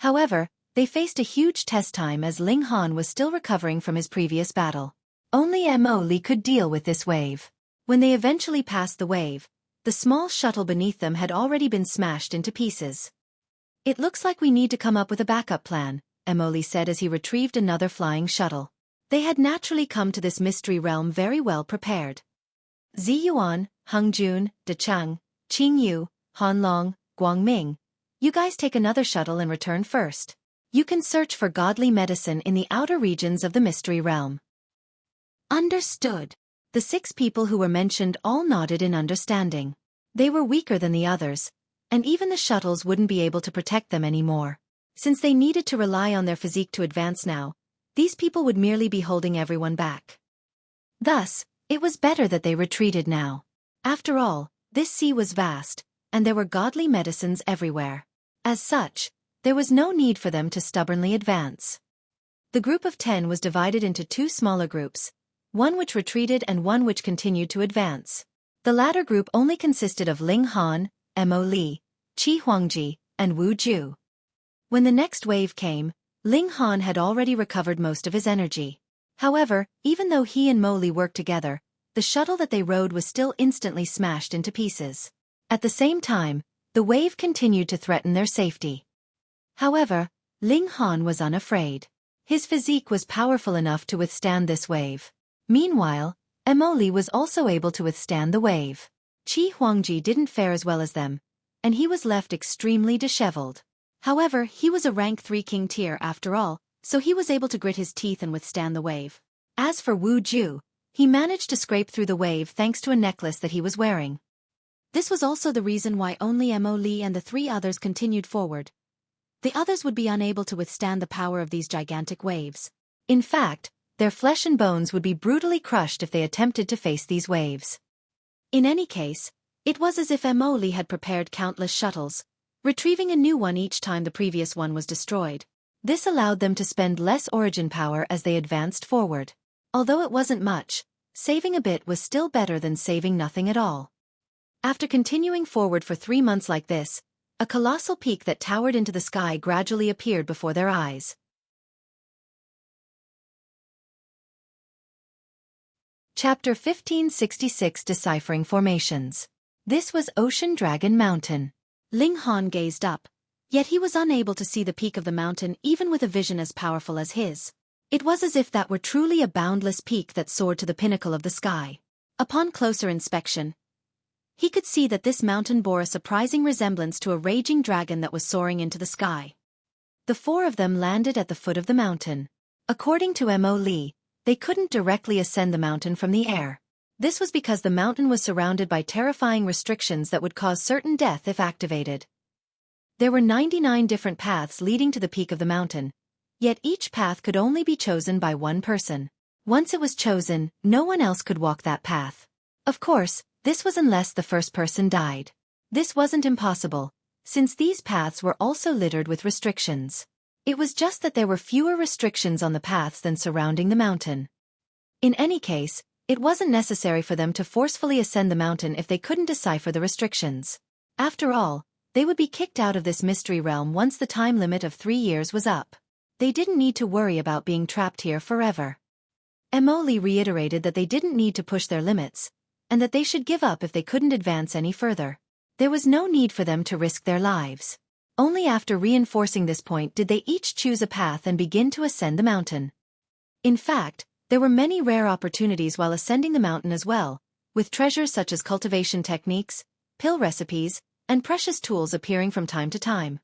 However, they faced a huge test time as Ling Han was still recovering from his previous battle. Only Mo Li could deal with this wave. When they eventually passed the wave, the small shuttle beneath them had already been smashed into pieces. "It looks like we need to come up with a backup plan," Mo Li said as he retrieved another flying shuttle. They had naturally come to this mystery realm very well prepared. Ziyuan, Hengjun, Dechang, Qingyu, Hanlong, Guangming, you guys take another shuttle and return first. You can search for godly medicine in the outer regions of the mystery realm. Understood. The 6 people who were mentioned all nodded in understanding. They were weaker than the others, and even the shuttles wouldn't be able to protect them anymore. Since they needed to rely on their physique to advance now, these people would merely be holding everyone back. Thus, it was better that they retreated now. After all, this sea was vast, and there were godly medicines everywhere. As such, there was no need for them to stubbornly advance. The group of 10 was divided into 2 smaller groups, one which retreated and one which continued to advance. The latter group only consisted of Ling Han, Mo Li, Chi Huangji, and Wu Ju. When the next wave came, Ling Han had already recovered most of his energy. However, even though he and Mo Li worked together, the shuttle that they rode was still instantly smashed into pieces. At the same time, the wave continued to threaten their safety. However, Ling Han was unafraid. His physique was powerful enough to withstand this wave. Meanwhile, Mo Li was also able to withstand the wave. Chi Huangji didn't fare as well as them, and he was left extremely disheveled. However, he was a rank 3 king tier after all, so he was able to grit his teeth and withstand the wave. As for Wu Ju, he managed to scrape through the wave thanks to a necklace that he was wearing. This was also the reason why only Mo Li and the 3 others continued forward. The others would be unable to withstand the power of these gigantic waves. In fact, their flesh and bones would be brutally crushed if they attempted to face these waves. In any case, it was as if Mo Li had prepared countless shuttles, retrieving a new one each time the previous one was destroyed. This allowed them to spend less origin power as they advanced forward. Although it wasn't much, saving a bit was still better than saving nothing at all. After continuing forward for 3 months like this, a colossal peak that towered into the sky gradually appeared before their eyes. Chapter 1566 Deciphering Formations. This was Ocean Dragon Mountain. Ling Han gazed up, yet he was unable to see the peak of the mountain even with a vision as powerful as his. It was as if that were truly a boundless peak that soared to the pinnacle of the sky. Upon closer inspection, he could see that this mountain bore a surprising resemblance to a raging dragon that was soaring into the sky. The four of them landed at the foot of the mountain. According to Mo Li, they couldn't directly ascend the mountain from the air. This was because the mountain was surrounded by terrifying restrictions that would cause certain death if activated. There were 99 different paths leading to the peak of the mountain, yet each path could only be chosen by one person. Once it was chosen, no one else could walk that path. Of course, this was unless the first person died. This wasn't impossible, since these paths were also littered with restrictions. It was just that there were fewer restrictions on the paths than surrounding the mountain. In any case, it wasn't necessary for them to forcefully ascend the mountain if they couldn't decipher the restrictions. After all, they would be kicked out of this mystery realm once the time limit of 3 years was up. They didn't need to worry about being trapped here forever. Mo Li reiterated that they didn't need to push their limits, and that they should give up if they couldn't advance any further. There was no need for them to risk their lives. Only after reinforcing this point did they each choose a path and begin to ascend the mountain. In fact, there were many rare opportunities while ascending the mountain as well, with treasures such as cultivation techniques, pill recipes, and precious tools appearing from time to time.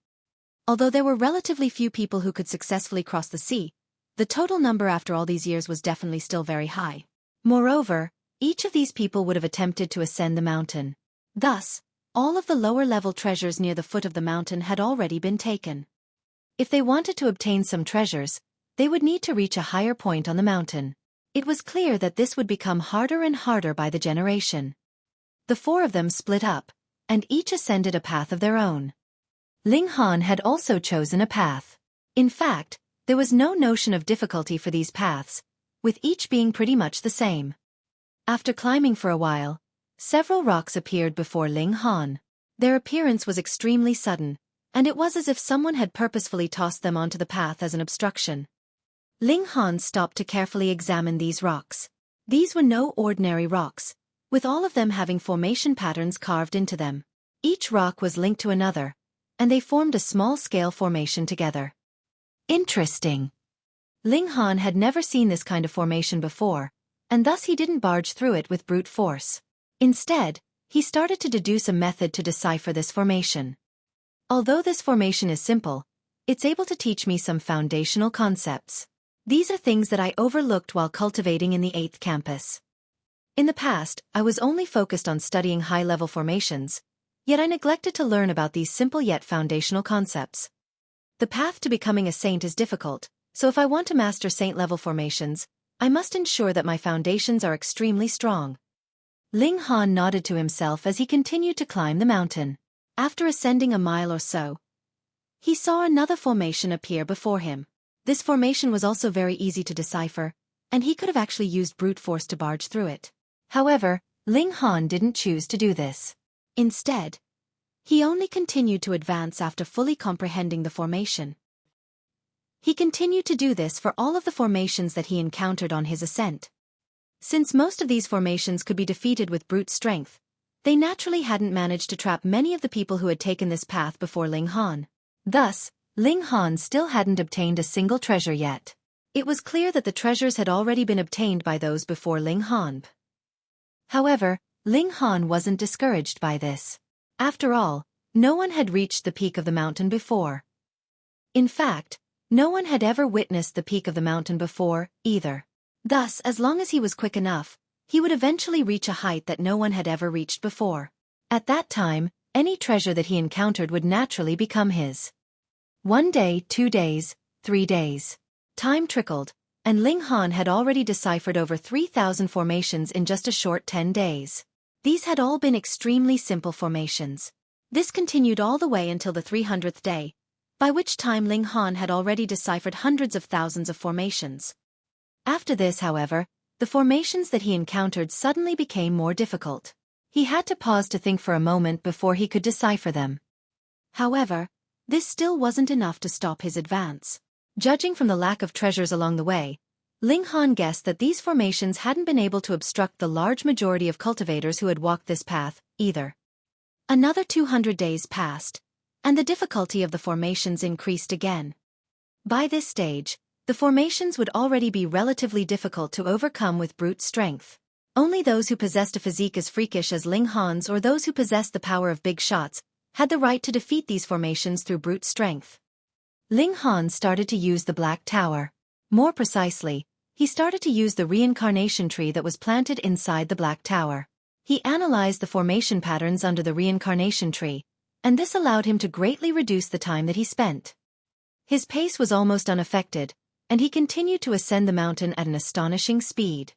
Although there were relatively few people who could successfully cross the sea, the total number after all these years was definitely still very high. Moreover, each of these people would have attempted to ascend the mountain. Thus, all of the lower-level treasures near the foot of the mountain had already been taken. If they wanted to obtain some treasures, they would need to reach a higher point on the mountain. It was clear that this would become harder and harder by the generation. The four of them split up, and each ascended a path of their own. Ling Han had also chosen a path. In fact, there was no notion of difficulty for these paths, with each being pretty much the same. After climbing for a while, several rocks appeared before Ling Han. Their appearance was extremely sudden, and it was as if someone had purposefully tossed them onto the path as an obstruction. Ling Han stopped to carefully examine these rocks. These were no ordinary rocks, with all of them having formation patterns carved into them. Each rock was linked to another, and they formed a small-scale formation together. Interesting. Ling Han had never seen this kind of formation before, and thus he didn't barge through it with brute force. Instead, he started to deduce a method to decipher this formation. Although this formation is simple, it's able to teach me some foundational concepts. These are things that I overlooked while cultivating in the 8th campus. In the past, I was only focused on studying high-level formations, yet I neglected to learn about these simple yet foundational concepts. The path to becoming a saint is difficult, so if I want to master saint-level formations, I must ensure that my foundations are extremely strong. Ling Han nodded to himself as he continued to climb the mountain. After ascending a mile or so, he saw another formation appear before him. This formation was also very easy to decipher, and he could have actually used brute force to barge through it. However, Ling Han didn't choose to do this. Instead, he only continued to advance after fully comprehending the formation. He continued to do this for all of the formations that he encountered on his ascent. Since most of these formations could be defeated with brute strength, they naturally hadn't managed to trap many of the people who had taken this path before Ling Han. Thus, Ling Han still hadn't obtained a single treasure yet. It was clear that the treasures had already been obtained by those before Ling Han. However, Ling Han wasn't discouraged by this. After all, no one had reached the peak of the mountain before. In fact, no one had ever witnessed the peak of the mountain before, either. Thus, as long as he was quick enough, he would eventually reach a height that no one had ever reached before. At that time, any treasure that he encountered would naturally become his. 1 day, 2 days, 3 days. Time trickled, and Ling Han had already deciphered over 3,000 formations in just a short 10 days. These had all been extremely simple formations. This continued all the way until the 300th day, by which time Ling Han had already deciphered hundreds of thousands of formations. After this, however, the formations that he encountered suddenly became more difficult. He had to pause to think for a moment before he could decipher them. However, this still wasn't enough to stop his advance. Judging from the lack of treasures along the way, Ling Han guessed that these formations hadn't been able to obstruct the large majority of cultivators who had walked this path, either. Another 200 days passed, and the difficulty of the formations increased again. By this stage, the formations would already be relatively difficult to overcome with brute strength. Only those who possessed a physique as freakish as Ling Han's or those who possessed the power of big shots had the right to defeat these formations through brute strength. Ling Han started to use the Black Tower. More precisely, he started to use the reincarnation tree that was planted inside the Black Tower. He analyzed the formation patterns under the reincarnation tree, and this allowed him to greatly reduce the time that he spent. His pace was almost unaffected, and he continued to ascend the mountain at an astonishing speed.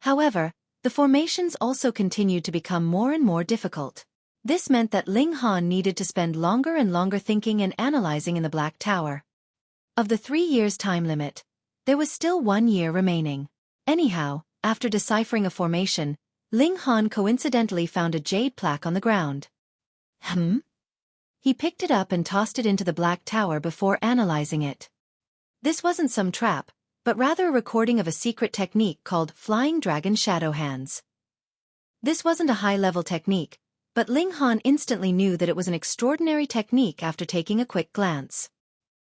However, the formations also continued to become more and more difficult. This meant that Ling Han needed to spend longer and longer thinking and analyzing in the Black Tower. Of the 3 years time limit, there was still 1 year remaining. Anyhow, after deciphering a formation, Ling Han coincidentally found a jade plaque on the ground. He picked it up and tossed it into the Black Tower before analyzing it. This wasn't some trap, but rather a recording of a secret technique called Flying Dragon Shadow Hands. This wasn't a high-level technique, but Ling Han instantly knew that it was an extraordinary technique after taking a quick glance.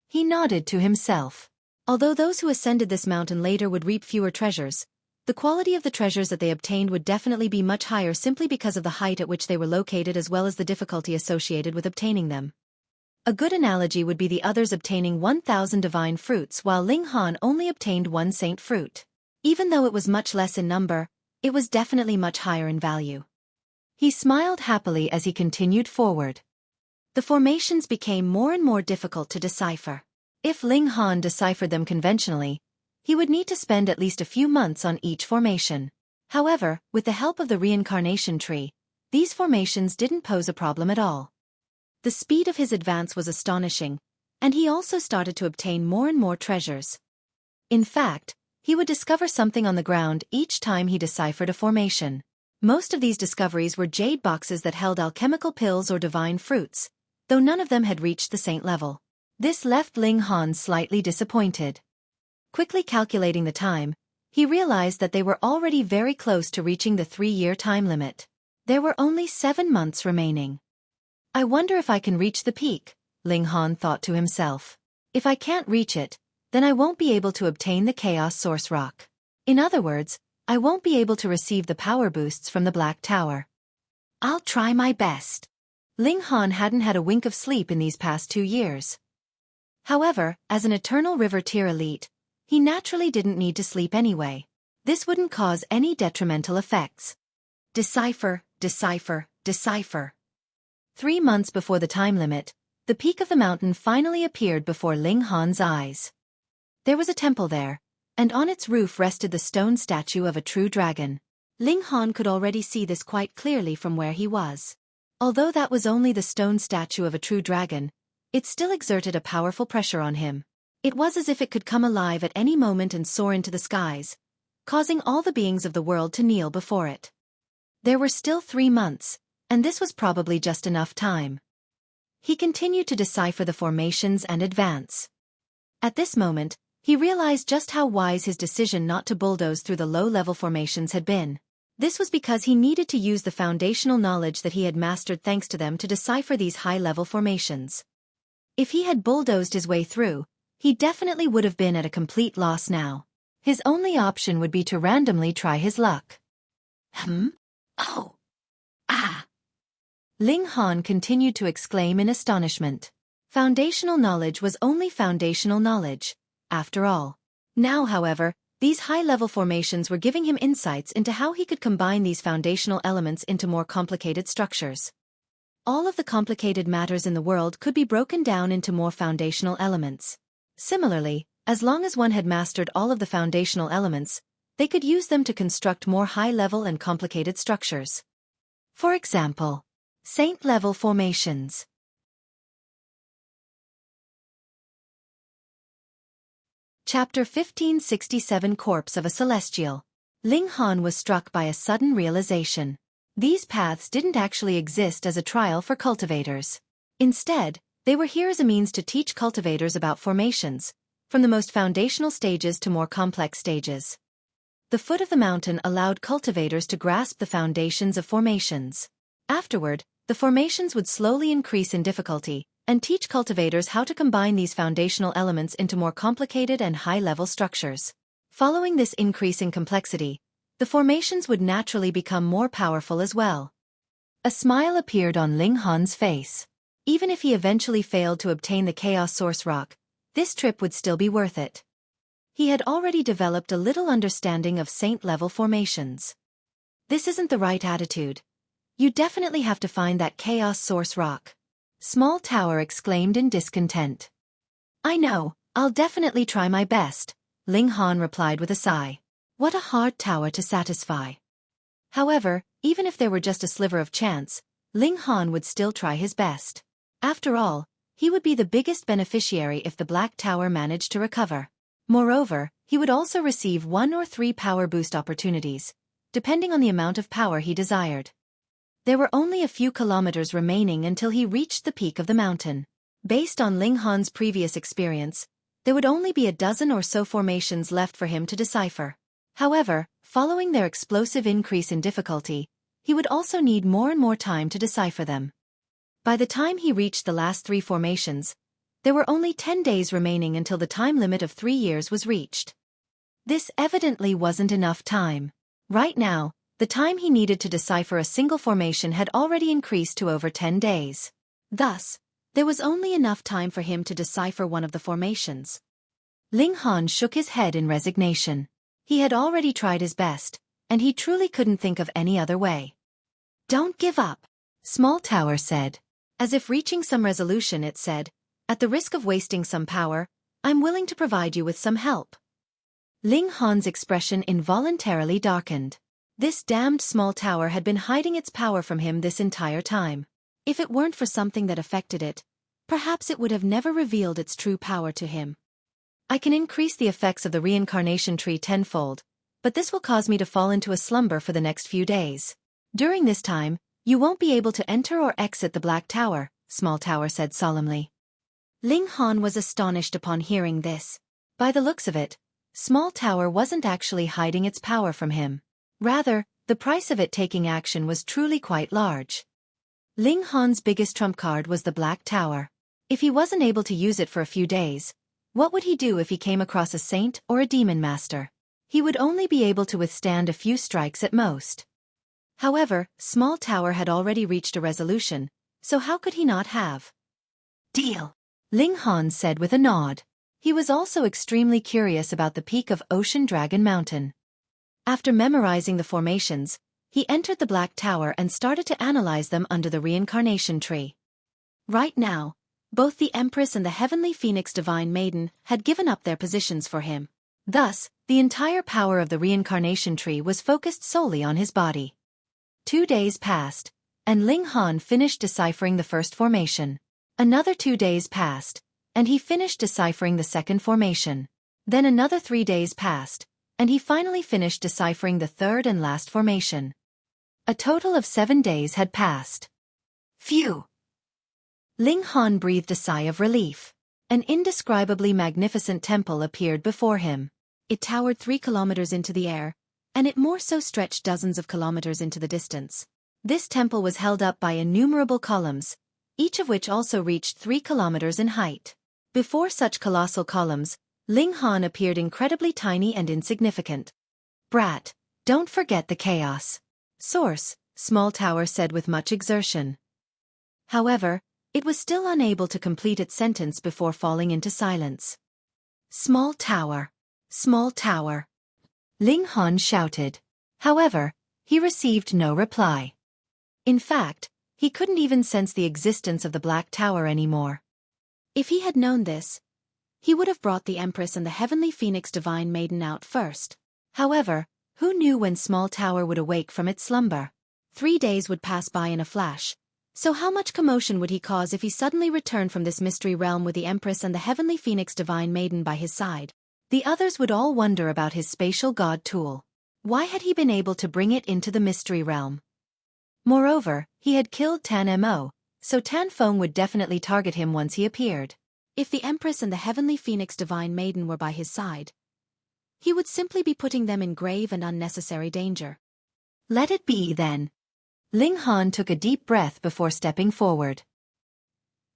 He nodded to himself. Although those who ascended this mountain later would reap fewer treasures, the quality of the treasures that they obtained would definitely be much higher simply because of the height at which they were located as well as the difficulty associated with obtaining them. A good analogy would be the others obtaining 1,000 divine fruits while Ling Han only obtained 1 saint fruit. Even though it was much less in number, it was definitely much higher in value. He smiled happily as he continued forward. The formations became more and more difficult to decipher. If Ling Han deciphered them conventionally, he would need to spend at least a few months on each formation. However, with the help of the reincarnation tree, these formations didn't pose a problem at all. The speed of his advance was astonishing, and he also started to obtain more and more treasures. In fact, he would discover something on the ground each time he deciphered a formation. Most of these discoveries were jade boxes that held alchemical pills or divine fruits, though none of them had reached the saint level. This left Ling Han slightly disappointed. Quickly calculating the time, he realized that they were already very close to reaching the 3-year time limit. There were only 7 months remaining. I wonder if I can reach the peak, Ling Han thought to himself. If I can't reach it, then I won't be able to obtain the Chaos Source Rock. In other words, I won't be able to receive the power boosts from the Black Tower. I'll try my best. Ling Han hadn't had a wink of sleep in these past 2 years. However, as an Eternal River Tier elite, he naturally didn't need to sleep anyway. This wouldn't cause any detrimental effects. Decipher, decipher, decipher. 3 months before the time limit, the peak of the mountain finally appeared before Ling Han's eyes. There was a temple there, and on its roof rested the stone statue of a true dragon. Ling Han could already see this quite clearly from where he was. Although that was only the stone statue of a true dragon, it still exerted a powerful pressure on him. It was as if it could come alive at any moment and soar into the skies, causing all the beings of the world to kneel before it. There were still 3 months, and this was probably just enough time. He continued to decipher the formations and advance. At this moment, he realized just how wise his decision not to bulldoze through the low-level formations had been. This was because he needed to use the foundational knowledge that he had mastered thanks to them to decipher these high-level formations. If he had bulldozed his way through, he definitely would have been at a complete loss now. His only option would be to randomly try his luck. Oh! Ah! Ling Han continued to exclaim in astonishment. Foundational knowledge was only foundational knowledge, after all. Now, however, these high-level formations were giving him insights into how he could combine these foundational elements into more complicated structures. All of the complicated matters in the world could be broken down into more foundational elements. Similarly, as long as one had mastered all of the foundational elements, they could use them to construct more high-level and complicated structures. For example, saint-level formations. Chapter 1567 Corpse of a Celestial. Ling Han was struck by a sudden realization. These paths didn't actually exist as a trial for cultivators. Instead, they were here as a means to teach cultivators about formations, from the most foundational stages to more complex stages. The foot of the mountain allowed cultivators to grasp the foundations of formations. Afterward, the formations would slowly increase in difficulty, and teach cultivators how to combine these foundational elements into more complicated and high-level structures. Following this increase in complexity, the formations would naturally become more powerful as well. A smile appeared on Ling Han's face. Even if he eventually failed to obtain the Chaos Source Rock, this trip would still be worth it. He had already developed a little understanding of saint-level formations. This isn't the right attitude. You definitely have to find that Chaos Source Rock. Small Tower exclaimed in discontent. I know, I'll definitely try my best, Ling Han replied with a sigh. What a hard tower to satisfy. However, even if there were just a sliver of chance, Ling Han would still try his best. After all, he would be the biggest beneficiary if the Black Tower managed to recover. Moreover, he would also receive 1 or 3 power boost opportunities, depending on the amount of power he desired. There were only a few kilometers remaining until he reached the peak of the mountain. Based on Ling Han's previous experience, there would only be a dozen or so formations left for him to decipher. However, following their explosive increase in difficulty, he would also need more and more time to decipher them. By the time he reached the last 3 formations, there were only 10 days remaining until the time limit of 3 years was reached. This evidently wasn't enough time. Right now, the time he needed to decipher a single formation had already increased to over 10 days. Thus, there was only enough time for him to decipher one of the formations. Ling Han shook his head in resignation. He had already tried his best, and he truly couldn't think of any other way. Don't give up, Small Tower said. As if reaching some resolution, it said, at the risk of wasting some power, I'm willing to provide you with some help. Ling Han's expression involuntarily darkened. This damned Small Tower had been hiding its power from him this entire time. If it weren't for something that affected it, perhaps it would have never revealed its true power to him. I can increase the effects of the reincarnation tree tenfold, but this will cause me to fall into a slumber for the next few days. During this time, you won't be able to enter or exit the Black Tower, Small Tower said solemnly. Ling Han was astonished upon hearing this. By the looks of it, Small Tower wasn't actually hiding its power from him. Rather, the price of it taking action was truly quite large. Ling Han's biggest trump card was the Black Tower. If he wasn't able to use it for a few days, what would he do if he came across a saint or a demon master? He would only be able to withstand a few strikes at most. However, Small Tower had already reached a resolution, so how could he not have? Deal, Ling Han said with a nod. He was also extremely curious about the peak of Ocean Dragon Mountain. After memorizing the formations, he entered the Black Tower and started to analyze them under the reincarnation tree. Right now, both the Empress and the Heavenly Phoenix Divine Maiden had given up their positions for him. Thus, the entire power of the reincarnation tree was focused solely on his body. 2 days passed, and Ling Han finished deciphering the first formation. Another 2 days passed, and he finished deciphering the second formation. Then another 3 days passed, and he finally finished deciphering the third and last formation. A total of 7 days had passed. Phew! Ling Han breathed a sigh of relief. An indescribably magnificent temple appeared before him. It towered 3 kilometers into the air, and it more so stretched dozens of kilometers into the distance. This temple was held up by innumerable columns, each of which also reached 3 kilometers in height. Before such colossal columns, Ling Han appeared incredibly tiny and insignificant. Brat, don't forget the chaos source, Small Tower said with much exertion. However, it was still unable to complete its sentence before falling into silence. Small Tower. Small Tower. Ling Han shouted. However, he received no reply. In fact, he couldn't even sense the existence of the Black Tower anymore. If he had known this, he would have brought the Empress and the Heavenly Phoenix Divine Maiden out first. However, who knew when Small Tower would awake from its slumber? 3 days would pass by in a flash. So how much commotion would he cause if he suddenly returned from this mystery realm with the Empress and the Heavenly Phoenix Divine Maiden by his side? The others would all wonder about his spatial god tool. Why had he been able to bring it into the mystery realm? Moreover, he had killed Tan Mo, so Tan Feng would definitely target him once he appeared. If the Empress and the Heavenly Phoenix Divine Maiden were by his side, he would simply be putting them in grave and unnecessary danger. Let it be, then. Ling Han took a deep breath before stepping forward.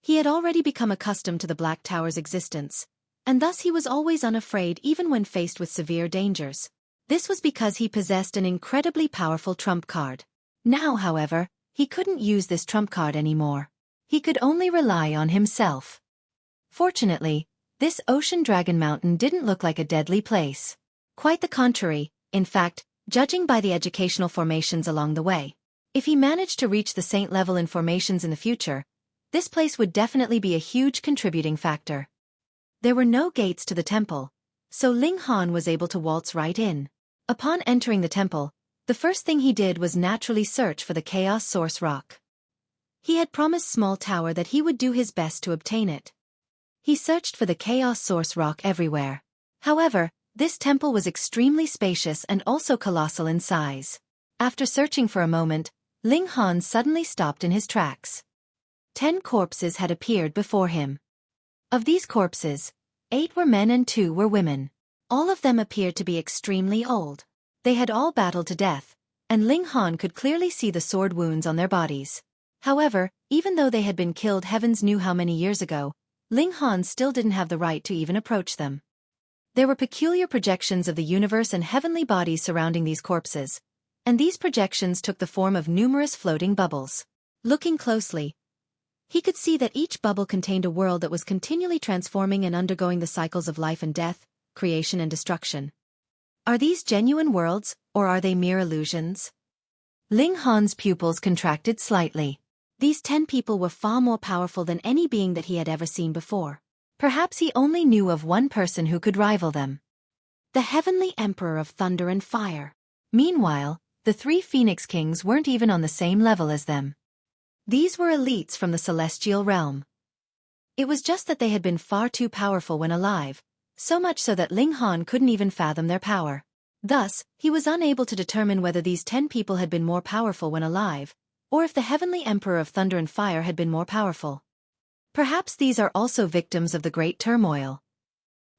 He had already become accustomed to the Black Tower's existence, and thus he was always unafraid even when faced with severe dangers. This was because he possessed an incredibly powerful trump card. Now, however, he couldn't use this trump card anymore. He could only rely on himself. Fortunately, this Ocean Dragon Mountain didn't look like a deadly place. Quite the contrary, in fact, judging by the educational formations along the way. If he managed to reach the saint level in formations in the future, this place would definitely be a huge contributing factor. There were no gates to the temple, so Ling Han was able to waltz right in. Upon entering the temple, the first thing he did was naturally search for the Chaos Source Rock. He had promised Small Tower that he would do his best to obtain it. He searched for the Chaos Source Rock everywhere. However, this temple was extremely spacious and also colossal in size. After searching for a moment, Ling Han suddenly stopped in his tracks. 10 corpses had appeared before him. Of these corpses, 8 were men and 2 were women. All of them appeared to be extremely old. They had all battled to death, and Ling Han could clearly see the sword wounds on their bodies. However, even though they had been killed heavens knew how many years ago, Ling Han still didn't have the right to even approach them. There were peculiar projections of the universe and heavenly bodies surrounding these corpses, and these projections took the form of numerous floating bubbles. Looking closely, he could see that each bubble contained a world that was continually transforming and undergoing the cycles of life and death, creation and destruction. Are these genuine worlds, or are they mere illusions? Ling Han's pupils contracted slightly. These 10 people were far more powerful than any being that he had ever seen before. Perhaps he only knew of one person who could rival them. The Heavenly Emperor of Thunder and Fire. Meanwhile, the 3 Phoenix Kings weren't even on the same level as them. These were elites from the celestial realm. It was just that they had been far too powerful when alive, so much so that Ling Han couldn't even fathom their power. Thus, he was unable to determine whether these 10 people had been more powerful when alive, or if the Heavenly Emperor of Thunder and Fire had been more powerful. Perhaps these are also victims of the Great Turmoil.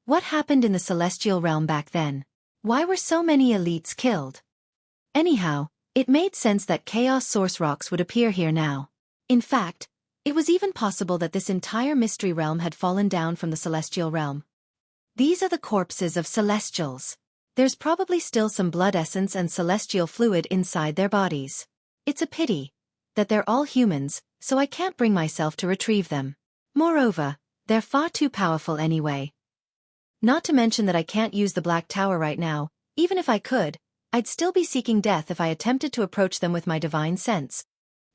What happened in the celestial realm back then? Why were so many elites killed? Anyhow, it made sense that Chaos Source Rocks would appear here now. In fact, it was even possible that this entire mystery realm had fallen down from the celestial realm. These are the corpses of celestials. There's probably still some blood essence and celestial fluid inside their bodies. It's a pity that they're all humans, so I can't bring myself to retrieve them. Moreover, they're far too powerful anyway. Not to mention that I can't use the Black Tower right now. Even if I could, I'd still be seeking death if I attempted to approach them with my divine sense.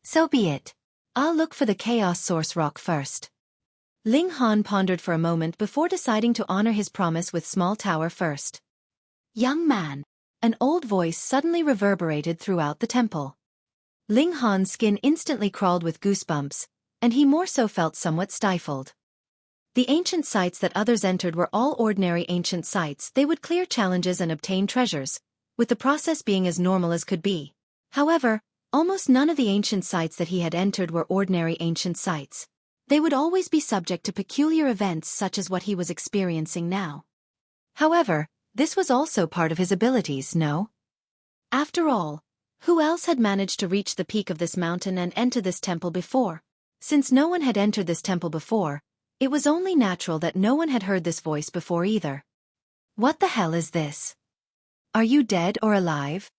So be it. I'll look for the Chaos Source Rock first. Ling Han pondered for a moment before deciding to honor his promise with Small Tower first. Young man. An old voice suddenly reverberated throughout the temple. Ling Han's skin instantly crawled with goosebumps, and he more so felt somewhat stifled. The ancient sites that others entered were all ordinary ancient sites. They would clear challenges and obtain treasures, with the process being as normal as could be. However, almost none of the ancient sites that he had entered were ordinary ancient sites. They would always be subject to peculiar events such as what he was experiencing now. However, this was also part of his abilities, no? After all, who else had managed to reach the peak of this mountain and enter this temple before? Since no one had entered this temple before, it was only natural that no one had heard this voice before either. What the hell is this? Are you dead or alive?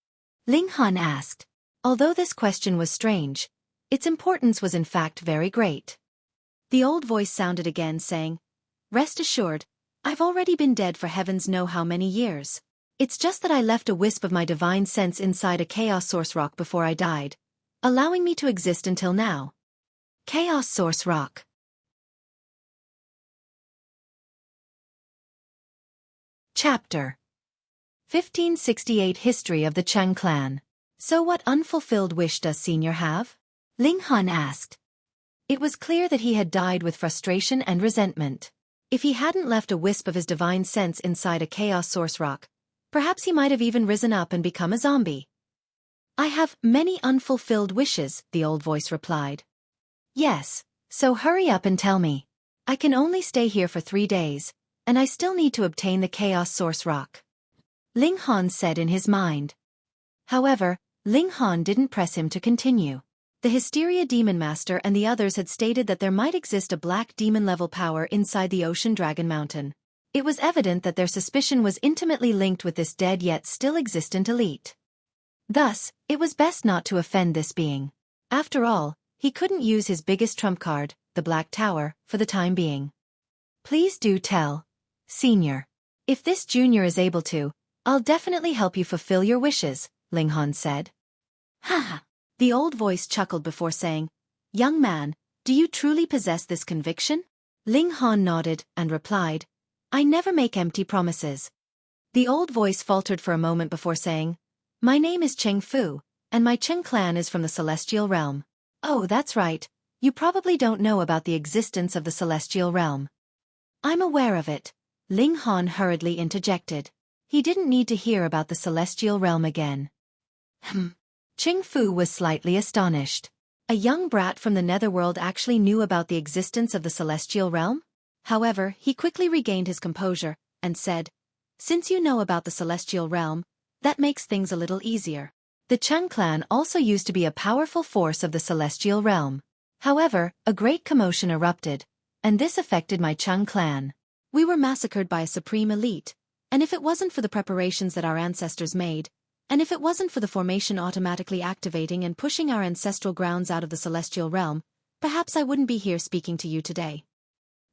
Ling Han asked. Although this question was strange, its importance was in fact very great. The old voice sounded again saying, "Rest assured, I've already been dead for heavens know how many years. It's just that I left a wisp of my divine sense inside a Chaos Source Rock before I died, allowing me to exist until now." Chaos Source Rock. Chapter 1568 History of the Cheng clan. So what unfulfilled wish does Senior have? Ling Han asked. It was clear that he had died with frustration and resentment. If he hadn't left a wisp of his divine sense inside a Chaos Source Rock, perhaps he might have even risen up and become a zombie. I have many unfulfilled wishes, the old voice replied. Yes, so hurry up and tell me. I can only stay here for 3 days, and I still need to obtain the Chaos Source Rock. Ling Han said in his mind. However, Ling Han didn't press him to continue. The Hysteria Demon Master and the others had stated that there might exist a black demon-level power inside the Ocean Dragon Mountain. It was evident that their suspicion was intimately linked with this dead yet still existent elite. Thus, it was best not to offend this being. After all, he couldn't use his biggest trump card, the Black Tower, for the time being. Please do tell, Senior. If this junior is able to, I'll definitely help you fulfill your wishes, Ling Han said. Ha! The old voice chuckled before saying, Young man, do you truly possess this conviction? Ling Han nodded and replied, I never make empty promises. The old voice faltered for a moment before saying, My name is Cheng Fu, and my Cheng clan is from the Celestial Realm. Oh, that's right, you probably don't know about the existence of the Celestial Realm. I'm aware of it, Ling Han hurriedly interjected. He didn't need to hear about the Celestial Realm again. Cheng Fu was slightly astonished. A young brat from the Netherworld actually knew about the existence of the Celestial Realm? However, he quickly regained his composure, and said, Since you know about the Celestial Realm, that makes things a little easier. The Cheng clan also used to be a powerful force of the Celestial Realm. However, a great commotion erupted, and this affected my Cheng clan. We were massacred by a supreme elite, and if it wasn't for the preparations that our ancestors made, and if it wasn't for the formation automatically activating and pushing our ancestral grounds out of the Celestial Realm, perhaps I wouldn't be here speaking to you today.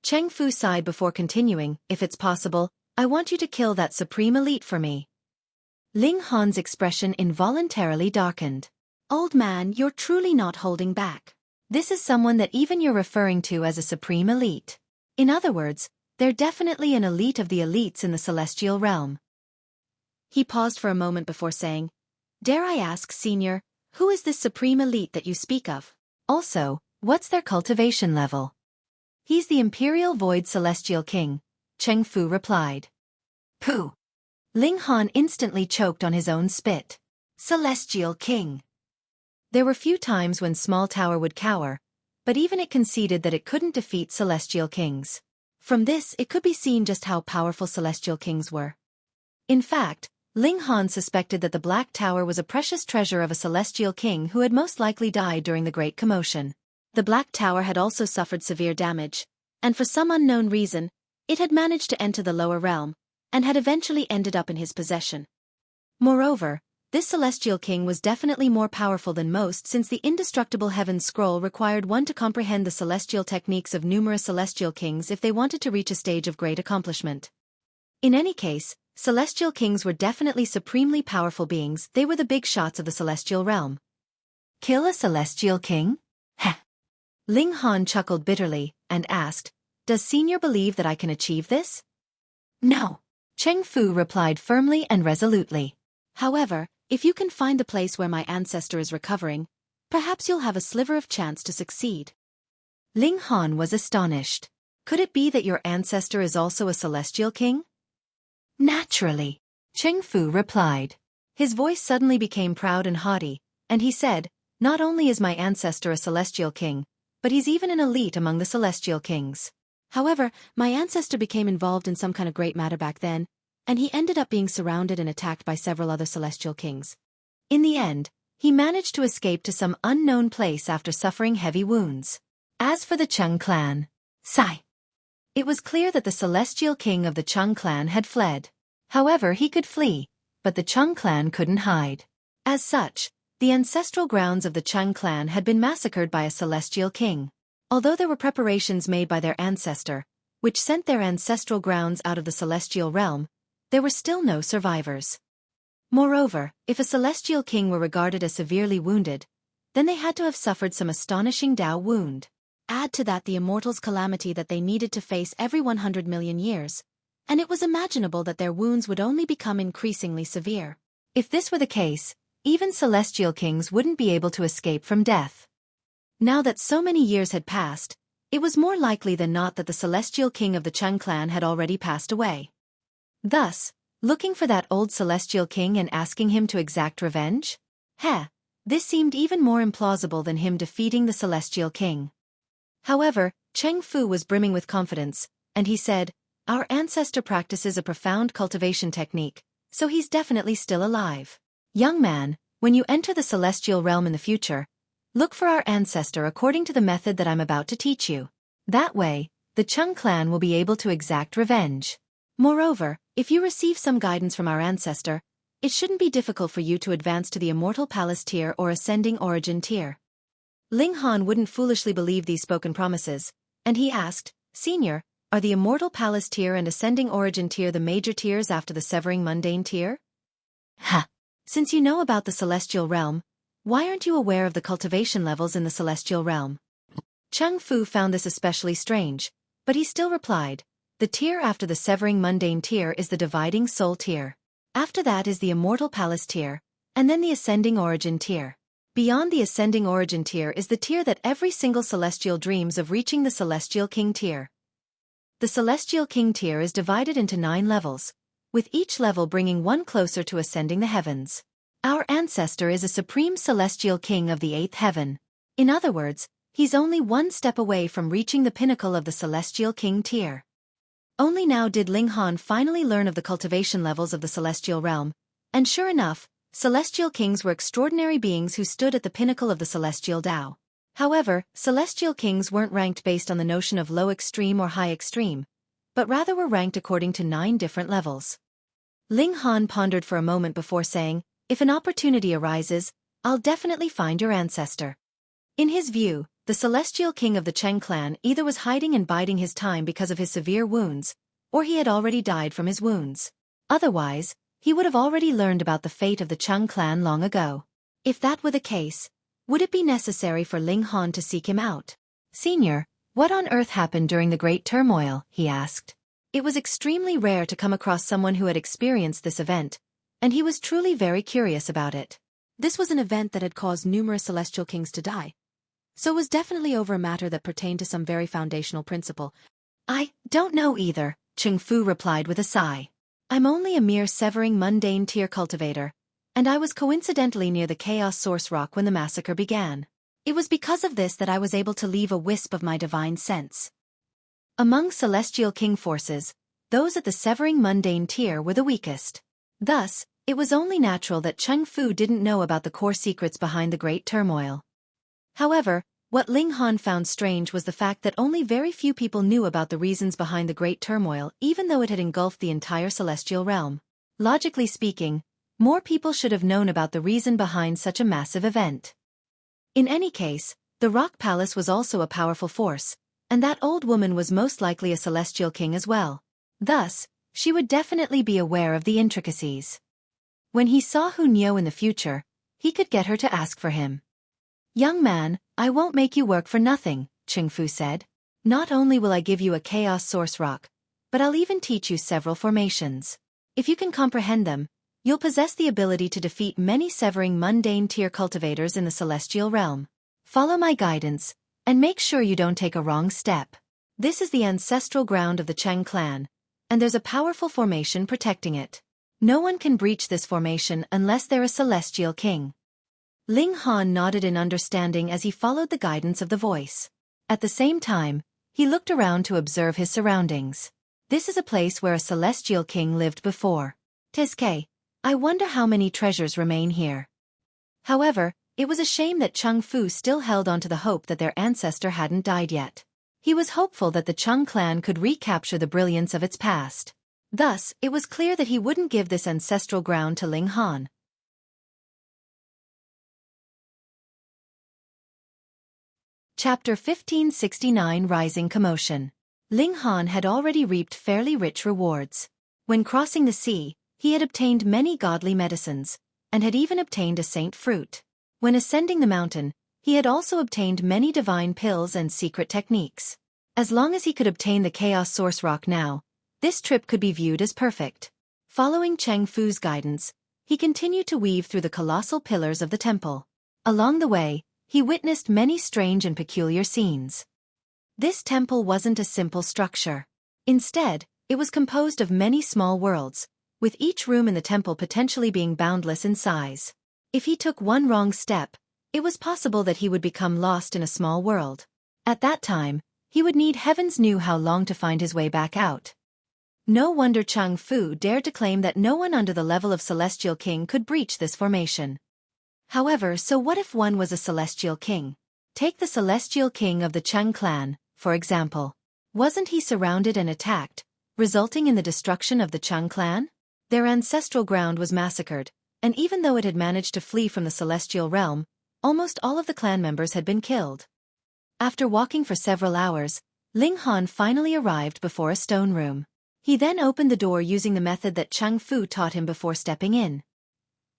Cheng Fu sighed before continuing, If it's possible, I want you to kill that supreme elite for me. Ling Han's expression involuntarily darkened. Old man, you're truly not holding back. This is someone that even you're referring to as a supreme elite. In other words, they're definitely an elite of the elites in the Celestial Realm. He paused for a moment before saying, Dare I ask, Senior, who is this supreme elite that you speak of? Also, what's their cultivation level? He's the Imperial Void Celestial King, Cheng Fu replied. Pooh! Ling Han instantly choked on his own spit. Celestial King. There were few times when Small Tower would cower, but even it conceded that it couldn't defeat Celestial Kings. From this it could be seen just how powerful Celestial Kings were. In fact, Ling Han suspected that the Black Tower was a precious treasure of a Celestial King who had most likely died during the Great Commotion. The Black Tower had also suffered severe damage, and for some unknown reason, it had managed to enter the lower realm, and had eventually ended up in his possession. Moreover, this Celestial King was definitely more powerful than most since the indestructible Heaven Scroll required one to comprehend the celestial techniques of numerous Celestial Kings if they wanted to reach a stage of great accomplishment. In any case, Celestial Kings were definitely supremely powerful beings. They were the big shots of the Celestial Realm. Kill a Celestial King? Heh. Ling Han chuckled bitterly, and asked, Does Senior believe that I can achieve this? No. Cheng Fu replied firmly and resolutely. However, if you can find the place where my ancestor is recovering, perhaps you'll have a sliver of chance to succeed. Ling Han was astonished. Could it be that your ancestor is also a Celestial King? Naturally, Cheng Fu replied. His voice suddenly became proud and haughty, and he said, Not only is my ancestor a Celestial King, but he's even an elite among the Celestial Kings. However, my ancestor became involved in some kind of great matter back then, and he ended up being surrounded and attacked by several other Celestial Kings. In the end, he managed to escape to some unknown place after suffering heavy wounds. As for the Cheng clan, sigh. It was clear that the Celestial King of the Cheng clan had fled. However, he could flee, but the Cheng clan couldn't hide. As such, the ancestral grounds of the Cheng clan had been massacred by a Celestial King. Although there were preparations made by their ancestor, which sent their ancestral grounds out of the Celestial Realm, there were still no survivors. Moreover, if a Celestial King were regarded as severely wounded, then they had to have suffered some astonishing Dao wound. Add to that the Immortals' calamity that they needed to face every 100 million years, and it was imaginable that their wounds would only become increasingly severe. If this were the case, even Celestial Kings wouldn't be able to escape from death. Now that so many years had passed, it was more likely than not that the Celestial King of the Cheng clan had already passed away. Thus, looking for that old Celestial King and asking him to exact revenge? This seemed even more implausible than him defeating the Celestial King. However, Cheng Fu was brimming with confidence, and he said, Our ancestor practices a profound cultivation technique, so he's definitely still alive. Young man, When you enter the celestial realm in the future, look for our ancestor according to the method that I'm about to teach you. That way, the Cheng clan will be able to exact revenge. Moreover, if you receive some guidance from our ancestor, it shouldn't be difficult for you to advance to the Immortal Palace tier or Ascending Origin tier. Ling Han wouldn't foolishly believe these spoken promises, and he asked, Senior, are the Immortal Palace tier and Ascending Origin tier the major tiers after the Severing Mundane tier? Ha! Since you know about the Celestial Realm, why aren't you aware of the cultivation levels in the Celestial Realm? Cheng Fu found this especially strange, but he still replied, the tier after the Severing Mundane tier is the Dividing Soul tier. After that is the Immortal Palace tier, and then the Ascending Origin tier. Beyond the Ascending Origin tier is the tier that every single Celestial dreams of reaching, the Celestial King tier. The Celestial King tier is divided into 9 levels, with each level bringing one closer to ascending the heavens. Our ancestor is a supreme Celestial King of the 8th heaven. In other words, he's only one step away from reaching the pinnacle of the Celestial King tier. Only now did Ling Han finally learn of the cultivation levels of the Celestial Realm, and sure enough, Celestial Kings were extraordinary beings who stood at the pinnacle of the Celestial Tao. However, Celestial Kings weren't ranked based on the notion of low extreme or high extreme, but rather were ranked according to 9 different levels. Ling Han pondered for a moment before saying, if an opportunity arises, I'll definitely find your ancestor. In his view, the Celestial King of the Cheng clan either was hiding and biding his time because of his severe wounds, or he had already died from his wounds. Otherwise, he would have already learned about the fate of the Cheng clan long ago. If that were the case, would it be necessary for Ling Han to seek him out? Senior, what on earth happened during the Great Turmoil? He asked. It was extremely rare to come across someone who had experienced this event, and he was truly very curious about it. This was an event that had caused numerous Celestial Kings to die, so it was definitely over a matter that pertained to some very foundational principle. I don't know either, Cheng Fu replied with a sigh. I'm only a mere Severing Mundane tier cultivator, and I was coincidentally near the Chaos Source Rock when the massacre began. It was because of this that I was able to leave a wisp of my divine sense. Among Celestial King forces, those at the Severing Mundane tier were the weakest. Thus, it was only natural that Cheng Fu didn't know about the core secrets behind the Great Turmoil. However, what Ling Han found strange was the fact that only very few people knew about the reasons behind the Great Turmoil, even though it had engulfed the entire Celestial Realm. Logically speaking, more people should have known about the reason behind such a massive event. In any case, the Rock Palace was also a powerful force, and that old woman was most likely a Celestial King as well. Thus, she would definitely be aware of the intricacies. When he saw Hu Niu in the future, he could get her to ask for him. Young man, I won't make you work for nothing, Cheng Fu said. Not only will I give you a Chaos Source Rock, but I'll even teach you several formations. If you can comprehend them, you'll possess the ability to defeat many Severing Mundane tier cultivators in the Celestial Realm. Follow my guidance, and make sure you don't take a wrong step. This is the ancestral ground of the Cheng clan, and there's a powerful formation protecting it. No one can breach this formation unless they're a Celestial King. Ling Han nodded in understanding as he followed the guidance of the voice. At the same time, he looked around to observe his surroundings. This is a place where a Celestial King lived before. Tizke, I wonder how many treasures remain here. However, it was a shame that Cheng Fu still held on to the hope that their ancestor hadn't died yet. He was hopeful that the Cheng clan could recapture the brilliance of its past. Thus, it was clear that he wouldn't give this ancestral ground to Ling Han. Chapter 1569 Rising Commotion. Ling Han had already reaped fairly rich rewards. When crossing the sea, he had obtained many godly medicines, and had even obtained a saint fruit. When ascending the mountain, he had also obtained many divine pills and secret techniques. As long as he could obtain the Chaos Source Rock now, this trip could be viewed as perfect. Following Cheng Fu's guidance, he continued to weave through the colossal pillars of the temple. Along the way, he witnessed many strange and peculiar scenes. This temple wasn't a simple structure. Instead, it was composed of many small worlds, with each room in the temple potentially being boundless in size. If he took one wrong step, it was possible that he would become lost in a small world. At that time, he would need heavens knew how long to find his way back out. No wonder Cheng Fu dared to claim that no one under the level of Celestial King could breach this formation. However, so what if one was a celestial king? Take the celestial king of the Cheng clan, for example. Wasn't he surrounded and attacked, resulting in the destruction of the Cheng clan? Their ancestral ground was massacred, and even though it had managed to flee from the celestial realm, almost all of the clan members had been killed. After walking for several hours, Ling Han finally arrived before a stone room. He then opened the door using the method that Chang Fu taught him before stepping in.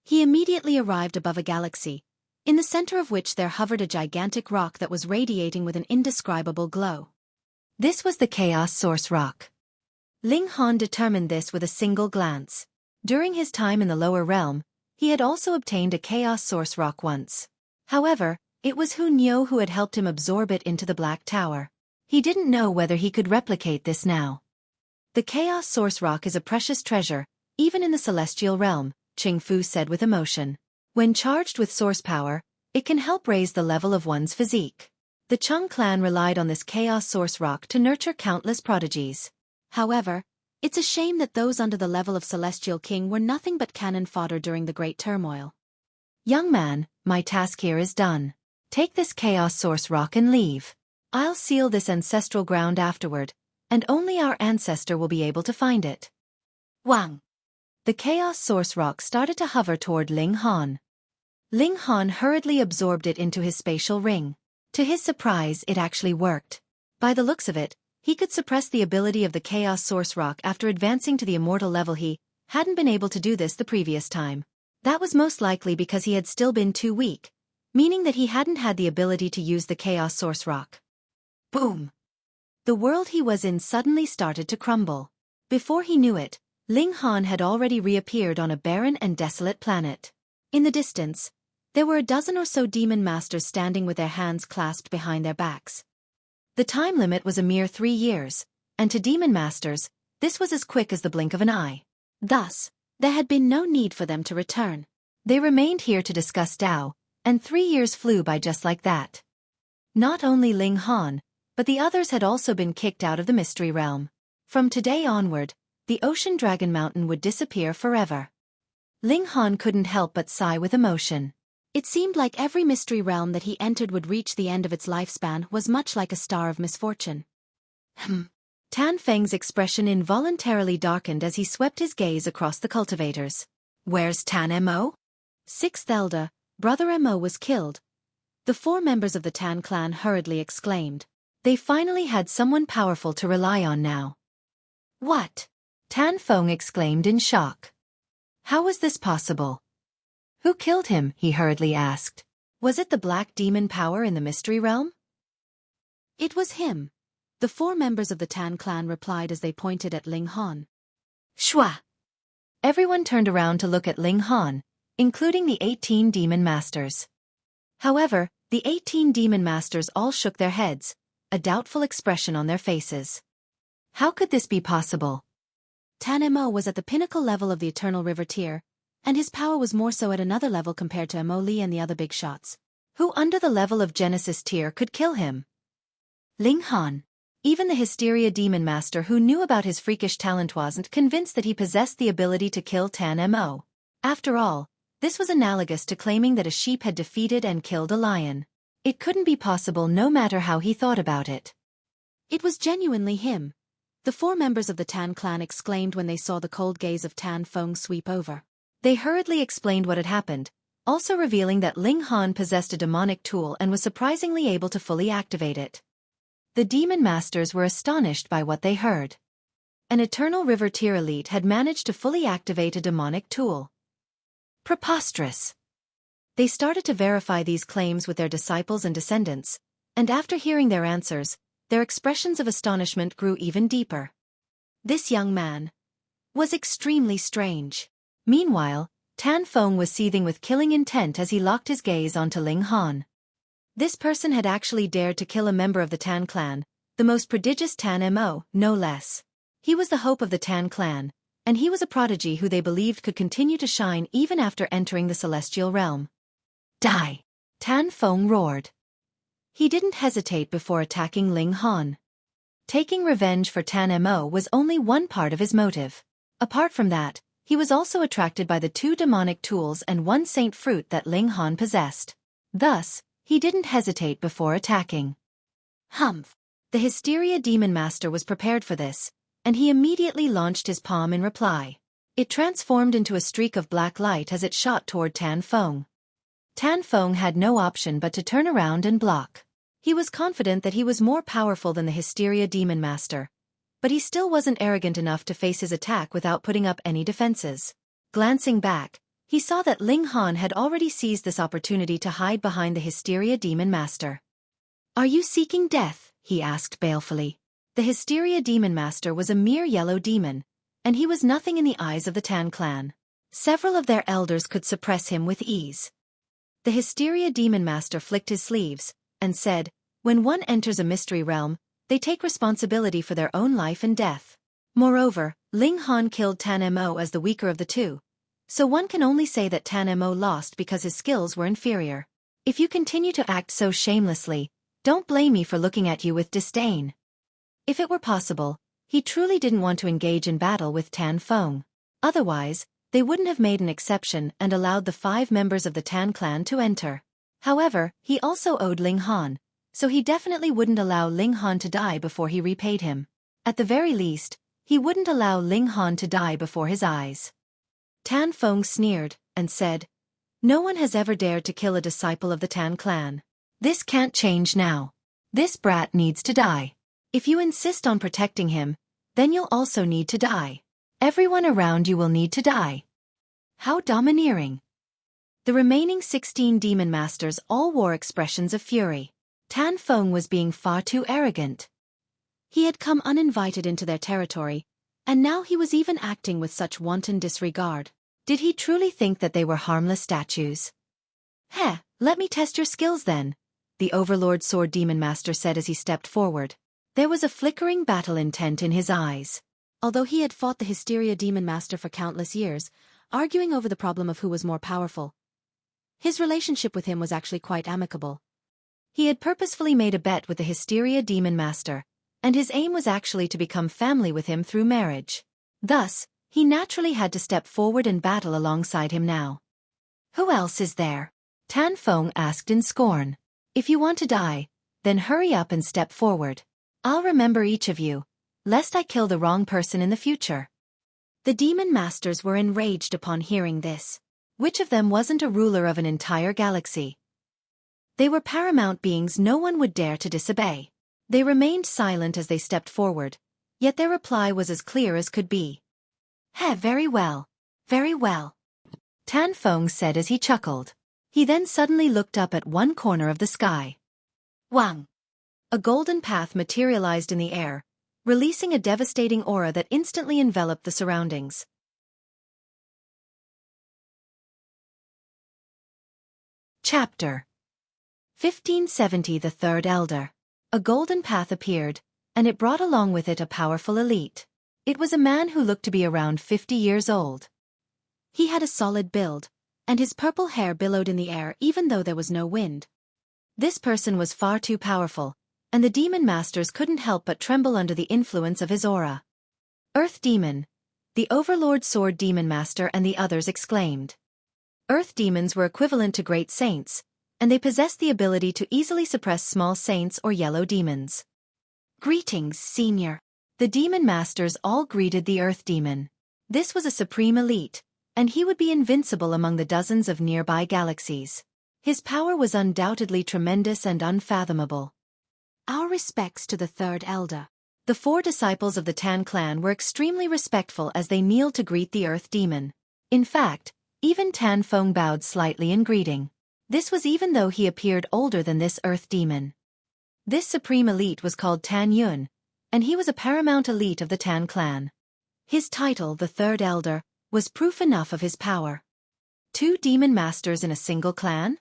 He immediately arrived above a galaxy, in the center of which there hovered a gigantic rock that was radiating with an indescribable glow. This was the Chaos Source Rock. Ling Han determined this with a single glance. During his time in the lower realm, he had also obtained a Chaos Source Rock once. However, it was Hu Niu who had helped him absorb it into the Black Tower. He didn't know whether he could replicate this now. The Chaos Source Rock is a precious treasure, even in the celestial realm, Cheng Fu said with emotion. When charged with source power, it can help raise the level of one's physique. The Cheng clan relied on this Chaos Source Rock to nurture countless prodigies. However, it's a shame that those under the level of Celestial King were nothing but cannon fodder during the Great Turmoil. Young man, my task here is done. Take this Chaos Source Rock and leave. I'll seal this ancestral ground afterward, and only our ancestor will be able to find it. Wang! The Chaos Source Rock started to hover toward Ling Han. Ling Han hurriedly absorbed it into his spatial ring. To his surprise, it actually worked. By the looks of it, he could suppress the ability of the Chaos Source Rock after advancing to the immortal level. He hadn't been able to do this the previous time. That was most likely because he had still been too weak, meaning that he hadn't had the ability to use the Chaos Source Rock. Boom! The world he was in suddenly started to crumble. Before he knew it, Ling Han had already reappeared on a barren and desolate planet. In the distance, there were a dozen or so demon masters standing with their hands clasped behind their backs. The time limit was a mere 3 years, and to demon masters, this was as quick as the blink of an eye. Thus, there had been no need for them to return. They remained here to discuss Tao, and 3 years flew by just like that. Not only Ling Han, but the others had also been kicked out of the mystery realm. From today onward, the Ocean Dragon Mountain would disappear forever. Ling Han couldn't help but sigh with emotion. It seemed like every mystery realm that he entered would reach the end of its lifespan was much like a star of misfortune. Tan Feng's expression involuntarily darkened as he swept his gaze across the cultivators. Where's Tan Mo? 6th Elder, Brother Mo was killed. The 4 members of the Tan clan hurriedly exclaimed. They finally had someone powerful to rely on now. What? Tan Feng exclaimed in shock. How was this possible? Who killed him? He hurriedly asked. Was it the black demon power in the mystery realm? It was him. The 4 members of the Tan clan replied as they pointed at Ling Han. Shua! Everyone turned around to look at Ling Han, including the 18 demon masters. However, the 18 demon masters all shook their heads, a doubtful expression on their faces. How could this be possible? Tan Mo was at the pinnacle level of the Eternal River tier, and his power was more so at another level compared to Mo Li and the other big shots. Who under the level of Genesis tier could kill him? Ling Han. Even the Hysteria Demon Master who knew about his freakish talent wasn't convinced that he possessed the ability to kill Tan Mo. After all, this was analogous to claiming that a sheep had defeated and killed a lion. It couldn't be possible no matter how he thought about it. It was genuinely him. The 4 members of the Tan clan exclaimed when they saw the cold gaze of Tan Feng sweep over. They hurriedly explained what had happened, also revealing that Ling Han possessed a demonic tool and was surprisingly able to fully activate it. The demon masters were astonished by what they heard. An Eternal River tier elite had managed to fully activate a demonic tool. Preposterous! They started to verify these claims with their disciples and descendants, and after hearing their answers, their expressions of astonishment grew even deeper. This young man was extremely strange. Meanwhile, Tan Feng was seething with killing intent as he locked his gaze onto Ling Han. This person had actually dared to kill a member of the Tan clan, the most prodigious Tan Mo, no less. He was the hope of the Tan clan, and he was a prodigy who they believed could continue to shine even after entering the celestial realm. Die! Tan Feng roared. He didn't hesitate before attacking Ling Han. Taking revenge for Tan Mo was only one part of his motive. Apart from that, he was also attracted by the 2 demonic tools and 1 saint fruit that Ling Han possessed. Thus, he didn't hesitate before attacking. Humph! The Hysteria Demon Master was prepared for this, and he immediately launched his palm in reply. It transformed into a streak of black light as it shot toward Tan Feng. Tan Feng had no option but to turn around and block. He was confident that he was more powerful than the Hysteria Demon Master, but he still wasn't arrogant enough to face his attack without putting up any defenses. Glancing back, he saw that Ling Han had already seized this opportunity to hide behind the Hysteria Demon Master. "Are you seeking death?" he asked balefully. The Hysteria Demon Master was a mere yellow demon, and he was nothing in the eyes of the Tan clan. Several of their elders could suppress him with ease. The Hysteria Demon Master flicked his sleeves, and said, "When one enters a mystery realm, they take responsibility for their own life and death. Moreover, Ling Han killed Tan Mo as the weaker of the 2, so one can only say that Tan Mo lost because his skills were inferior. If you continue to act so shamelessly, don't blame me for looking at you with disdain." If it were possible, he truly didn't want to engage in battle with Tan Feng. Otherwise, they wouldn't have made an exception and allowed the 5 members of the Tan clan to enter. However, he also owed Ling Han, so he definitely wouldn't allow Ling Han to die before he repaid him. At the very least, he wouldn't allow Ling Han to die before his eyes. Tan Feng sneered, and said, "No one has ever dared to kill a disciple of the Tan clan. This can't change now. This brat needs to die. If you insist on protecting him, then you'll also need to die. Everyone around you will need to die." How domineering! The remaining 16 demon masters all wore expressions of fury. Tan Feng was being far too arrogant. He had come uninvited into their territory, and now he was even acting with such wanton disregard. Did he truly think that they were harmless statues? "Heh, let me test your skills then," the Overlord Sword Demon Master said as he stepped forward. There was a flickering battle intent in his eyes. Although he had fought the Hysteria Demon Master for countless years, arguing over the problem of who was more powerful, his relationship with him was actually quite amicable. He had purposefully made a bet with the Hysteria Demon Master, and his aim was actually to become family with him through marriage. Thus, he naturally had to step forward and battle alongside him now. "Who else is there?" Tan Feng asked in scorn. "If you want to die, then hurry up and step forward. I'll remember each of you, lest I kill the wrong person in the future." The demon masters were enraged upon hearing this. Which of them wasn't a ruler of an entire galaxy? They were paramount beings no one would dare to disobey. They remained silent as they stepped forward, yet their reply was as clear as could be. "Heh, very well, very well," Tan Feng said as he chuckled. He then suddenly looked up at one corner of the sky. Wang! A golden path materialized in the air, releasing a devastating aura that instantly enveloped the surroundings. Chapter 1570. The Third Elder. A golden path appeared, and it brought along with it a powerful elite. It was a man who looked to be around 50 years old. He had a solid build, and his purple hair billowed in the air even though there was no wind. This person was far too powerful, and the demon masters couldn't help but tremble under the influence of his aura. "Earth Demon!" the Overlord Sword Demon Master and the others exclaimed. Earth demons were equivalent to great saints, and they possessed the ability to easily suppress small saints or yellow demons. "Greetings, Senior." The demon masters all greeted the Earth Demon. This was a supreme elite, and he would be invincible among the dozens of nearby galaxies. His power was undoubtedly tremendous and unfathomable. "Our respects to the Third Elder." The 4 disciples of the Tan clan were extremely respectful as they kneeled to greet the Earth Demon. In fact, even Tan Feng bowed slightly in greeting. This was even though he appeared older than this Earth Demon. This supreme elite was called Tan Yun, and he was a paramount elite of the Tan clan. His title, the Third Elder, was proof enough of his power. 2 demon masters in a single clan?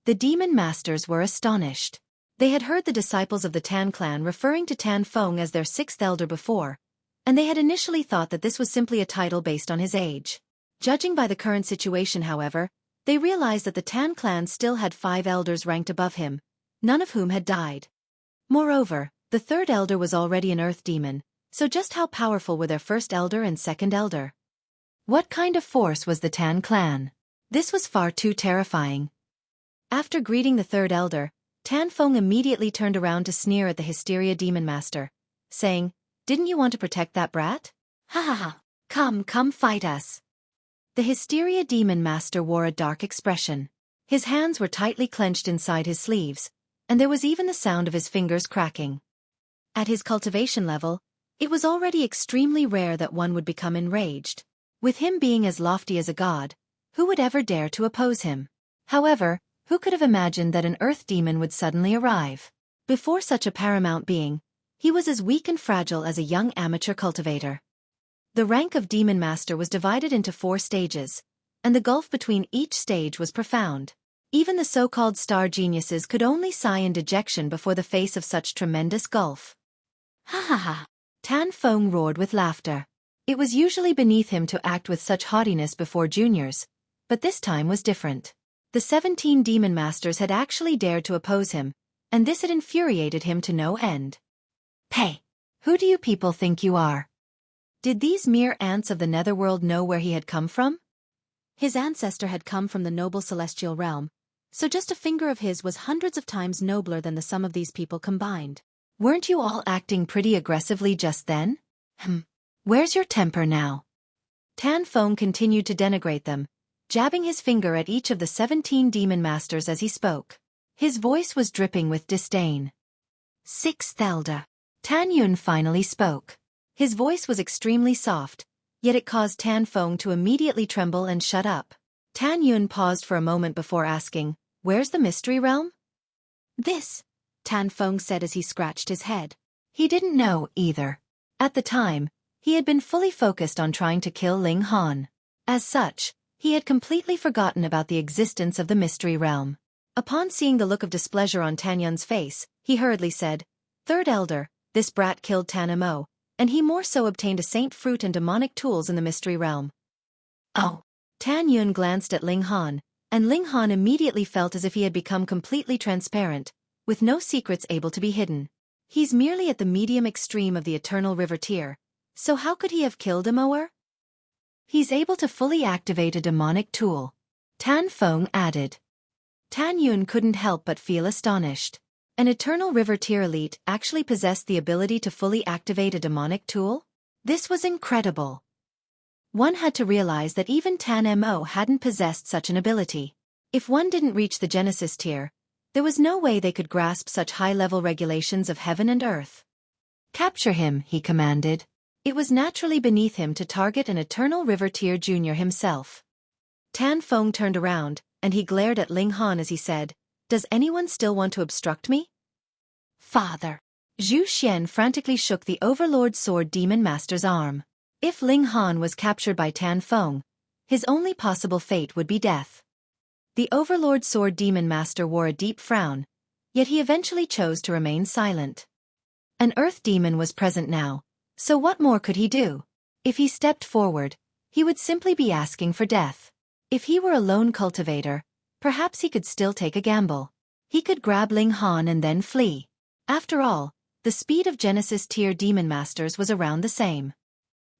The demon masters were astonished. They had heard the disciples of the Tan clan referring to Tan Feng as their 6th elder before, and they had initially thought that this was simply a title based on his age. Judging by the current situation, however, they realized that the Tan clan still had 5 elders ranked above him, none of whom had died. Moreover, the 3rd elder was already an Earth Demon, so just how powerful were their 1st elder and 2nd elder? What kind of force was the Tan clan? This was far too terrifying. After greeting the third elder, Tan Feng immediately turned around to sneer at the Hysteria Demon Master, saying, "Didn't you want to protect that brat? Ha ha ha, come fight us." The Hysteria Demon Master wore a dark expression. His hands were tightly clenched inside his sleeves, and there was even the sound of his fingers cracking. At his cultivation level, it was already extremely rare that one would become enraged. With him being as lofty as a god, who would ever dare to oppose him? However, who could have imagined that an earth demon would suddenly arrive? Before such a paramount being, he was as weak and fragile as a young amateur cultivator. The rank of Demon Master was divided into 4 stages, and the gulf between each stage was profound. Even the so-called star geniuses could only sigh in dejection before the face of such tremendous gulf. Ha ha ha! Tan Feng roared with laughter. It was usually beneath him to act with such haughtiness before juniors, but this time was different. The 17 Demon Masters had actually dared to oppose him, and this had infuriated him to no end. "Hey! Who do you people think you are?" Did these mere ants of the netherworld know where he had come from? His ancestor had come from the noble celestial realm, so just a finger of his was hundreds of times nobler than the sum of these people combined. Weren't you all acting pretty aggressively just then? Where's your temper now? Tan Feng continued to denigrate them, jabbing his finger at each of the 17 Demon Masters as he spoke. His voice was dripping with disdain. "Sixth Elder." Tan Yun finally spoke. His voice was extremely soft, yet it caused Tan Feng to immediately tremble and shut up. Tan Yun paused for a moment before asking, "Where's the mystery realm?" "This," Tan Feng said as he scratched his head. He didn't know, either. At the time, he had been fully focused on trying to kill Ling Han. As such, he had completely forgotten about the existence of the mystery realm. Upon seeing the look of displeasure on Tan Yun's face, he hurriedly said, "Third Elder, this brat killed Tan Mo, and he more so obtained a saint fruit and demonic tools in the mystery realm." "Oh." Tan Yun glanced at Ling Han, and Ling Han immediately felt as if he had become completely transparent, with no secrets able to be hidden. He's merely at the medium extreme of the eternal river tier, so how could he have killed a mower? He's able to fully activate a demonic tool, Tan Feng added. Tan Yun couldn't help but feel astonished. An eternal river tier elite actually possessed the ability to fully activate a demonic tool? This was incredible. One had to realize that even Tan Mo hadn't possessed such an ability. If one didn't reach the Genesis tier, there was no way they could grasp such high-level regulations of heaven and earth. "Capture him," he commanded. It was naturally beneath him to target an eternal river tier junior himself. Tan Feng turned around, and he glared at Ling Han as he said, "Does anyone still want to obstruct me?" "Father." Zhu Xian frantically shook the Overlord Sword Demon Master's arm. If Ling Han was captured by Tan Feng, his only possible fate would be death. The Overlord Sword Demon Master wore a deep frown, yet he eventually chose to remain silent. An earth demon was present now, so what more could he do? If he stepped forward, he would simply be asking for death. If he were a lone cultivator, perhaps he could still take a gamble. He could grab Ling Han and then flee. After all, the speed of Genesis tier Demon Masters was around the same.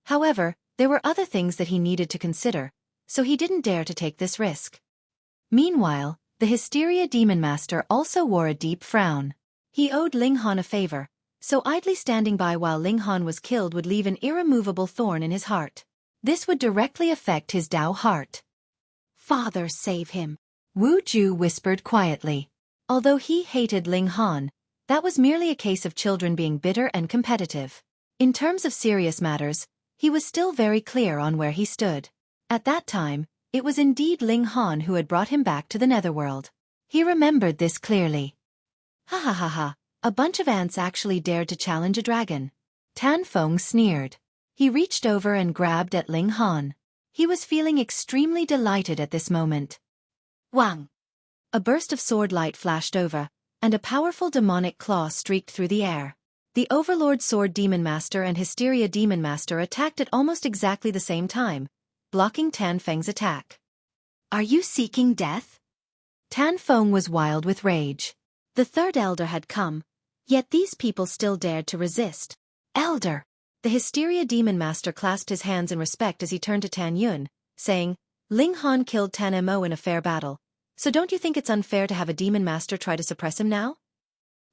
However, there were other things that he needed to consider, so he didn't dare to take this risk. Meanwhile, the Hysteria Demon Master also wore a deep frown. He owed Ling Han a favor, so idly standing by while Ling Han was killed would leave an irremovable thorn in his heart. This would directly affect his Dao heart. "Father, save him," Wu Ju whispered quietly. Although he hated Ling Han, that was merely a case of children being bitter and competitive. In terms of serious matters, he was still very clear on where he stood. At that time, it was indeed Ling Han who had brought him back to the netherworld. He remembered this clearly. Ha ha ha ha, a bunch of ants actually dared to challenge a dragon. Tan Feng sneered. He reached over and grabbed at Ling Han. He was feeling extremely delighted at this moment. Wang! A burst of sword light flashed over, and a powerful demonic claw streaked through the air. The Overlord Sword Demon Master and Hysteria Demon Master attacked at almost exactly the same time, blocking Tan Feng's attack. "Are you seeking death?" Tan Feng was wild with rage. The third elder had come, yet these people still dared to resist. "Elder!" The Hysteria Demon Master clasped his hands in respect as he turned to Tan Yun, saying, Ling Han killed Tan Mo in a fair battle, so don't you think it's unfair to have a Demon Master try to suppress him now?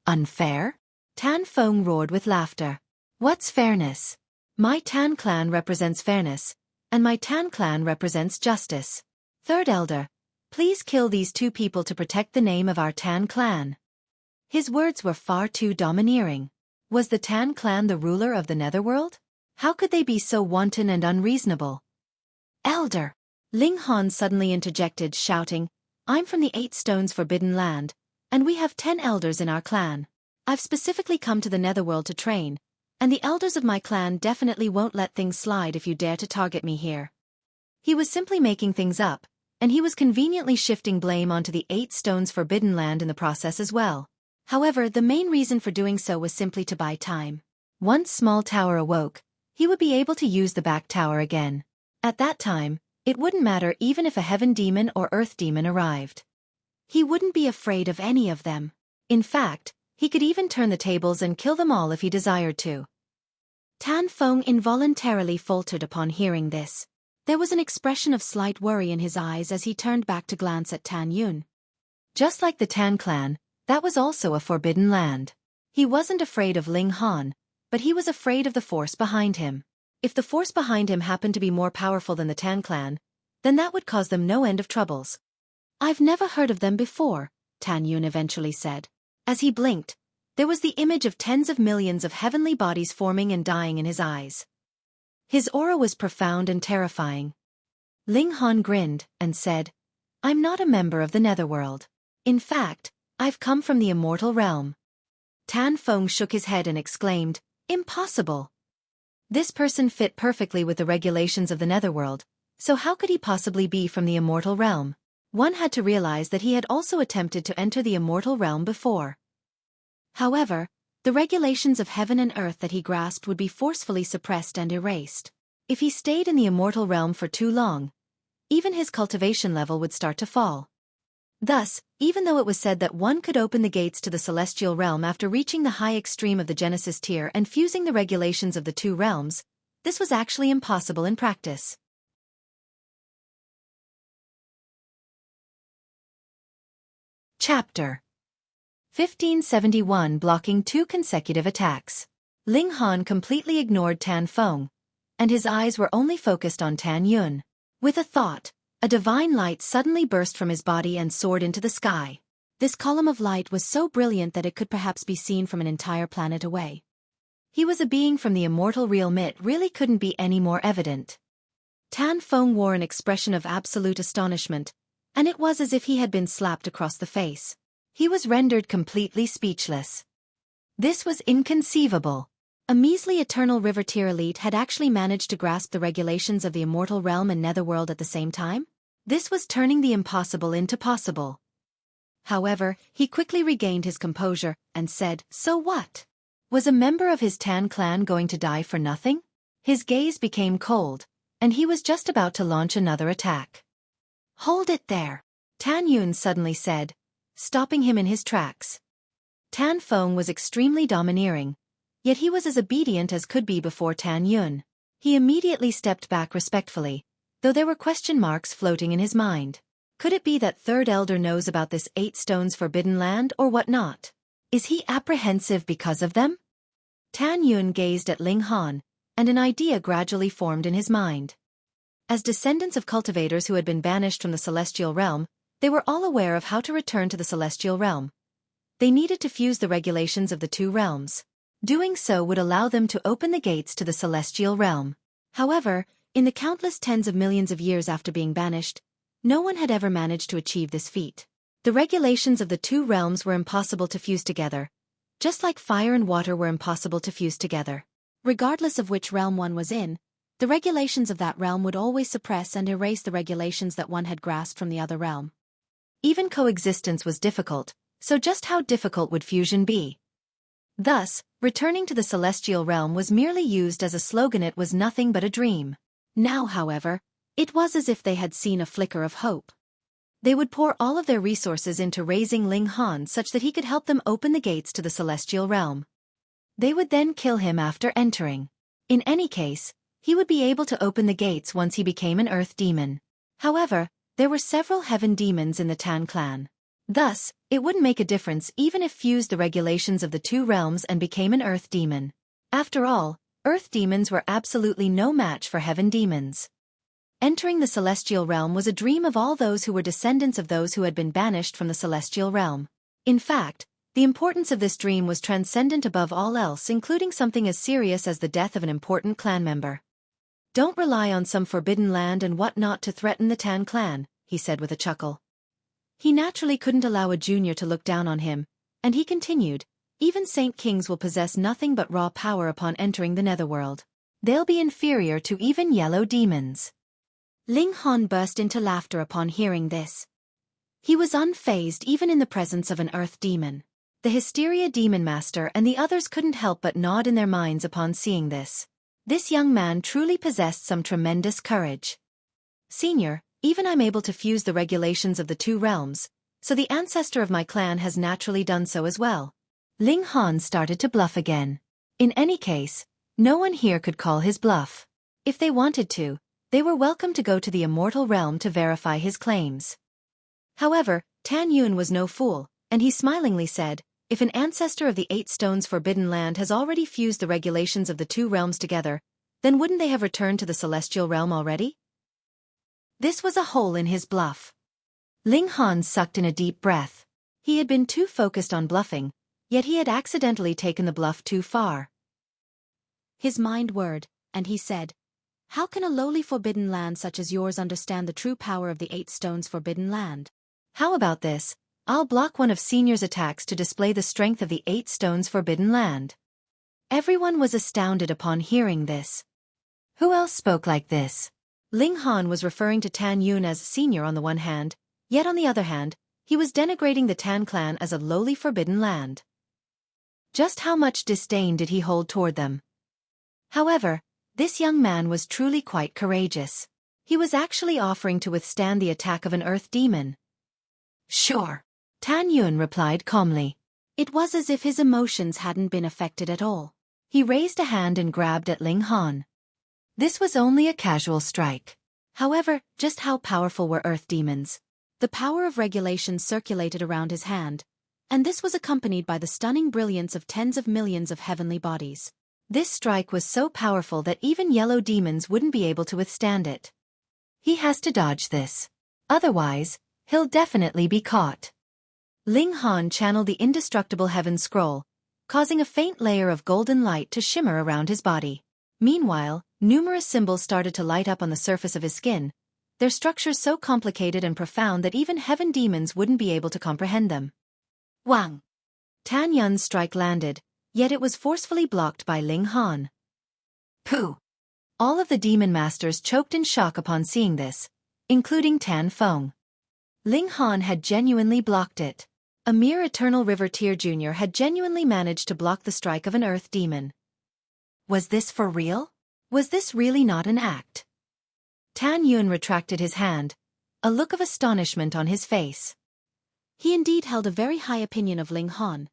Unfair? Tan Feng roared with laughter. What's fairness? My Tan clan represents fairness, and my Tan clan represents justice. Third Elder, please kill these two people to protect the name of our Tan clan. His words were far too domineering. Was the Tan clan the ruler of the Netherworld? How could they be so wanton and unreasonable? Elder! Ling Han suddenly interjected, shouting, I'm from the 8 Stones Forbidden Land, and we have 10 elders in our clan. I've specifically come to the Netherworld to train, and the elders of my clan definitely won't let things slide if you dare to target me here. He was simply making things up, and he was conveniently shifting blame onto the 8 Stones Forbidden Land in the process as well. However, the main reason for doing so was simply to buy time. Once Small Tower awoke, he would be able to use the back tower again. At that time, it wouldn't matter even if a heaven demon or earth demon arrived. He wouldn't be afraid of any of them. In fact, he could even turn the tables and kill them all if he desired to. Tan Feng involuntarily faltered upon hearing this. There was an expression of slight worry in his eyes as he turned back to glance at Tan Yun. Just like the Tan clan, that was also a forbidden land. He wasn't afraid of Ling Han, but he was afraid of the force behind him. If the force behind him happened to be more powerful than the Tan clan, then that would cause them no end of troubles. I've never heard of them before, Tan Yun eventually said. As he blinked, there was the image of tens of millions of heavenly bodies forming and dying in his eyes. His aura was profound and terrifying. Ling Han grinned and said, I'm not a member of the Netherworld. In fact, I've come from the immortal realm. Tan Feng shook his head and exclaimed, Impossible! This person fit perfectly with the regulations of the Netherworld, so how could he possibly be from the immortal realm? One had to realize that he had also attempted to enter the immortal realm before. However, the regulations of heaven and earth that he grasped would be forcefully suppressed and erased. If he stayed in the immortal realm for too long, even his cultivation level would start to fall. Thus, even though it was said that one could open the gates to the celestial realm after reaching the high extreme of the Genesis tier and fusing the regulations of the two realms, this was actually impossible in practice. Chapter 1571 Blocking 2 consecutive attacks. Ling Han completely ignored Tan Feng, and his eyes were only focused on Tan Yun. With a thought, a divine light suddenly burst from his body and soared into the sky. This column of light was so brilliant that it could perhaps be seen from an entire planet away. He was a being from the immortal realm. It really couldn't be any more evident. Tan Feng wore an expression of absolute astonishment, and it was as if he had been slapped across the face. He was rendered completely speechless. This was inconceivable. A measly eternal river tier elite had actually managed to grasp the regulations of the immortal realm and netherworld at the same time? This was turning the impossible into possible. However, he quickly regained his composure and said, So what? Was a member of his Tan clan going to die for nothing? His gaze became cold, and he was just about to launch another attack. Hold it there, Tan Yun suddenly said, stopping him in his tracks. Tan Feng was extremely domineering, yet he was as obedient as could be before Tan Yun. He immediately stepped back respectfully, though there were question marks floating in his mind. Could it be that Third Elder knows about this 8 Stones Forbidden Land or what not? Is he apprehensive because of them? Tan Yun gazed at Ling Han, and an idea gradually formed in his mind. As descendants of cultivators who had been banished from the celestial realm, they were all aware of how to return to the celestial realm. They needed to fuse the regulations of the two realms. Doing so would allow them to open the gates to the celestial realm. However, in the countless tens of millions of years after being banished, no one had ever managed to achieve this feat. The regulations of the two realms were impossible to fuse together, just like fire and water were impossible to fuse together. Regardless of which realm one was in, the regulations of that realm would always suppress and erase the regulations that one had grasped from the other realm. Even coexistence was difficult, so just how difficult would fusion be? Thus, returning to the celestial realm was merely used as a slogan. It was nothing but a dream. Now, however, it was as if they had seen a flicker of hope. They would pour all of their resources into raising Ling Han such that he could help them open the gates to the celestial realm. They would then kill him after entering. In any case, he would be able to open the gates once he became an earth demon. However, there were several heaven demons in the Tan clan. Thus, it wouldn't make a difference even if fused the regulations of the two realms and became an earth demon. After all, earth demons were absolutely no match for heaven demons. Entering the celestial realm was a dream of all those who were descendants of those who had been banished from the celestial realm. In fact, the importance of this dream was transcendent above all else, including something as serious as the death of an important clan member. "Don't rely on some forbidden land and whatnot to threaten the Tan clan," he said with a chuckle. He naturally couldn't allow a junior to look down on him, and he continued, "Even Saint Kings will possess nothing but raw power upon entering the netherworld. They'll be inferior to even yellow demons." Ling Han burst into laughter upon hearing this. He was unfazed even in the presence of an earth demon. The Hysteria Demon Master and the others couldn't help but nod in their minds upon seeing this. This young man truly possessed some tremendous courage. "Senior, even I'm able to fuse the regulations of the two realms, so the ancestor of my clan has naturally done so as well." Ling Han started to bluff again. In any case, no one here could call his bluff. If they wanted to, they were welcome to go to the immortal realm to verify his claims. However, Tan Yun was no fool, and he smilingly said, "If an ancestor of the 8 Stones Forbidden Land has already fused the regulations of the two realms together, then wouldn't they have returned to the celestial realm already?" This was a hole in his bluff. Ling Han sucked in a deep breath. He had been too focused on bluffing, yet he had accidentally taken the bluff too far. His mind whirred, and he said, "How can a lowly forbidden land such as yours understand the true power of the 8 Stones Forbidden Land? How about this? I'll block one of Senior's attacks to display the strength of the 8 Stones Forbidden Land." Everyone was astounded upon hearing this. Who else spoke like this? Ling Han was referring to Tan Yun as senior on the one hand, yet on the other hand, he was denigrating the Tan clan as a lowly forbidden land. Just how much disdain did he hold toward them? However, this young man was truly quite courageous. He was actually offering to withstand the attack of an earth demon. "Sure," Tan Yun replied calmly. It was as if his emotions hadn't been affected at all. He raised a hand and grabbed at Ling Han. This was only a casual strike. However, just how powerful were earth demons? The power of regulation circulated around his hand, and this was accompanied by the stunning brilliance of tens of millions of heavenly bodies. This strike was so powerful that even yellow demons wouldn't be able to withstand it. He has to dodge this. Otherwise, he'll definitely be caught. Ling Han channeled the indestructible heaven scroll, causing a faint layer of golden light to shimmer around his body. Meanwhile, numerous symbols started to light up on the surface of his skin, their structures so complicated and profound that even heaven demons wouldn't be able to comprehend them. Wang! Tan Yun's strike landed, yet it was forcefully blocked by Ling Han. Pooh! All of the demon masters choked in shock upon seeing this, including Tan Feng. Ling Han had genuinely blocked it. A mere Eternal River Tier Jr. had genuinely managed to block the strike of an earth demon. Was this for real? Was this really not an act? Tan Yun retracted his hand, a look of astonishment on his face. He indeed held a very high opinion of Ling Han,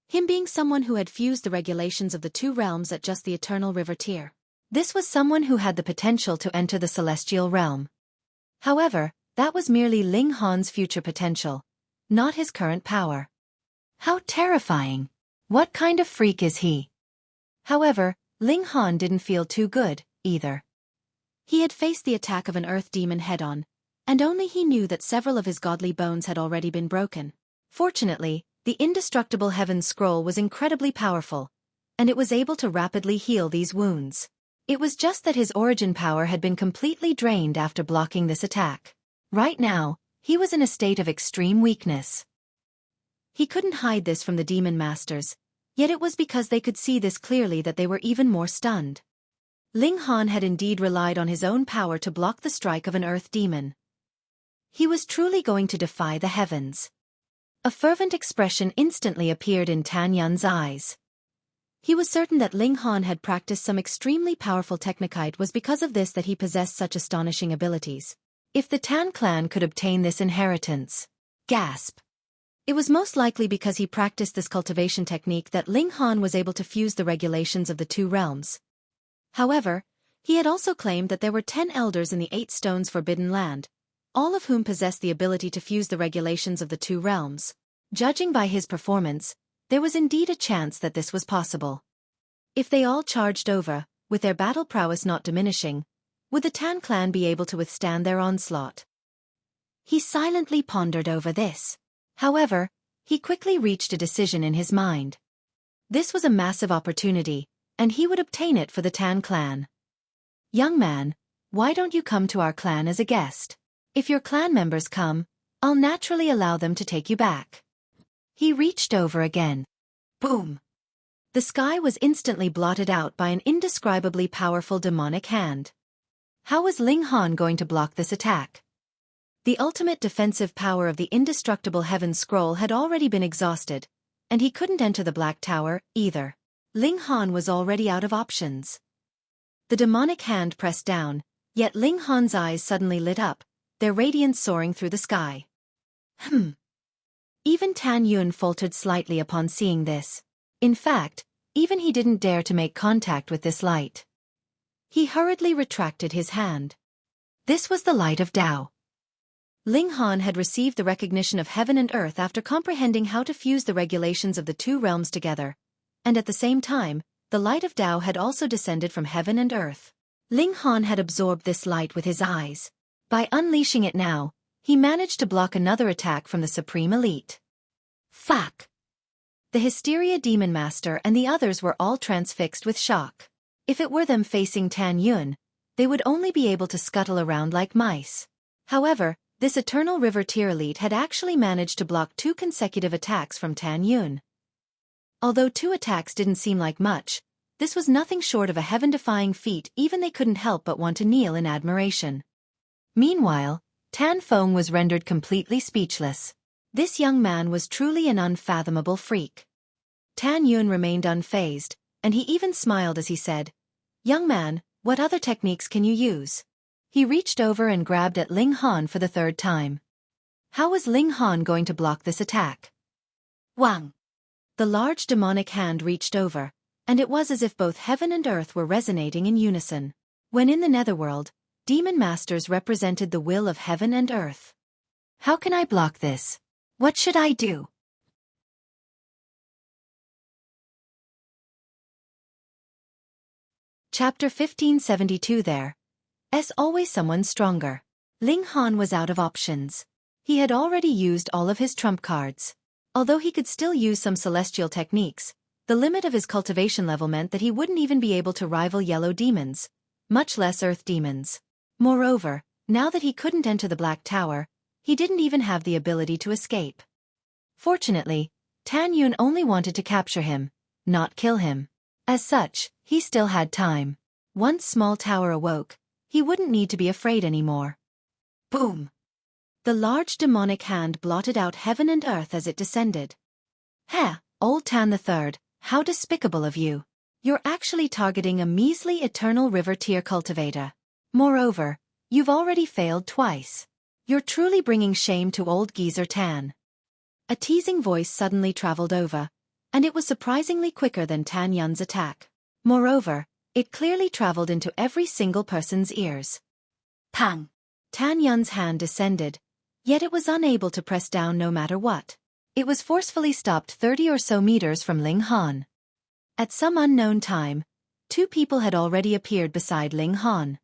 him being someone who had fused the regulations of the two realms at just the Eternal River tier. This was someone who had the potential to enter the celestial realm. However, that was merely Ling Han's future potential, not his current power. How terrifying! What kind of freak is he? However, Ling Han didn't feel too good, either. He had faced the attack of an earth demon head-on, and only he knew that several of his godly bones had already been broken. Fortunately, the indestructible heaven scroll was incredibly powerful, and it was able to rapidly heal these wounds. It was just that his origin power had been completely drained after blocking this attack. Right now, he was in a state of extreme weakness. He couldn't hide this from the demon masters, yet it was because they could see this clearly that they were even more stunned. Ling Han had indeed relied on his own power to block the strike of an earth demon. He was truly going to defy the heavens. A fervent expression instantly appeared in Tan Yun's eyes. He was certain that Ling Han had practiced some extremely powerful technique. Was because of this that he possessed such astonishing abilities. If the Tan clan could obtain this inheritance, gasp. It was most likely because he practiced this cultivation technique that Ling Han was able to fuse the regulations of the two realms. However, he had also claimed that there were 10 elders in the 8 Stones Forbidden Land, all of whom possessed the ability to fuse the regulations of the 2 realms. Judging by his performance, there was indeed a chance that this was possible. If they all charged over, with their battle prowess not diminishing, would the Tan clan be able to withstand their onslaught? He silently pondered over this. However, he quickly reached a decision in his mind. This was a massive opportunity, and he would obtain it for the Tan clan. "Young man, why don't you come to our clan as a guest? If your clan members come, I'll naturally allow them to take you back." He reached over again. Boom! The sky was instantly blotted out by an indescribably powerful demonic hand. How was Ling Han going to block this attack? The ultimate defensive power of the indestructible Heaven Scroll had already been exhausted, and he couldn't enter the Black Tower, either. Ling Han was already out of options. The demonic hand pressed down, yet Ling Han's eyes suddenly lit up, their radiance soaring through the sky. Even Tan Yun faltered slightly upon seeing this. In fact, even he didn't dare to make contact with this light. He hurriedly retracted his hand. This was the light of Tao. Ling Han had received the recognition of heaven and earth after comprehending how to fuse the regulations of the 2 realms together, and at the same time, the light of Tao had also descended from heaven and earth. Ling Han had absorbed this light with his eyes. By unleashing it now, he managed to block another attack from the Supreme Elite. Fuck! The Hysteria Demon Master and the others were all transfixed with shock. If it were them facing Tan Yun, they would only be able to scuttle around like mice. However, this Eternal River Tier Elite had actually managed to block 2 consecutive attacks from Tan Yun. Although 2 attacks didn't seem like much, this was nothing short of a heaven-defying feat. Even they couldn't help but want to kneel in admiration. Meanwhile, Tan Feng was rendered completely speechless. This young man was truly an unfathomable freak. Tan Yun remained unfazed, and he even smiled as he said, "Young man, what other techniques can you use?" He reached over and grabbed at Ling Han for the 3rd time. How was Ling Han going to block this attack? Wang! The large demonic hand reached over, and it was as if both heaven and earth were resonating in unison. When in the netherworld, demon masters represented the will of heaven and earth. How can I block this? What should I do? Chapter 1572. There's always someone stronger. Ling Han was out of options. He had already used all of his trump cards. Although he could still use some celestial techniques, the limit of his cultivation level meant that he wouldn't even be able to rival yellow demons, much less earth demons. Moreover, now that he couldn't enter the Black Tower, he didn't even have the ability to escape. Fortunately, Tan Yun only wanted to capture him, not kill him. As such, he still had time. Once Small Tower awoke, he wouldn't need to be afraid anymore. Boom! The large demonic hand blotted out heaven and earth as it descended. "Ha, old Tan III, how despicable of you. You're actually targeting a measly Eternal River Tier cultivator. Moreover, you've already failed twice. You're truly bringing shame to old geezer Tan." A teasing voice suddenly traveled over, and it was surprisingly quicker than Tan Yun's attack. Moreover, it clearly traveled into every single person's ears. Pang! Tan Yun's hand descended, yet it was unable to press down no matter what. It was forcefully stopped 30 or so meters from Ling Han. At some unknown time, 2 people had already appeared beside Ling Han.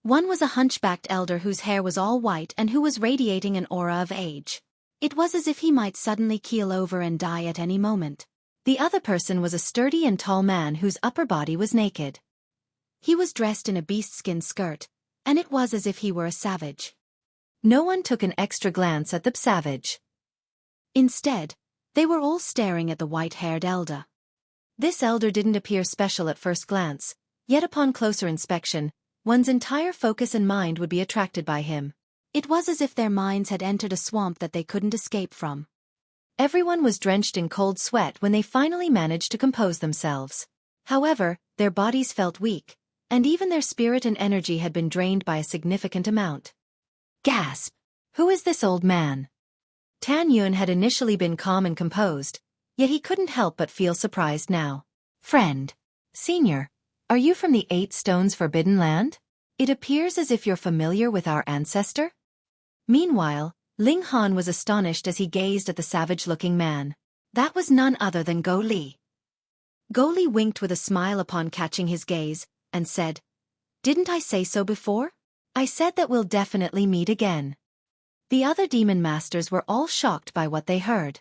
One was a hunchbacked elder whose hair was all white and who was radiating an aura of age. It was as if he might suddenly keel over and die at any moment. The other person was a sturdy and tall man whose upper body was naked. He was dressed in a beast-skin skirt, and it was as if he were a savage. No one took an extra glance at the savage. Instead, they were all staring at the white-haired elder. This elder didn't appear special at first glance, yet upon closer inspection, one's entire focus and mind would be attracted by him. It was as if their minds had entered a swamp that they couldn't escape from. Everyone was drenched in cold sweat when they finally managed to compose themselves. However, their bodies felt weak, and even their spirit and energy had been drained by a significant amount. Gasp! Who is this old man? Tan Yun had initially been calm and composed, yet he couldn't help but feel surprised now. Friend. Senior. Are you from the 8 Stones Forbidden Land? It appears as if you're familiar with our ancestor. Meanwhile, Ling Han was astonished as he gazed at the savage-looking man. That was none other than Gou Li. Gou Li winked with a smile upon catching his gaze, and said, "Didn't I say so before? I said that we'll definitely meet again." The other demon masters were all shocked by what they heard.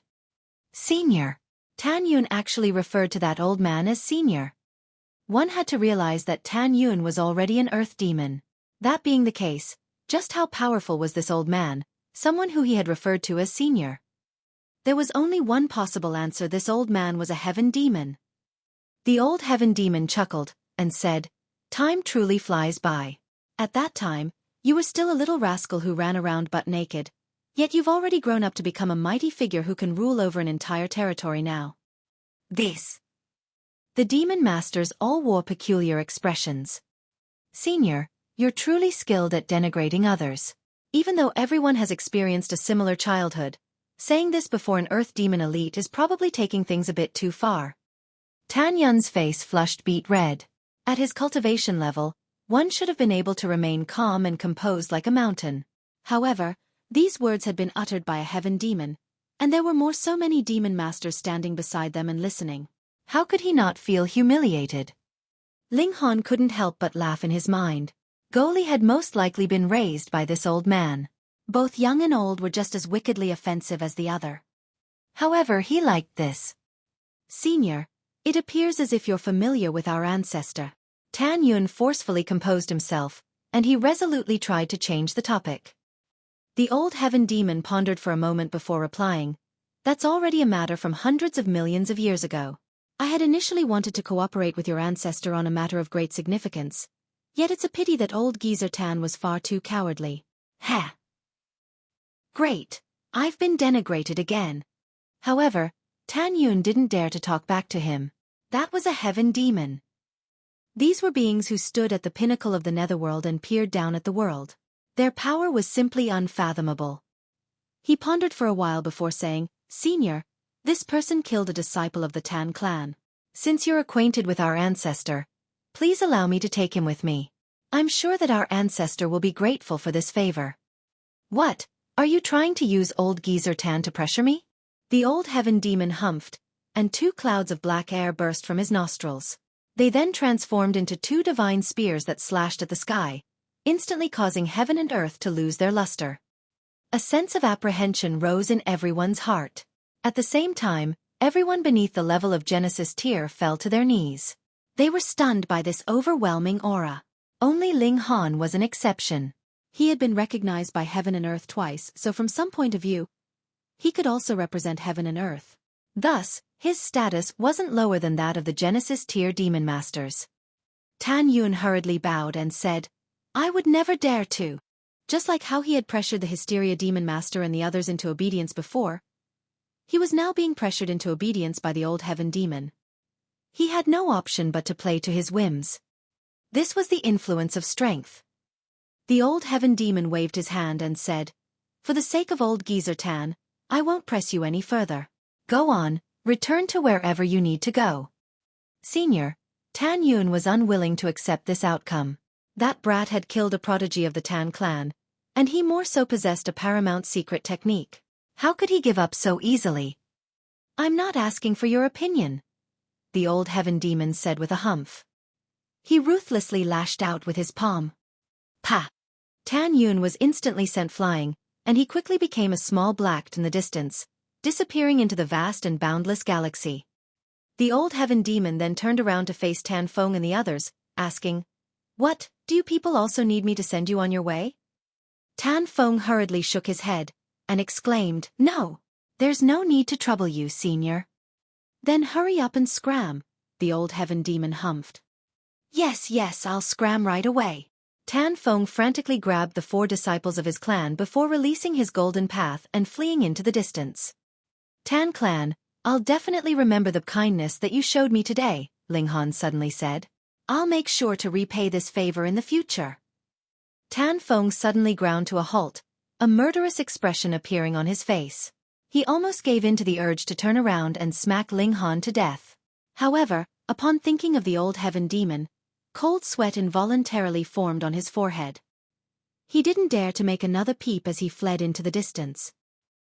Senior. Tan Yun actually referred to that old man as Senior. One had to realize that Tan Yun was already an earth demon. That being the case, just how powerful was this old man, someone who he had referred to as Senior? There was only one possible answer: this old man was a heaven demon. The old heaven demon chuckled, and said, "Time truly flies by. At that time, you were still a little rascal who ran around butt naked, yet you've already grown up to become a mighty figure who can rule over an entire territory now." The demon masters all wore peculiar expressions. Senior, you're truly skilled at denigrating others. Even though everyone has experienced a similar childhood, saying this before an earth demon elite is probably taking things a bit too far. Tan Yun's face flushed beet red. At his cultivation level, one should have been able to remain calm and composed like a mountain. However, these words had been uttered by a heaven demon, and there were so many demon masters standing beside them and listening. How could he not feel humiliated? Ling Han couldn't help but laugh in his mind. Gou Li had most likely been raised by this old man. Both young and old were just as wickedly offensive as the other. However, he liked this. "Senior, it appears as if you're familiar with our ancestor." Tan Yun forcefully composed himself, and he resolutely tried to change the topic. The old heaven demon pondered for a moment before replying, "That's already a matter from hundreds of millions of years ago. I had initially wanted to cooperate with your ancestor on a matter of great significance, yet it's a pity that old geezer Tan was far too cowardly." "Heh. Great. I've been denigrated again." However, Tan Yun didn't dare to talk back to him. That was a heaven demon. These were beings who stood at the pinnacle of the netherworld and peered down at the world. Their power was simply unfathomable. He pondered for a while before saying, "Senior, this person killed a disciple of the Tan clan. Since you're acquainted with our ancestor, please allow me to take him with me. I'm sure that our ancestor will be grateful for this favor." "What? Are you trying to use old geezer Tan to pressure me?" The old heaven demon humphed, and 2 clouds of black air burst from his nostrils. They then transformed into 2 divine spears that slashed at the sky, instantly causing heaven and earth to lose their luster. A sense of apprehension rose in everyone's heart. At the same time, everyone beneath the level of Genesis tier fell to their knees. They were stunned by this overwhelming aura. Only Ling Han was an exception. He had been recognized by heaven and earth twice, so from some point of view, he could also represent heaven and earth. Thus, his status wasn't lower than that of the Genesis tier demon masters. Tan Yun hurriedly bowed and said, "I would never dare to." Just like how he had pressured the Hysteria demon master and the others into obedience before, he was now being pressured into obedience by the old heaven demon. He had no option but to play to his whims. This was the influence of strength. The old heaven demon waved his hand and said, "For the sake of old geezer Tan, I won't press you any further. Go on, return to wherever you need to go." Senior, Tan Yun was unwilling to accept this outcome. That brat had killed a prodigy of the Tan clan, and he more so possessed a paramount secret technique. How could he give up so easily? "I'm not asking for your opinion," the old heaven demon said with a humph. He ruthlessly lashed out with his palm. Pa! Tan Yun was instantly sent flying, and he quickly became a small black in the distance, disappearing into the vast and boundless galaxy. The old heaven demon then turned around to face Tan Feng and the others, asking, "What, do you people also need me to send you on your way?" Tan Feng hurriedly shook his head, and exclaimed, "No, there's no need to trouble you, Senior." "Then hurry up and scram," the old heaven demon humphed. Yes, I'll scram right away." Tan Feng frantically grabbed the 4 disciples of his clan before releasing his golden path and fleeing into the distance. "Tan clan, I'll definitely remember the kindness that you showed me today," Ling Han suddenly said. "I'll make sure to repay this favor in the future." Tan Feng suddenly ground to a halt, a murderous expression appearing on his face. He almost gave in to the urge to turn around and smack Ling Han to death. However, upon thinking of the old heaven demon, Cold sweat involuntarily formed on his forehead. He didn't dare to make another peep as he fled into the distance.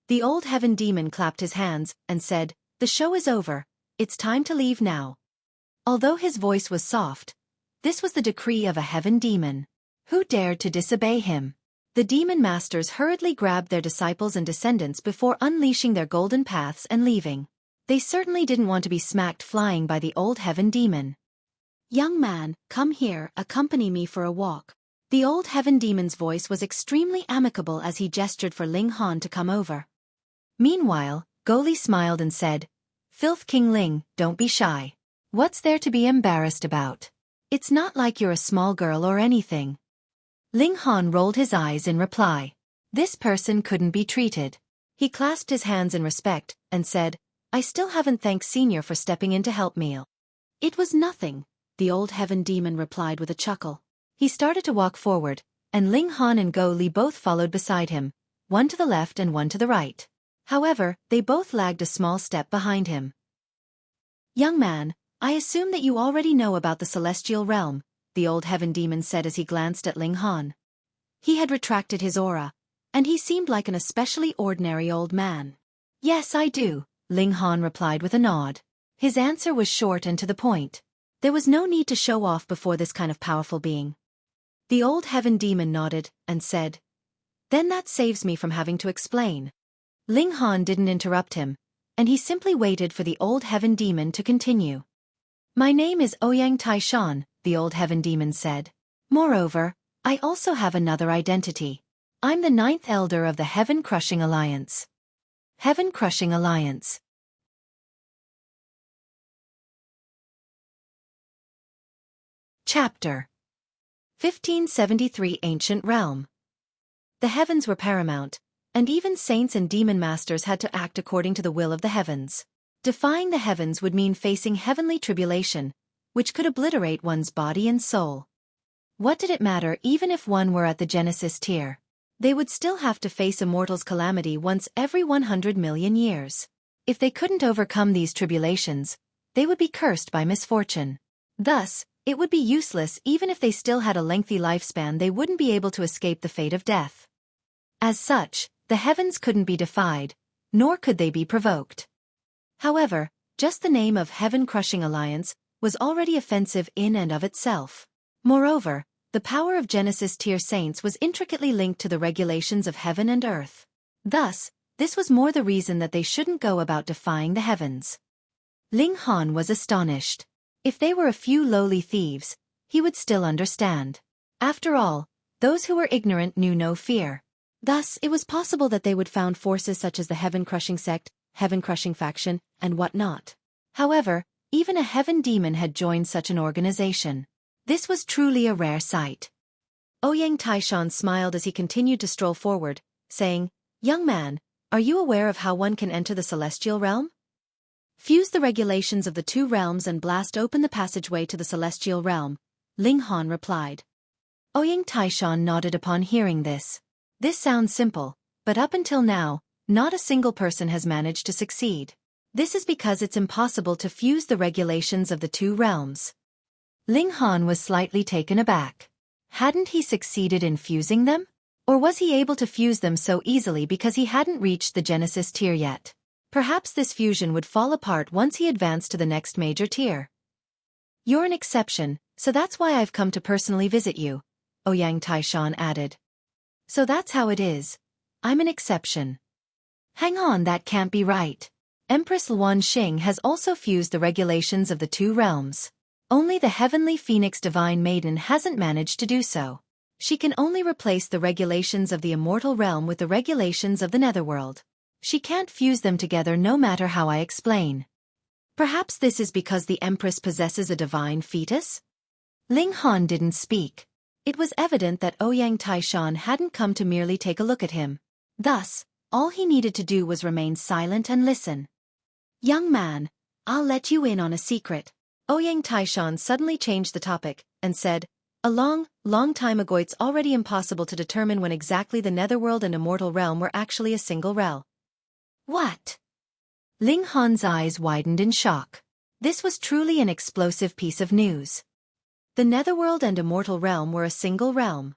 The old heaven demon clapped his hands and said, "The show is over, it's time to leave now." Although his voice was soft, this was the decree of a heaven demon. Who dared to disobey him? The demon masters hurriedly grabbed their disciples and descendants before unleashing their golden paths and leaving. They certainly didn't want to be smacked flying by the old heaven demon. "Young man, come here, accompany me for a walk." The old heaven demon's voice was extremely amicable as he gestured for Ling Han to come over. Meanwhile, Gou Li smiled and said, "Filth King Ling, don't be shy. What's there to be embarrassed about? It's not like you're a small girl or anything." Ling Han rolled his eyes in reply. This person couldn't be treated. He clasped his hands in respect and said, "I still haven't thanked Senior for stepping in to help me." "It was nothing," the old heaven demon replied with a chuckle. He started to walk forward, and Ling Han and Gou Li both followed beside him, one to the left and one to the right. However, they both lagged a small step behind him. "Young man, I assume that you already know about the celestial realm," the old heaven demon said as he glanced at Ling Han. He had retracted his aura, and he seemed like an especially ordinary old man. "Yes, I do," Ling Han replied with a nod. His answer was short and to the point. There was no need to show off before this kind of powerful being. The old heaven demon nodded and said, "Then that saves me from having to explain." Ling Han didn't interrupt him, and he simply waited for the old heaven demon to continue. "My name is Ouyang Taishan," the old heaven demon said. "Moreover, I also have another identity. I'm the 9th elder of the Heaven-Crushing Alliance." Heaven-Crushing Alliance. Chapter 1573 Ancient Realm. The heavens were paramount, and even saints and demon masters had to act according to the will of the heavens. Defying the heavens would mean facing heavenly tribulation, which could obliterate one's body and soul. What did it matter even if one were at the Genesis tier? They would still have to face a mortal's calamity once every 100 million years. If they couldn't overcome these tribulations, they would be cursed by misfortune. Thus, it would be useless even if they still had a lengthy lifespan. They wouldn't be able to escape the fate of death. As such, the heavens couldn't be defied, nor could they be provoked. However, just the name of Heaven-Crushing Alliance was already offensive in and of itself. Moreover, the power of Genesis tier saints was intricately linked to the regulations of heaven and earth. Thus, this was more the reason that they shouldn't go about defying the heavens. Ling Han was astonished. If they were a few lowly thieves, he would still understand. After all, those who were ignorant knew no fear. Thus, it was possible that they would found forces such as the Heaven-Crushing Sect, Heaven-Crushing Faction, and whatnot. However, even a heaven demon had joined such an organization. This was truly a rare sight. Ouyang Taishan smiled as he continued to stroll forward, saying, "Young man, are you aware of how one can enter the celestial realm?" "Fuse the regulations of the two realms and blast open the passageway to the celestial realm," Ling Han replied. Ouyang Taishan nodded upon hearing this. This sounds simple, but up until now, not a single person has managed to succeed. This is because it's impossible to fuse the regulations of the two realms. Ling Han was slightly taken aback. Hadn't he succeeded in fusing them? Or was he able to fuse them so easily because he hadn't reached the Genesis tier yet? Perhaps this fusion would fall apart once he advanced to the next major tier. "You're an exception, so that's why I've come to personally visit you," Ouyang Taishan added. "So that's how it is. I'm an exception." Hang on, that can't be right. Empress Luan Xing has also fused the regulations of the two realms. Only the heavenly phoenix divine maiden hasn't managed to do so. She can only replace the regulations of the immortal realm with the regulations of the netherworld. She can't fuse them together no matter how I explain. Perhaps this is because the Empress possesses a divine fetus? Ling Han didn't speak. It was evident that Ouyang Taishan hadn't come to merely take a look at him. Thus, all he needed to do was remain silent and listen. "Young man, I'll let you in on a secret." Ouyang Taishan suddenly changed the topic and said, "A long, long time ago it's already impossible to determine when exactly the netherworld and immortal realm were actually a single realm." What? Ling Han's eyes widened in shock. This was truly an explosive piece of news. The netherworld and immortal realm were a single realm.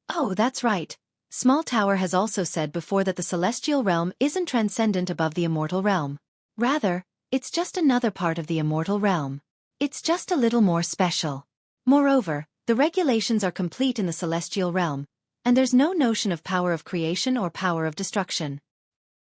Oh, that's right. Small Tower has also said before that the celestial realm isn't transcendent above the immortal realm. Rather, it's just another part of the immortal realm. It's just a little more special. Moreover, the regulations are complete in the celestial realm, and there's no notion of power of creation or power of destruction.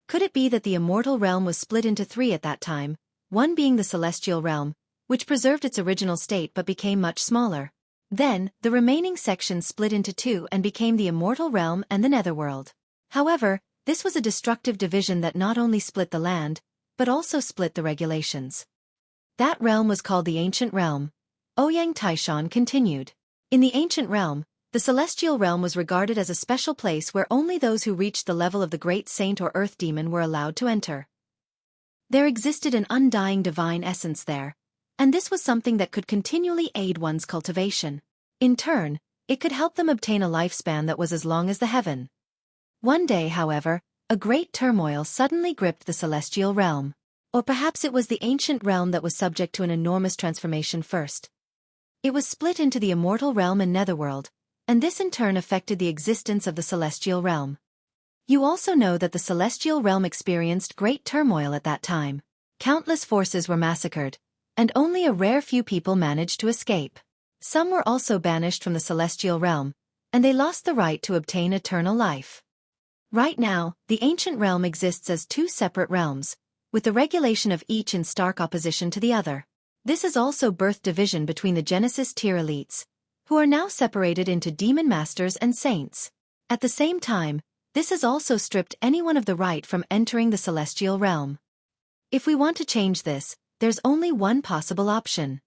Could it be that the immortal realm was split into three at that time, one being the celestial realm, which preserved its original state but became much smaller? Then, the remaining sections split into two and became the immortal realm and the netherworld. However, this was a destructive division that not only split the land, but also split the regulations. That realm was called the Ancient Realm. Ouyang Taishan continued. In the Ancient Realm, the celestial realm was regarded as a special place where only those who reached the level of the great saint or earth demon were allowed to enter. There existed an undying divine essence there, and this was something that could continually aid one's cultivation. In turn, it could help them obtain a lifespan that was as long as the heaven. One day, however, a great turmoil suddenly gripped the celestial realm. Or perhaps it was the ancient realm that was subject to an enormous transformation first. It was split into the immortal realm and netherworld, and this in turn affected the existence of the celestial realm. You also know that the celestial realm experienced great turmoil at that time. Countless forces were massacred, and only a rare few people managed to escape. Some were also banished from the celestial realm, and they lost the right to obtain eternal life. Right now, the ancient realm exists as two separate realms, with the regulation of each in stark opposition to the other. This has also birthed division between the Genesis tier elites, who are now separated into demon masters and saints. At the same time, this has also stripped anyone of the right from entering the celestial realm. If we want to change this, there's only one possible option.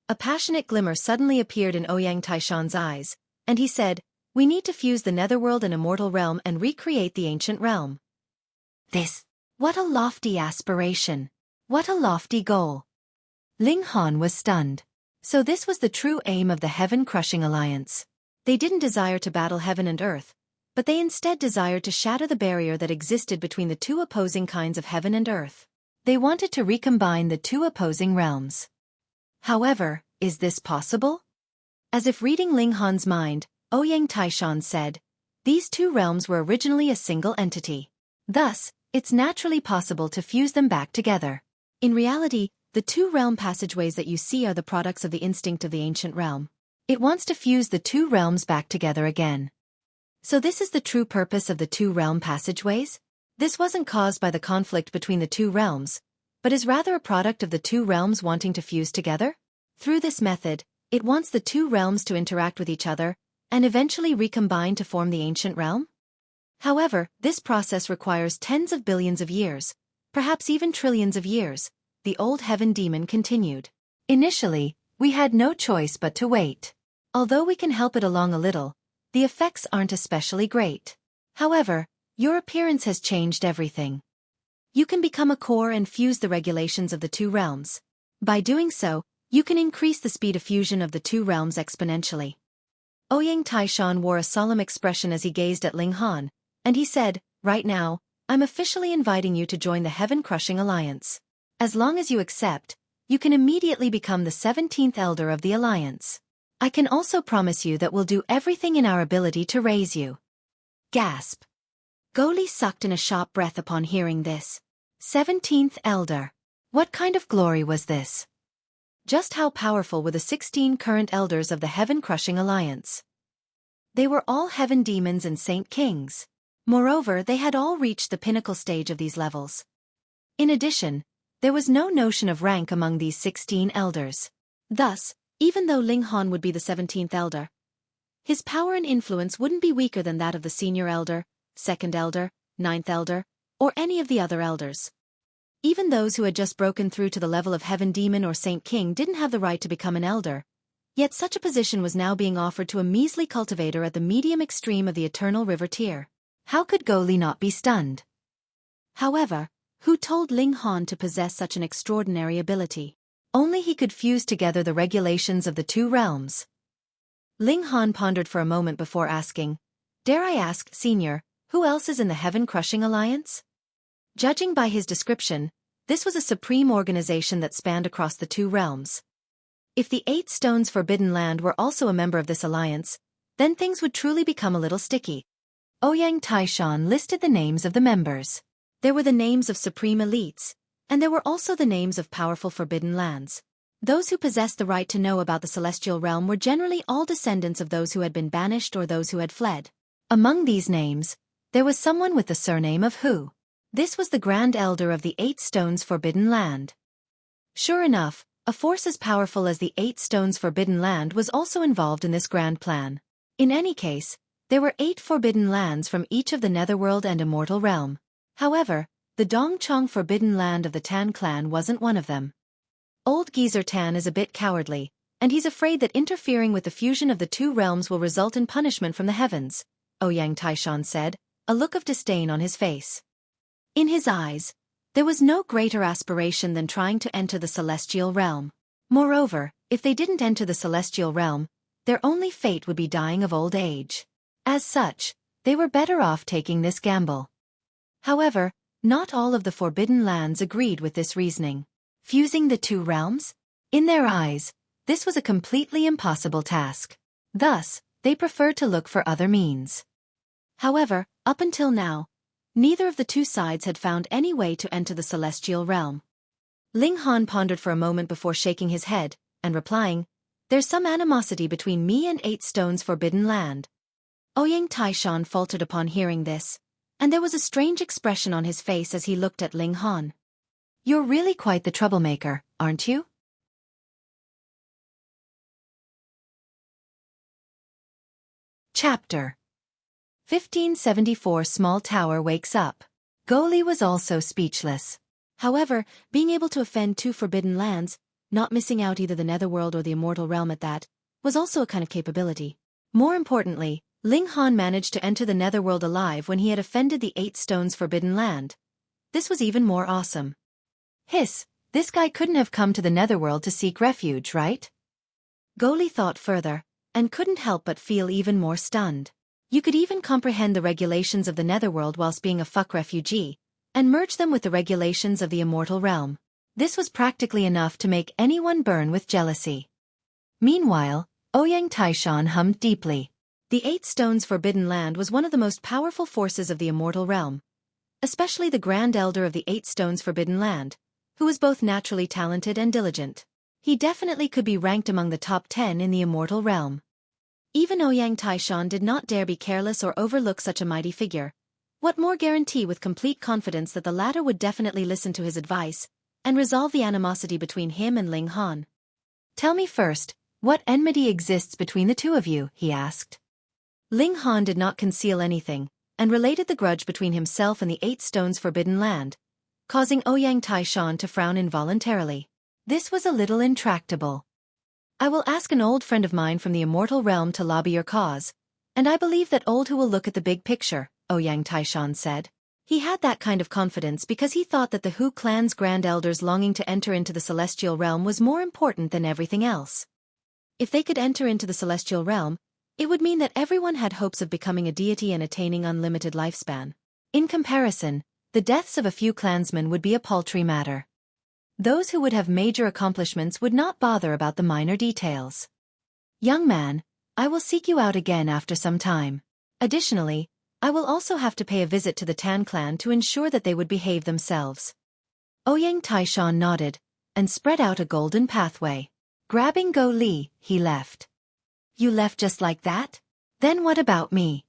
A passionate glimmer suddenly appeared in Ouyang Taishan's eyes, and he said, "We need to fuse the netherworld and immortal realm and recreate the ancient realm." What a lofty aspiration! What a lofty goal! Ling Han was stunned. So this was the true aim of the heaven-crushing alliance. They didn't desire to battle heaven and earth, but they instead desired to shatter the barrier that existed between the two opposing kinds of heaven and earth. They wanted to recombine the two opposing realms. However, is this possible? As if reading Ling Han's mind, Ouyang Taishan said, "These two realms were originally a single entity. Thus, it's naturally possible to fuse them back together. In reality, the two realm passageways that you see are the products of the instinct of the ancient realm. It wants to fuse the two realms back together again." So this is the true purpose of the two realm passageways? This wasn't caused by the conflict between the two realms, but is rather a product of the two realms wanting to fuse together? Through this method, it wants the two realms to interact with each other, and eventually recombine to form the ancient realm? However, this process requires tens of billions of years, perhaps even trillions of years, the old heaven demon continued. Initially, we had no choice but to wait. Although we can help it along a little, the effects aren't especially great. However, your appearance has changed everything. You can become a core and fuse the regulations of the two realms. By doing so, you can increase the speed of fusion of the two realms exponentially. Ouyang Taishan wore a solemn expression as he gazed at Ling Han, and he said, "Right now, I'm officially inviting you to join the heaven-crushing alliance. As long as you accept, you can immediately become the 17th elder of the alliance. I can also promise you that we'll do everything in our ability to raise you." Gasp. Gou Li sucked in a sharp breath upon hearing this. 17th elder. What kind of glory was this? Just how powerful were the 16 current elders of the heaven-crushing alliance? They were all heaven demons and saint kings. Moreover, they had all reached the pinnacle stage of these levels. In addition, there was no notion of rank among these 16 elders. Thus, even though Ling Han would be the 17th elder, his power and influence wouldn't be weaker than that of the senior elder, second elder, ninth elder, or any of the other elders. Even those who had just broken through to the level of heaven demon or saint king didn't have the right to become an elder. Yet such a position was now being offered to a measly cultivator at the medium extreme of the eternal river tier. How could Gou Li not be stunned? However, who told Ling Han to possess such an extraordinary ability? Only he could fuse together the regulations of the two realms. Ling Han pondered for a moment before asking, "Dare I ask, Senior, who else is in the heaven-crushing alliance?" Judging by his description, this was a supreme organization that spanned across the two realms. If the 8 Stones Forbidden Land were also a member of this alliance, then things would truly become a little sticky. Ouyang Taishan listed the names of the members. There were the names of supreme elites, and there were also the names of powerful forbidden lands. Those who possessed the right to know about the celestial realm were generally all descendants of those who had been banished or those who had fled. Among these names, there was someone with the surname of Hu. This was the Grand Elder of the 8 Stones Forbidden Land. Sure enough, a force as powerful as the 8 Stones Forbidden Land was also involved in this grand plan. In any case, there were 8 forbidden lands from each of the Netherworld and Immortal Realm. However, the Dongchong Forbidden Land of the Tan clan wasn't one of them. Old Geezer Tan is a bit cowardly, and he's afraid that interfering with the fusion of the two realms will result in punishment from the heavens, Ouyang Taishan said, a look of disdain on his face. In his eyes, there was no greater aspiration than trying to enter the celestial realm. Moreover, if they didn't enter the celestial realm, their only fate would be dying of old age. As such, they were better off taking this gamble. However, not all of the forbidden lands agreed with this reasoning. Fusing the two realms? In their eyes, this was a completely impossible task. Thus, they preferred to look for other means. However, up until now, neither of the two sides had found any way to enter the celestial realm. Ling Han pondered for a moment before shaking his head, and replying, "There's some animosity between me and 8 Stones Forbidden Land." Ouyang Taishan faltered upon hearing this, and there was a strange expression on his face as he looked at Ling Han. "You're really quite the troublemaker, aren't you?" Chapter 1574 Small Tower Wakes Up. Gou Li was also speechless. However, being able to offend 2 forbidden lands, not missing out either the Netherworld or the Immortal Realm at that, was also a kind of capability. More importantly, Ling Han managed to enter the Netherworld alive when he had offended the 8 Stones Forbidden Land. This was even more awesome. Hiss, this guy couldn't have come to the Netherworld to seek refuge, right? Gou Li thought further, and couldn't help but feel even more stunned. You could even comprehend the regulations of the Netherworld whilst being a fuck refugee, and merge them with the regulations of the Immortal Realm. This was practically enough to make anyone burn with jealousy. Meanwhile, Ouyang Taishan hummed deeply. The 8 Stones Forbidden Land was one of the most powerful forces of the Immortal Realm, especially the Grand Elder of the 8 Stones Forbidden Land, who was both naturally talented and diligent. He definitely could be ranked among the top 10 in the Immortal Realm. Even Ouyang Taishan did not dare be careless or overlook such a mighty figure. What more guarantee with complete confidence that the latter would definitely listen to his advice, and resolve the animosity between him and Ling Han? "Tell me first, what enmity exists between the two of you?" he asked. Ling Han did not conceal anything, and related the grudge between himself and the 8 Stones Forbidden Land, causing Ouyang Taishan to frown involuntarily. This was a little intractable. "I will ask an old friend of mine from the Immortal Realm to lobby your cause, and I believe that old who will look at the big picture," Ouyang Taishan said. He had that kind of confidence because he thought that the Hu clan's Grand Elders longing to enter into the Celestial Realm was more important than everything else. If they could enter into the Celestial Realm, it would mean that everyone had hopes of becoming a deity and attaining unlimited lifespan. In comparison, the deaths of a few clansmen would be a paltry matter. Those who would have major accomplishments would not bother about the minor details. "Young man, I will seek you out again after some time. Additionally, I will also have to pay a visit to the Tan clan to ensure that they would behave themselves." Ouyang Taishan nodded, and spread out a golden pathway. Grabbing Gou Li, he left. "You left just like that? Then what about me?"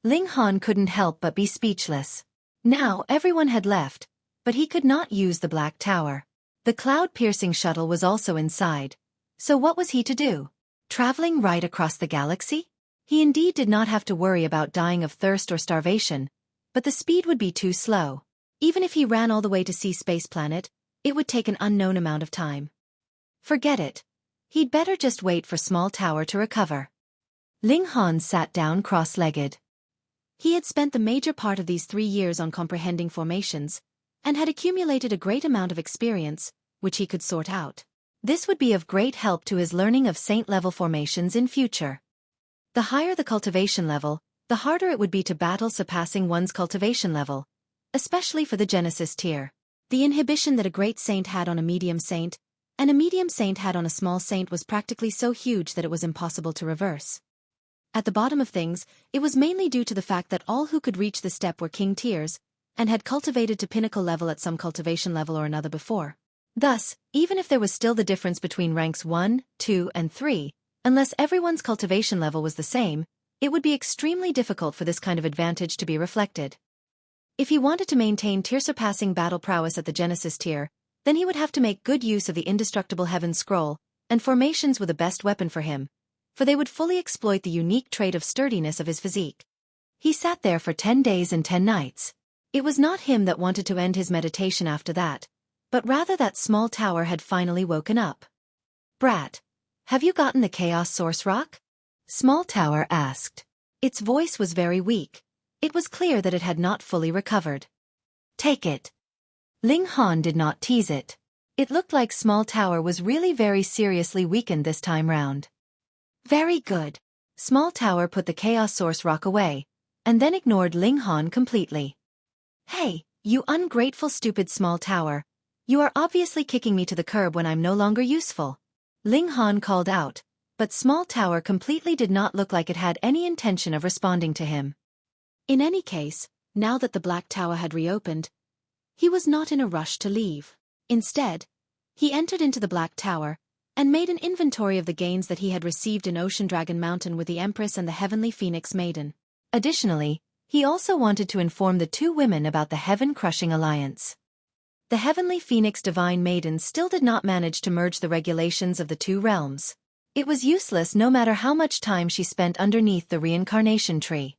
Ling Han couldn't help but be speechless. Now everyone had left, but he could not use the Black Tower. The cloud-piercing shuttle was also inside. So what was he to do? Traveling right across the galaxy? He indeed did not have to worry about dying of thirst or starvation, but the speed would be too slow. Even if he ran all the way to Sea Space Planet, it would take an unknown amount of time. Forget it. He'd better just wait for Small Tower to recover. Ling Han sat down cross-legged. He had spent the major part of these 3 years on comprehending formations, and had accumulated a great amount of experience, which he could sort out. This would be of great help to his learning of saint-level formations in future. The higher the cultivation level, the harder it would be to battle surpassing one's cultivation level, especially for the Genesis tier. The inhibition that a great saint had on a medium saint, and a medium saint had on a small saint was practically so huge that it was impossible to reverse. At the bottom of things, it was mainly due to the fact that all who could reach the step were king tiers, and had cultivated to pinnacle level at some cultivation level or another before. Thus, even if there was still the difference between ranks 1, 2, and 3, unless everyone's cultivation level was the same, it would be extremely difficult for this kind of advantage to be reflected. If he wanted to maintain tier-surpassing battle prowess at the Genesis tier, then he would have to make good use of the indestructible Heaven Scroll, and formations were the best weapon for him, for they would fully exploit the unique trait of sturdiness of his physique. He sat there for 10 days and 10 nights. It was not him that wanted to end his meditation after that, but rather that small tower had finally woken up. "Brat, have you gotten the Chaos Source Rock?" Small Tower asked. Its voice was very weak. It was clear that it had not fully recovered. "Take it." Ling Han did not tease it. It looked like Small Tower was really very seriously weakened this time round. "Very good." Small Tower put the Chaos Source Rock away, and then ignored Ling Han completely. "Hey, you ungrateful stupid Small Tower. You are obviously kicking me to the curb when I'm no longer useful." Ling Han called out, but Small Tower completely did not look like it had any intention of responding to him. In any case, now that the Black Tower had reopened, he was not in a rush to leave. Instead, he entered into the Black Tower, and made an inventory of the gains that he had received in Ocean Dragon Mountain with the Empress and the Heavenly Phoenix Maiden. Additionally, he also wanted to inform the two women about the Heaven-Crushing Alliance. The Heavenly Phoenix Divine Maiden still did not manage to merge the regulations of the two realms. It was useless no matter how much time she spent underneath the reincarnation tree.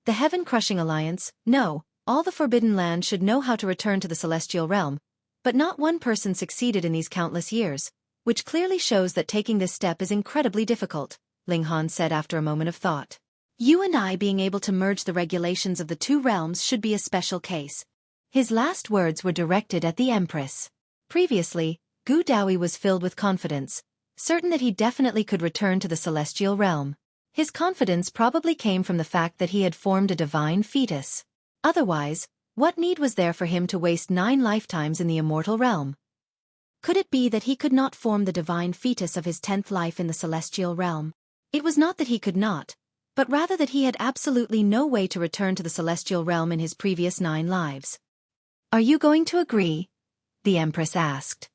The Heaven-Crushing Alliance, no, all the Forbidden Land should know how to return to the Celestial Realm, but not one person succeeded in these countless years, which clearly shows that taking this step is incredibly difficult, Ling Han said after a moment of thought. You and I being able to merge the regulations of the two realms should be a special case. His last words were directed at the Empress. Previously, Gu Dawi was filled with confidence, certain that he definitely could return to the Celestial Realm. His confidence probably came from the fact that he had formed a divine fetus. Otherwise, what need was there for him to waste 9 lifetimes in the immortal realm? Could it be that he could not form the divine fetus of his 10th life in the Celestial Realm? It was not that he could not, but rather that he had absolutely no way to return to the Celestial Realm in his previous 9 lives. "Are you going to agree?" the Empress asked.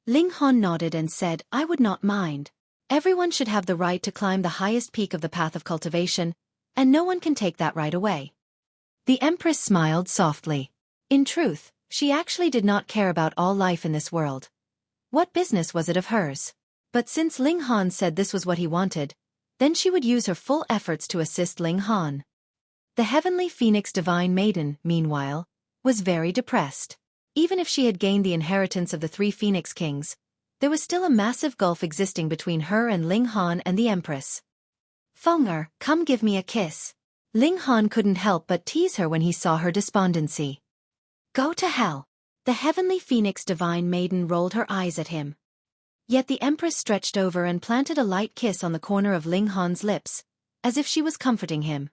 Ling Han nodded and said, "I would not mind. Everyone should have the right to climb the highest peak of the path of cultivation, and no one can take that right away." The Empress smiled softly. In truth, she actually did not care about all life in this world. What business was it of hers? But since Ling Han said this was what he wanted, then she would use her full efforts to assist Ling Han. The Heavenly Phoenix Divine Maiden, meanwhile, was very depressed. Even if she had gained the inheritance of the 3 Phoenix Kings, there was still a massive gulf existing between her and Ling Han and the Empress. "Fenger, come give me a kiss." Ling Han couldn't help but tease her when he saw her despondency. "Go to hell." The Heavenly Phoenix Divine Maiden rolled her eyes at him. Yet the Empress stretched over and planted a light kiss on the corner of Ling Han's lips, as if she was comforting him.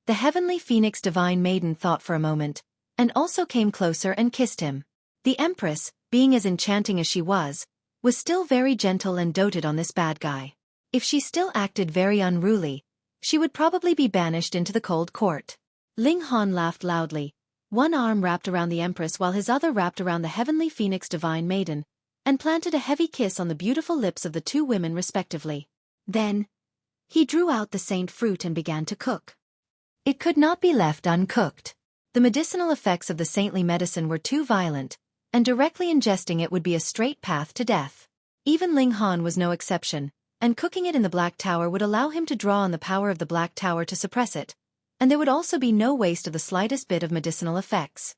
The Heavenly Phoenix Divine Maiden thought for a moment, and also came closer and kissed him. The Empress, being as enchanting as she was still very gentle and doted on this bad guy. If she still acted very unruly, she would probably be banished into the cold court. Ling Han laughed loudly, one arm wrapped around the Empress while his other wrapped around the Heavenly Phoenix Divine Maiden, and planted a heavy kiss on the beautiful lips of the two women respectively. Then, he drew out the saint fruit and began to cook. It could not be left uncooked. The medicinal effects of the saintly medicine were too violent, and directly ingesting it would be a straight path to death. Even Ling Han was no exception, and cooking it in the Black Tower would allow him to draw on the power of the Black Tower to suppress it, and there would also be no waste of the slightest bit of medicinal effects.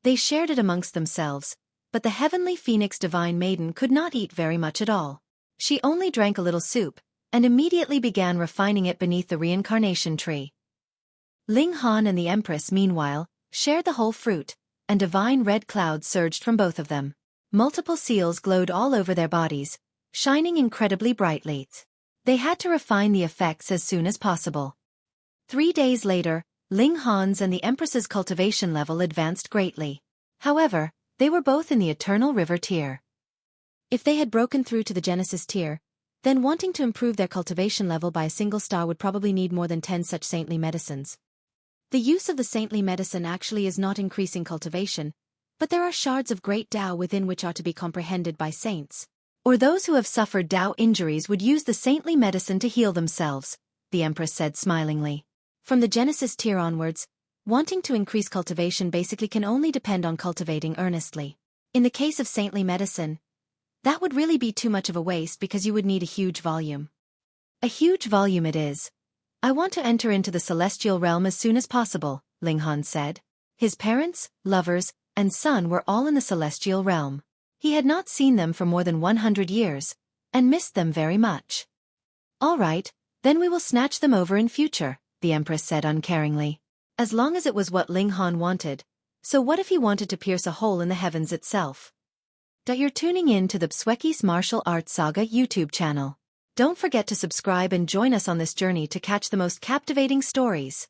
They shared it amongst themselves, but the Heavenly Phoenix Divine Maiden could not eat very much at all. She only drank a little soup, and immediately began refining it beneath the reincarnation tree. Ling Han and the Empress, meanwhile, shared the whole fruit, and divine red clouds surged from both of them. Multiple seals glowed all over their bodies, shining incredibly brightly. They had to refine the effects as soon as possible. 3 days later, Ling Han's and the Empress's cultivation level advanced greatly. However, they were both in the Eternal River tier. If they had broken through to the Genesis tier, then wanting to improve their cultivation level by a single star would probably need more than 10 such saintly medicines. The use of the saintly medicine actually is not increasing cultivation, but there are shards of great Tao within which are to be comprehended by saints. Or those who have suffered Tao injuries would use the saintly medicine to heal themselves, the Empress said smilingly. From the Genesis tier onwards, wanting to increase cultivation basically can only depend on cultivating earnestly. In the case of saintly medicine, that would really be too much of a waste because you would need a huge volume. A huge volume it is. I want to enter into the celestial realm as soon as possible, Ling Han said. His parents, lovers, and son were all in the celestial realm. He had not seen them for more than 100 years, and missed them very much. All right, then we will snatch them over in future, the Empress said uncaringly. As long as it was what Ling Han wanted, so what if he wanted to pierce a hole in the heavens itself? You're tuning in to the Xueqi's Martial Arts Saga YouTube channel. Don't forget to subscribe and join us on this journey to catch the most captivating stories.